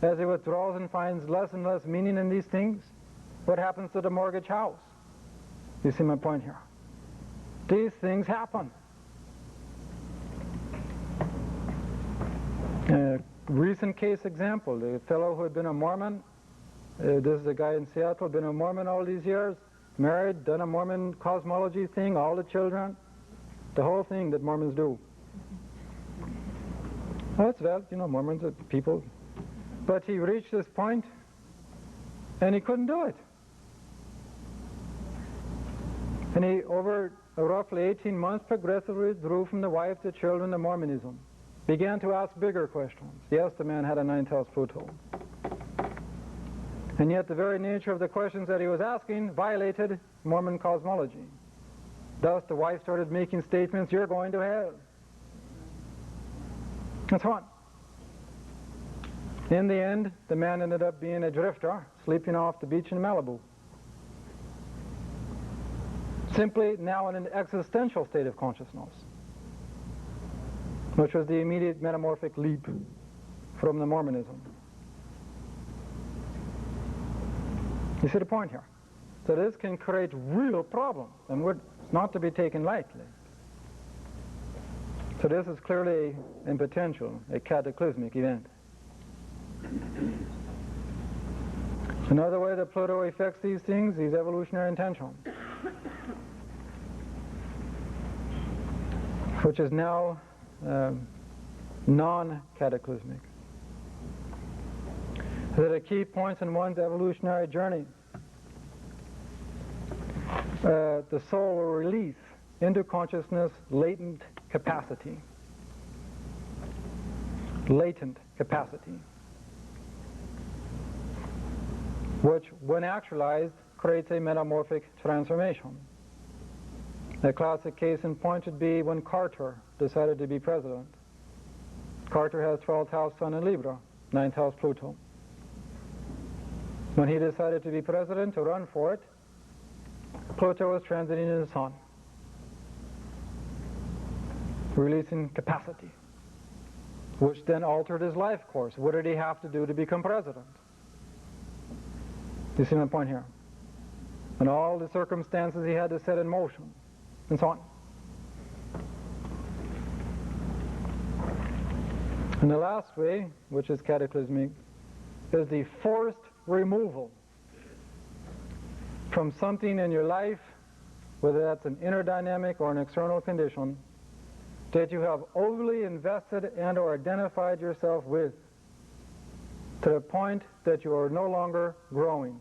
As he withdraws and finds less and less meaning in these things, what happens to the mortgage house? You see my point here? These things happen. Recent case example, the fellow who had been a Mormon, this is a guy in Seattle, been a Mormon all these years, married, done a Mormon cosmology thing, all the children, the whole thing that Mormons do. That's well, you know, Mormons are people. But he reached this point, and he couldn't do it. And he, over roughly 18 months, progressively withdrew from the wife, the children, the Mormonism. Began to ask bigger questions. Yes, the man had a ninth house Pluto. And yet the very nature of the questions that he was asking violated Mormon cosmology. Thus the wife started making statements, "You're going to hell," and so on. In the end, the man ended up being a drifter, sleeping off the beach in Malibu. Simply now in an existential state of consciousness, which was the immediate metamorphic leap from the Mormonism. You see the point here? So this can create real problems, and it's not to be taken lightly. So this is clearly, in potential, a cataclysmic event. Another way that Pluto affects these things, these evolutionary intentions, which is now non-cataclysmic. That at key points in one's evolutionary journey, the soul will release into consciousness latent capacity. Latent capacity. Which, when actualized, creates a metamorphic transformation. A classic case in point would be when Carter decided to be president. Carter has 12th house Sun in Libra, 9th house Pluto. When he decided to be president, to run for it, Pluto was transiting in the Sun, releasing capacity, which then altered his life course. What did he have to do to become president? You see my point here? And all the circumstances he had to set in motion, and so on. And the last way, which is cataclysmic, is the forced removal from something in your life, whether that's an inner dynamic or an external condition, that you have overly invested and or identified yourself with, to the point that you are no longer growing.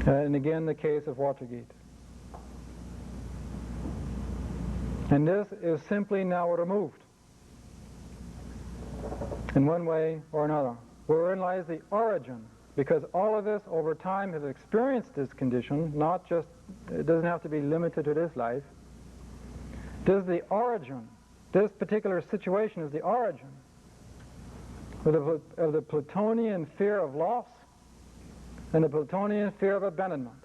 And again, the case of Watergate. And this is simply now removed in one way or another. Wherein lies the origin, because all of us over time have experienced this condition, not just, it doesn't have to be limited to this life. This is the origin. This particular situation is the origin of the Plutonian fear of loss and the Plutonian fear of abandonment,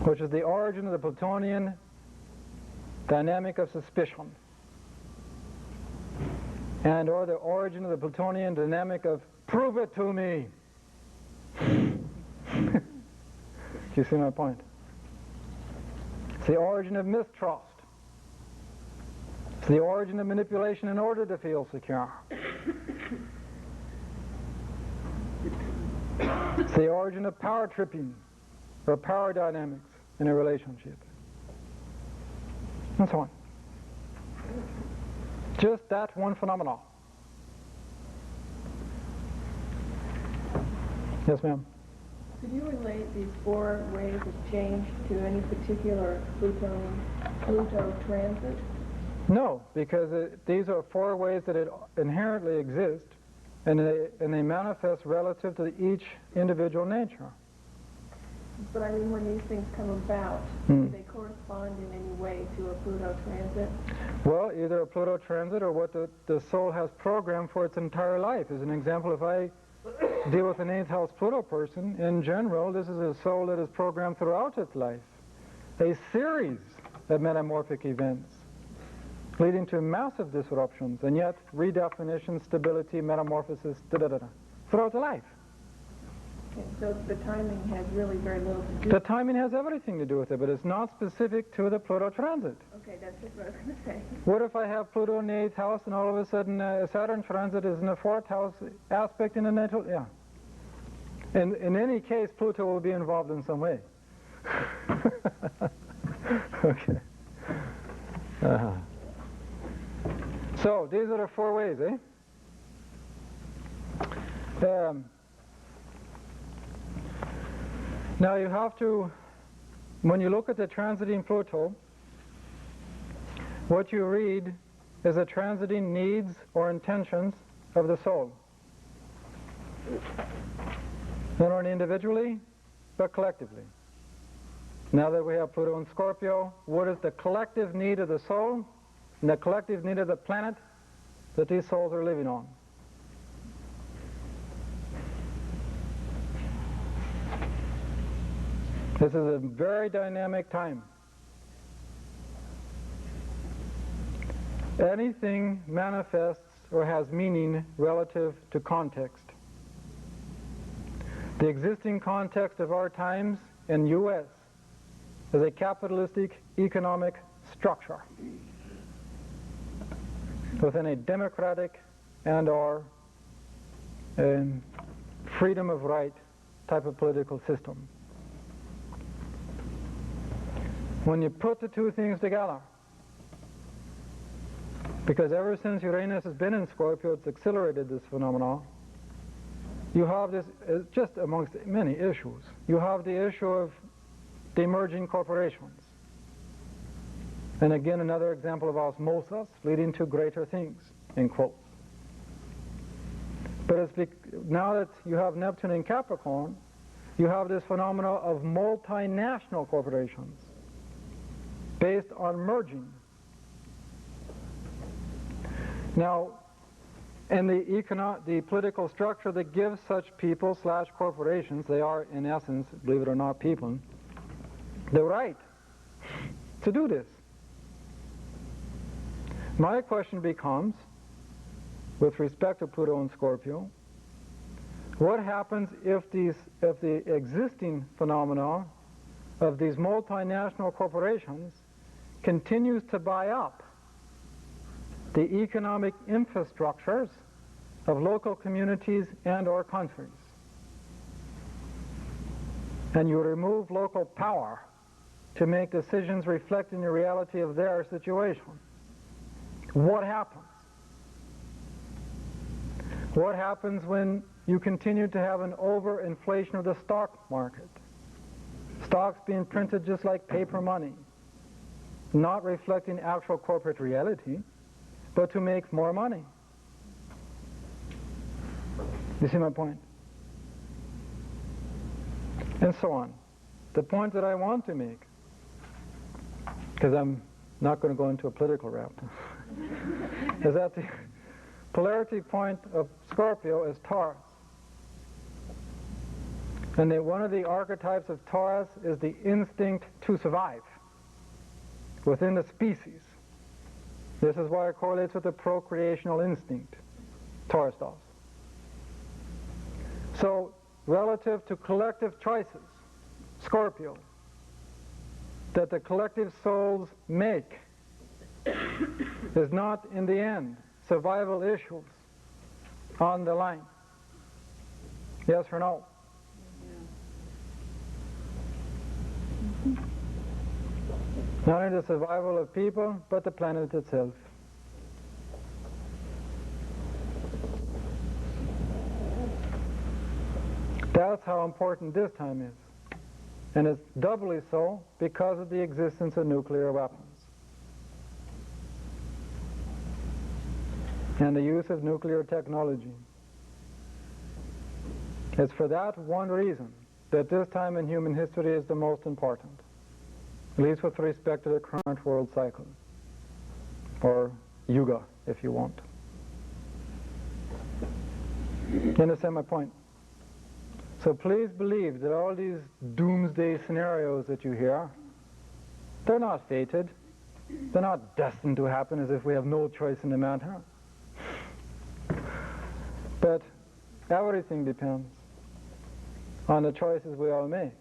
which is the origin of the Plutonian dynamic of suspicion, and or the origin of the Plutonian dynamic of prove it to me. Do you see my point? It's the origin of mistrust. It's the origin of manipulation in order to feel secure. It's the origin of power tripping or power dynamics in a relationship, and so on. Just that one phenomenon. Yes, ma'am. Could you relate these 4 ways of change to any particular Pluto transit? No, because these are 4 ways that it inherently exists, and they manifest relative to each individual nature. But I mean, when these things come about, do they correspond in any way to a Pluto transit? Well, either a Pluto transit or what the soul has programmed for its entire life. As an example, if I deal with an 8th house Pluto person, in general, this is a soul that is programmed throughout its life. A series of metamorphic events leading to massive disruptions, and yet redefinition, stability, metamorphosis, throughout the life. Okay, so the timing has really very little to do with it. The timing has everything to do with it, but it's not specific to the Pluto transit. Okay, that's just what I was going to say. What if I have Pluto in the 8th house and all of a sudden a Saturn transit is in the 4th house aspect in the natal? Yeah. In any case, Pluto will be involved in some way. Okay. So these are the 4 ways, eh? Now you have to, when you look at the transiting Pluto, what you read is the transiting needs or intentions of the soul. Not only individually, but collectively. Now that we have Pluto in Scorpio, what is the collective need of the soul and the collective need of the planet that these souls are living on? This is a very dynamic time. Anything manifests or has meaning relative to context. The existing context of our times in U.S. is a capitalistic economic structure within a democratic and/or freedom of right type of political system. When you put the two things together, because ever since Uranus has been in Scorpio, it's accelerated this phenomenon, you have this, just amongst many issues, you have the issue of the emerging corporations. And again, another example of osmosis leading to greater things, in quotes. But it's now that you have Neptune in Capricorn, you have this phenomena of multinational corporations based on merging. Now, in the political structure that gives such people / corporations, they are in essence, believe it or not, people, the right to do this. My question becomes, with respect to Pluto and Scorpio, what happens if the existing phenomena of these multinational corporations continues to buy up the economic infrastructures of local communities and/or countries, and you remove local power to make decisions reflecting the reality of their situation? What happens? What happens when you continue to have an overinflation of the stock market? Stocks being printed just like paper money, not reflecting actual corporate reality, but to make more money. You see my point? And so on. The point that I want to make, because I'm not going to go into a political route, is that the polarity point of Scorpio is Taurus. And that one of the archetypes of Taurus is the instinct to survive within the species. This is why it correlates with the procreational instinct, Taurus does. So, relative to collective choices, Scorpio, that the collective souls make is not, in the end, survival issues on the line. Yes or no? Not only the survival of people, but the planet itself. That's how important this time is. And it's doubly so because of the existence of nuclear weapons and the use of nuclear technology. It's for that one reason that this time in human history is the most important, at least with respect to the current world cycle, or yuga, if you want. You understand my point? So please believe that all these doomsday scenarios that you hear, they're not fated. They're not destined to happen as if we have no choice in the matter. But everything depends on the choices we all make.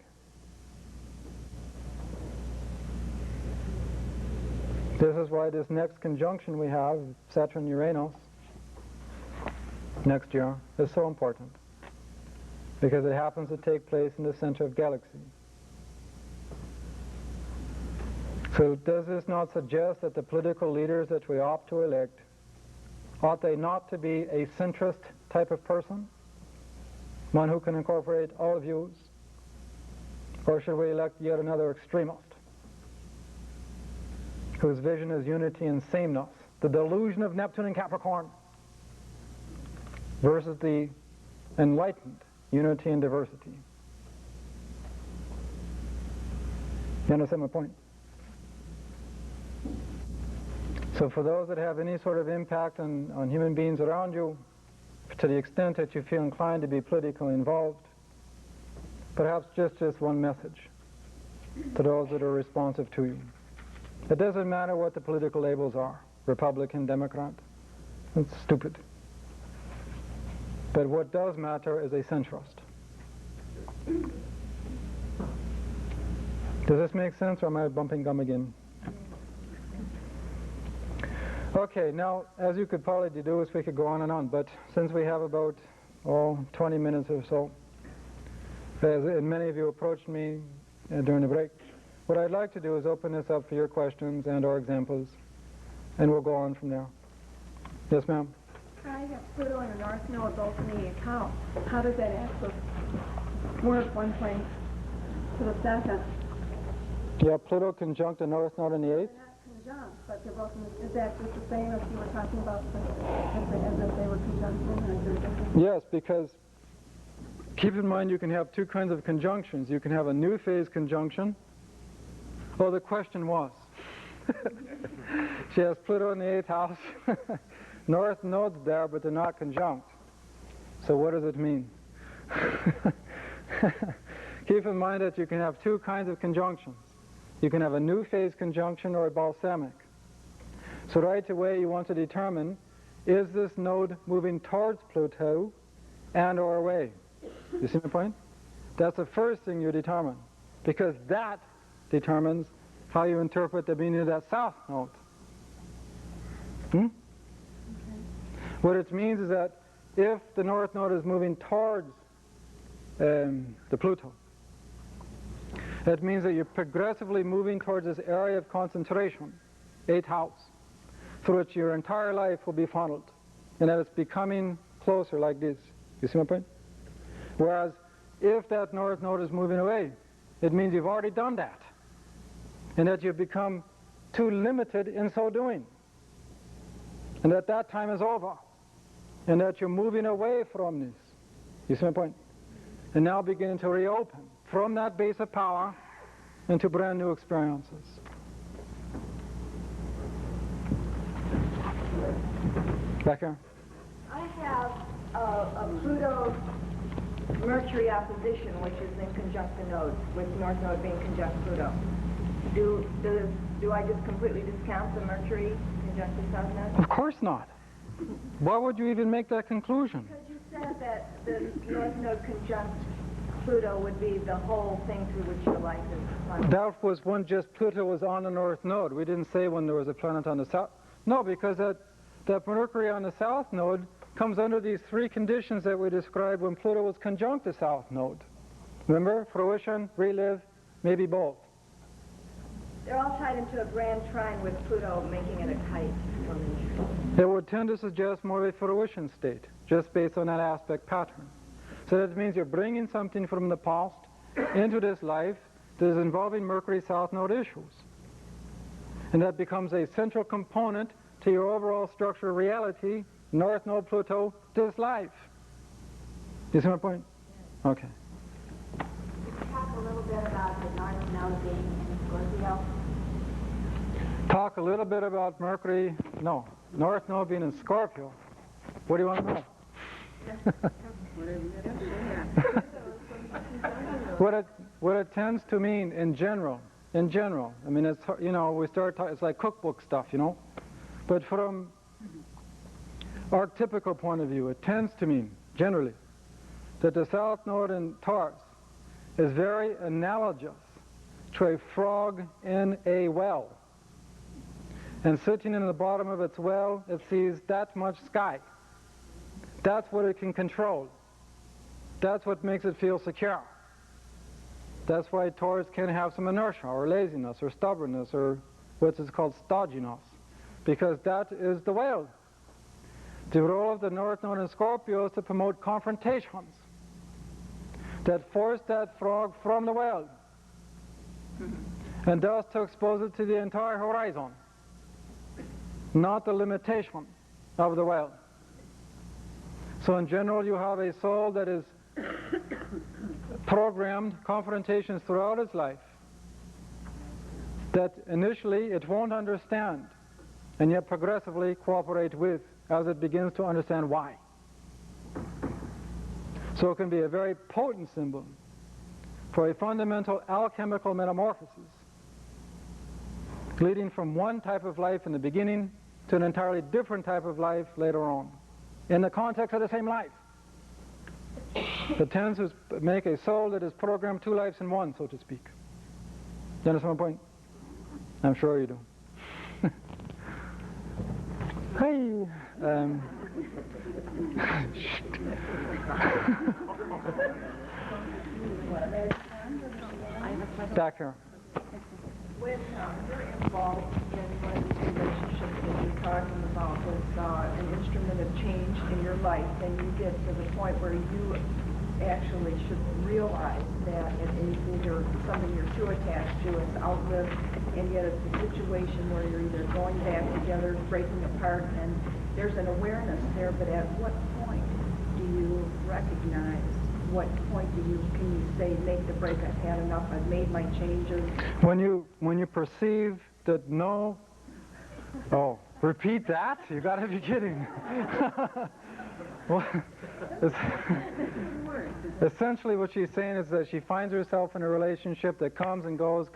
This is why this next conjunction we have, Saturn-Uranus, next year, is so important. Because it happens to take place in the center of galaxy. So does this not suggest that the political leaders that we opt to elect, ought they not to be a centrist type of person? One who can incorporate all views? Or should we elect yet another extremist, whose vision is unity and sameness, the delusion of Neptune and Capricorn, versus the enlightened unity and diversity? You understand my point? So for those that have any sort of impact on human beings around you, to the extent that you feel inclined to be politically involved, perhaps just one message to those that are responsive to you. It doesn't matter what the political labels are, Republican, Democrat. It's stupid. But what does matter is a centrist. Does this make sense, or am I bumping gum again? Okay, now, as you could probably deduce, we could go on and on, but since we have about, 20 minutes or so, and many of you approached me during the break, what I'd like to do is open this up for your questions and or examples, and we'll go on from there. Yes, ma'am? I have Pluto and the North Node both in the 8th house. How does that axis work one place to the second? Yeah, Pluto conjunct the North Node in the 8th? They're not conjunct, but they're both in the, is that just the same as you were talking about, as if they were conjunct? Yes, because keep in mind you can have two kinds of conjunctions. You can have a new phase conjunction. Oh, the question was. She has Pluto in the 8th house. North Node's there, but they're not conjunct. So what does it mean? Keep in mind that you can have two kinds of conjunctions. You can have a new phase conjunction or a balsamic. So right away you want to determine, is this node moving towards Pluto and or away? You see my point? That's the first thing you determine, because that determines how you interpret the meaning of that south node. What it means is that if the North Node is moving towards the Pluto, that means that you're progressively moving towards this area of concentration, 8th house, through which your entire life will be funneled, and that it's becoming closer like this. You see my point? Whereas if that North Node is moving away, it means you've already done that, and that you've become too limited in so doing, and that time is over, and that you're moving away from this. You see my point? And now beginning to reopen from that base of power into brand new experiences. Back here. I have a Pluto Mercury opposition, which is in conjunct the nodes, with North Node being conjunct Pluto. Do I just completely discount the Mercury conjunct the South Node? Of course not. Why would you even make that conclusion? Because you said that the North Node conjunct Pluto would be the whole thing through which your life is funneled. That was when just Pluto was on the North Node. We didn't say when there was a planet on the South. No, because that Mercury on the South Node comes under these three conditions that we described when Pluto was conjunct the South Node. Remember? Fruition, relive, maybe both. They're all tied into a grand trine with Pluto making it a kite formation. It would tend to suggest more of a fruition state, just based on that aspect pattern. So that means you're bringing something from the past into this life that is involving Mercury South Node issues. And that becomes a central component to your overall structure of reality, North Node Pluto, this life. You see my point? Okay. Talk a little bit about the North Node being in Scorpio. Talk a little bit about Mercury, no, North Node being in Scorpio. What do you want to know? What it tends to mean in general, I mean, it's, we start talking, it's like cookbook stuff, but from our typical point of view, it tends to mean, generally, that the South Node in Taurus is very analogous to a frog in a well. And sitting in the bottom of its well, it sees that much sky. That's what it can control. That's what makes it feel secure. That's why Taurus can have some inertia or laziness or stubbornness or what is called stodginess, because that is the whale. The role of the North Node in Scorpio is to promote confrontations. that forced that frog from the well, and thus to expose it to the entire horizon, not the limitation of the well. So in general, you have a soul that is programmed confrontations throughout its life that initially it won't understand, and yet progressively cooperate with as it begins to understand why. So it can be a very potent symbol for a fundamental alchemical metamorphosis, leading from one type of life in the beginning to an entirely different type of life later on, in the context of the same life. It tends to make a soul that is programmed two lives in one, so to speak. You understand my point? I'm sure you do. Hey. Back here. When you're involved in one of these relationships that you're talking about with an instrument of change in your life, and you get to the point where you actually should realize that it is either something you're too attached to, it's outlived, and yet it's a situation where you're either going back together, breaking apart, and there's an awareness there, but at what point do you recognize? What point can you say, make the break, I've had enough, I've made my changes? When you perceive that no, oh, repeat that? You gotta be kidding. Well, essentially what she's saying is that she finds herself in a relationship that comes and goes,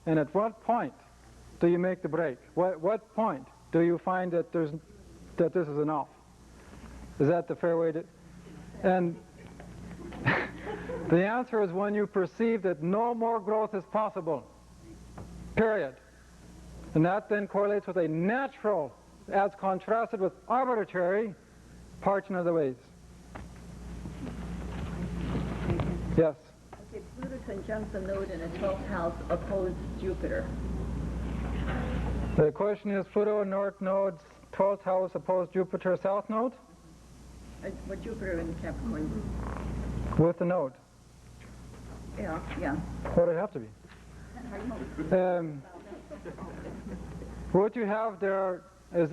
and at what point do you make the break? What point do you find that this is enough? Is that the fair way to? And the answer is when you perceive that no more growth is possible, period. And that then correlates with a natural, as contrasted with arbitrary, parting of the ways. Yes? Okay, Pluto conjunct the node in a 12th house opposed Jupiter. The question is Pluto North Node, 12th house opposed Jupiter South Node? With Jupiter in Capricorn. With the node. Yeah. What would it have to be? What you have there is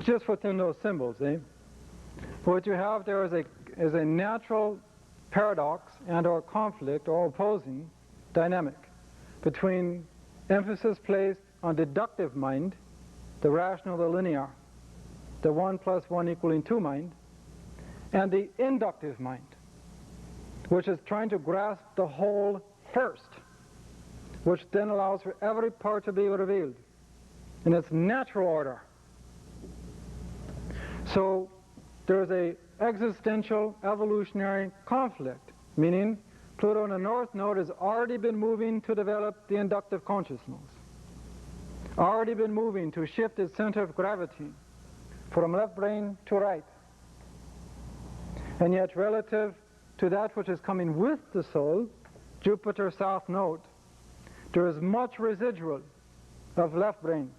just within those symbols, eh? What you have there is a natural paradox and or conflict or opposing dynamic between emphasis placed on deductive mind, the rational, the linear, the 1 + 1 = 2 mind, and the inductive mind, which is trying to grasp the whole first, which then allows for every part to be revealed in its natural order. So there's a existential evolutionary conflict, meaning Pluto in the North Node has already been moving to develop the inductive consciousness, already been moving to shift its center of gravity from left brain to right. And yet relative to that which is coming with the soul, Jupiter South Node, there is much residual of left brain.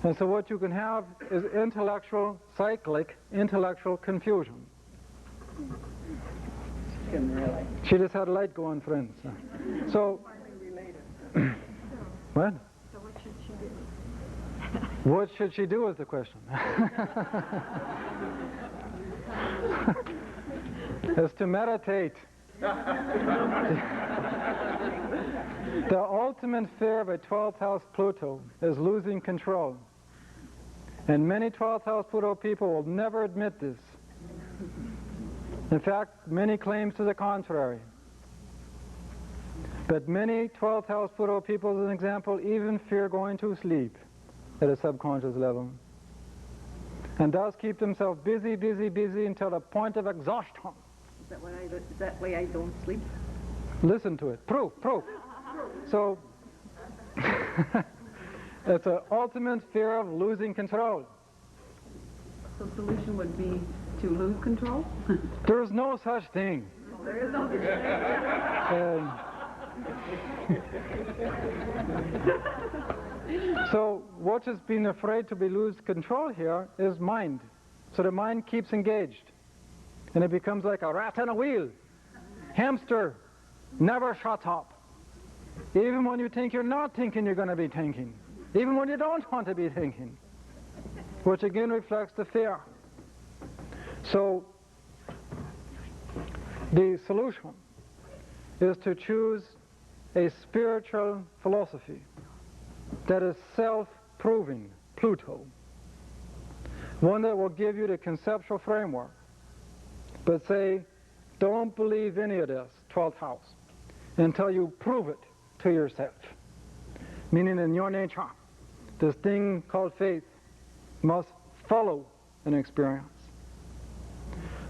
And so what you can have is cyclic intellectual confusion. She just had a light go on, friends. So, what? So what should she do? What should she do is the question. Is to meditate. The ultimate fear of a 12th house Pluto is losing control. And many 12th house Pluto people will never admit this. In fact, many claims to the contrary. But many 12th house Pluto people, as an example, even fear going to sleep at a subconscious level. And thus keep themselves busy until the point of exhaustion. Is that why I don't sleep? Listen to it. Proof. So, it's an ultimate fear of losing control. So the solution would be to lose control? There is no such thing. There is no such thing. So what has been afraid to be lose control here is mind. So the mind keeps engaged. And it becomes like a rat on a wheel. hamster never shuts up. Even when you think you're not thinking, you're going to be thinking. Even when you don't want to be thinking. Which again reflects the fear. So, the solution is to choose a spiritual philosophy that is self-proving, Pluto. One that will give you the conceptual framework, but say, don't believe any of this, 12th house, until you prove it to yourself. Meaning in your nature, this thing called faith must follow an experience.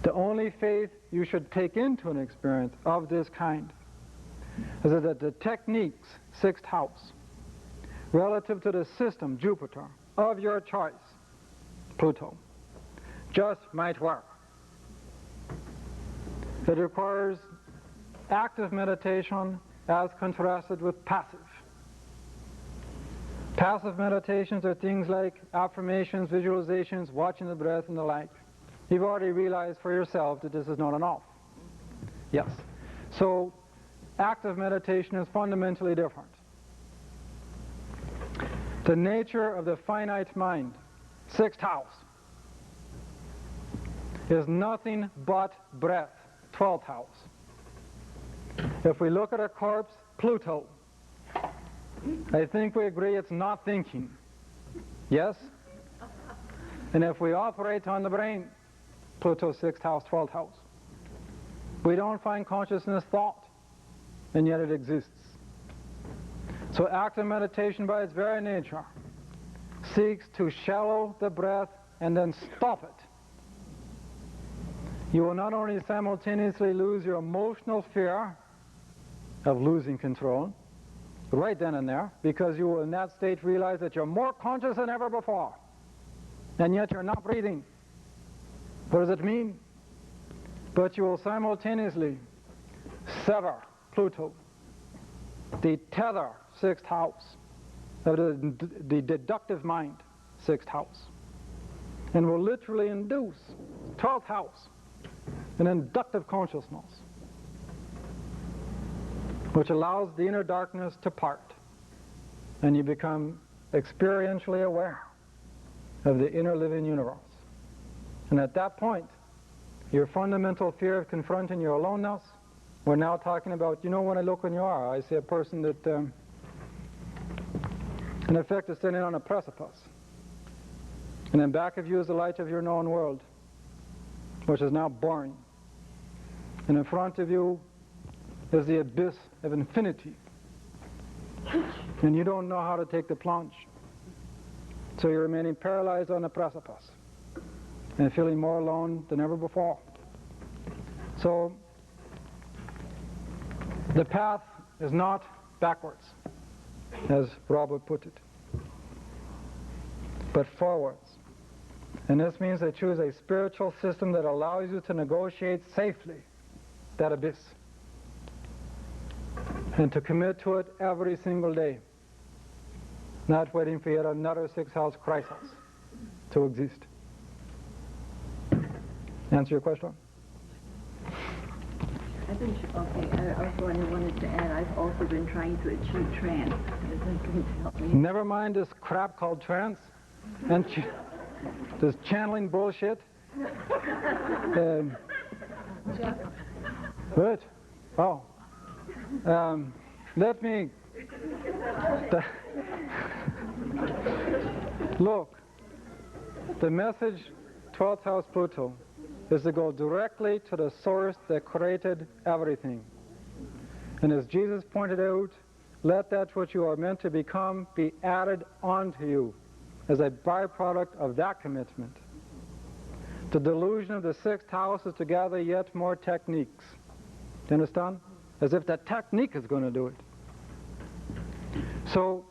The only faith you should take into an experience of this kind is that the techniques, 6th house, relative to the system, Jupiter, of your choice, Pluto, just might work. It requires active meditation as contrasted with passive. Passive meditations are things like affirmations, visualizations, watching the breath, and the like. You've already realized for yourself that this is not enough. Yes. So, active meditation is fundamentally different. The nature of the finite mind, 6th house, is nothing but breath, 12th house. If we look at a corpse, Pluto, I think we agree it's not thinking. Yes? And if we operate on the brain, Pluto, 6th house, 12th house, we don't find consciousness thought, and yet it exists. So active meditation by its very nature seeks to shallow the breath and then stop it. You will not only simultaneously lose your emotional fear of losing control, right then and there, because you will in that state realize that you're more conscious than ever before, and yet you're not breathing. What does it mean? But you will simultaneously sever Pluto, the tether, 6th house, of the deductive mind, 6th house, and will literally induce 12th house, an inductive consciousness, which allows the inner darkness to part, and you become experientially aware of the inner living universe. And at that point, your fundamental fear of confronting your aloneness, we're now talking about, you know, when I look in your eye, I see a person that, in effect, is standing on a precipice. And in back of you is the light of your known world, which is now boring. And in front of you is the abyss of infinity. And you don't know how to take the plunge. So you're remaining paralyzed on the precipice and feeling more alone than ever before. So the path is not backwards, as Rob would put it, but forwards. And this means they choose a spiritual system that allows you to negotiate safely that abyss and to commit to it every single day, not waiting for yet another 6th house crisis to exist. Answer your question? I think, okay, I also wanted to add, I've also been trying to achieve trance. Is that going to help me? Never mind this crap called trance and this channeling bullshit. Good. Oh. Let me... Look, the message, 12th house Pluto, is to go directly to the source that created everything. And as Jesus pointed out, let that which you are meant to become be added onto you as a byproduct of that commitment. The delusion of the 6th house is to gather yet more techniques. Do you understand? As if that technique is going to do it. So,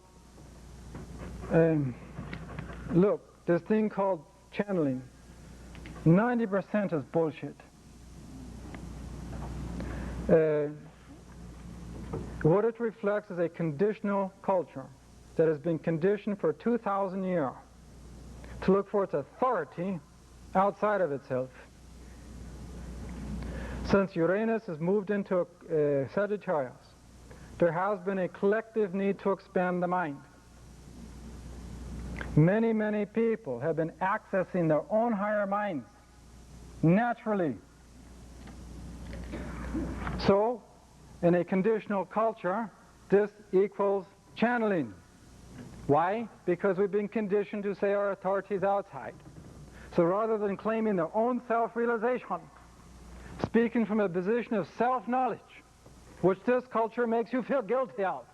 look, this thing called channeling, 90% is bullshit. What it reflects is a conditional culture that has been conditioned for 2,000 years to look for its authority outside of itself. Since Uranus has moved into Sagittarius, there has been a collective need to expand the mind. Many, many people have been accessing their own higher minds naturally. So, in a conditional culture, this equals channeling. Why? Because we've been conditioned to say our authority is outside. So rather than claiming their own self-realization, speaking from a position of self-knowledge, which this culture makes you feel guilty of,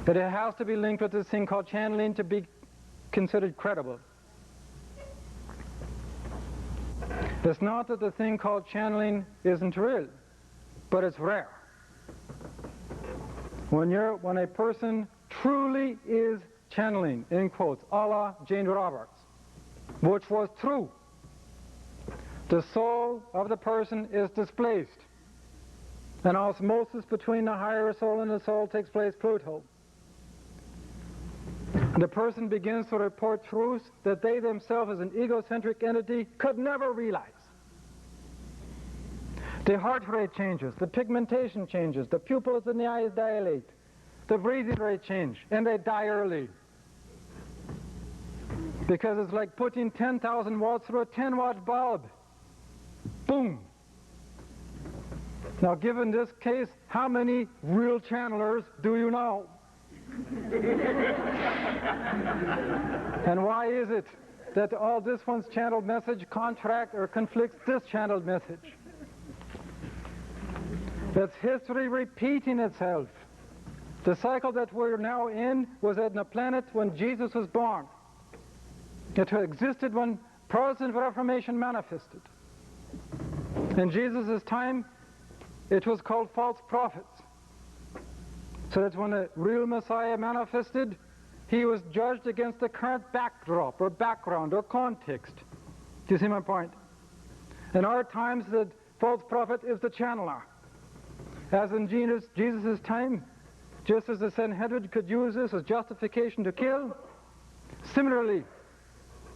but it has to be linked with this thing called channeling to be considered credible. It's not that the thing called channeling isn't real, but it's rare. When a person truly is channeling, in quotes, a la Jane Roberts, which was true, the soul of the person is displaced. An osmosis between the higher soul and the soul takes place, Pluto. The person begins to report truths that they themselves as an egocentric entity could never realize. The heart rate changes, the pigmentation changes, the pupils in the eyes dilate, the breathing rate change, and they die early. Because it's like putting 10,000 watts through a 10-watt bulb. Boom! Now, given this case, how many real channelers do you know? And why is it that all this one's channeled message contract or conflicts this channeled message? That's history repeating itself. The cycle that we're now in was on the planet when Jesus was born. It existed when Protestant Reformation manifested. In Jesus' time, it was called false prophets. So that when the real Messiah manifested, he was judged against the current backdrop or background or context. Do you see my point? In our times, the false prophet is the channeler. As in Jesus' time, just as the Sanhedrin could use this as justification to kill, similarly,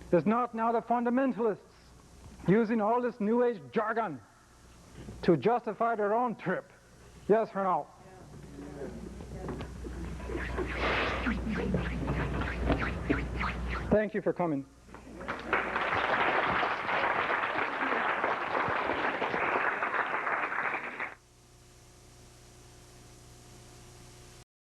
there's not now the fundamentalists using all this New Age jargon to justify their own trip. Yes or no? Thank you for coming.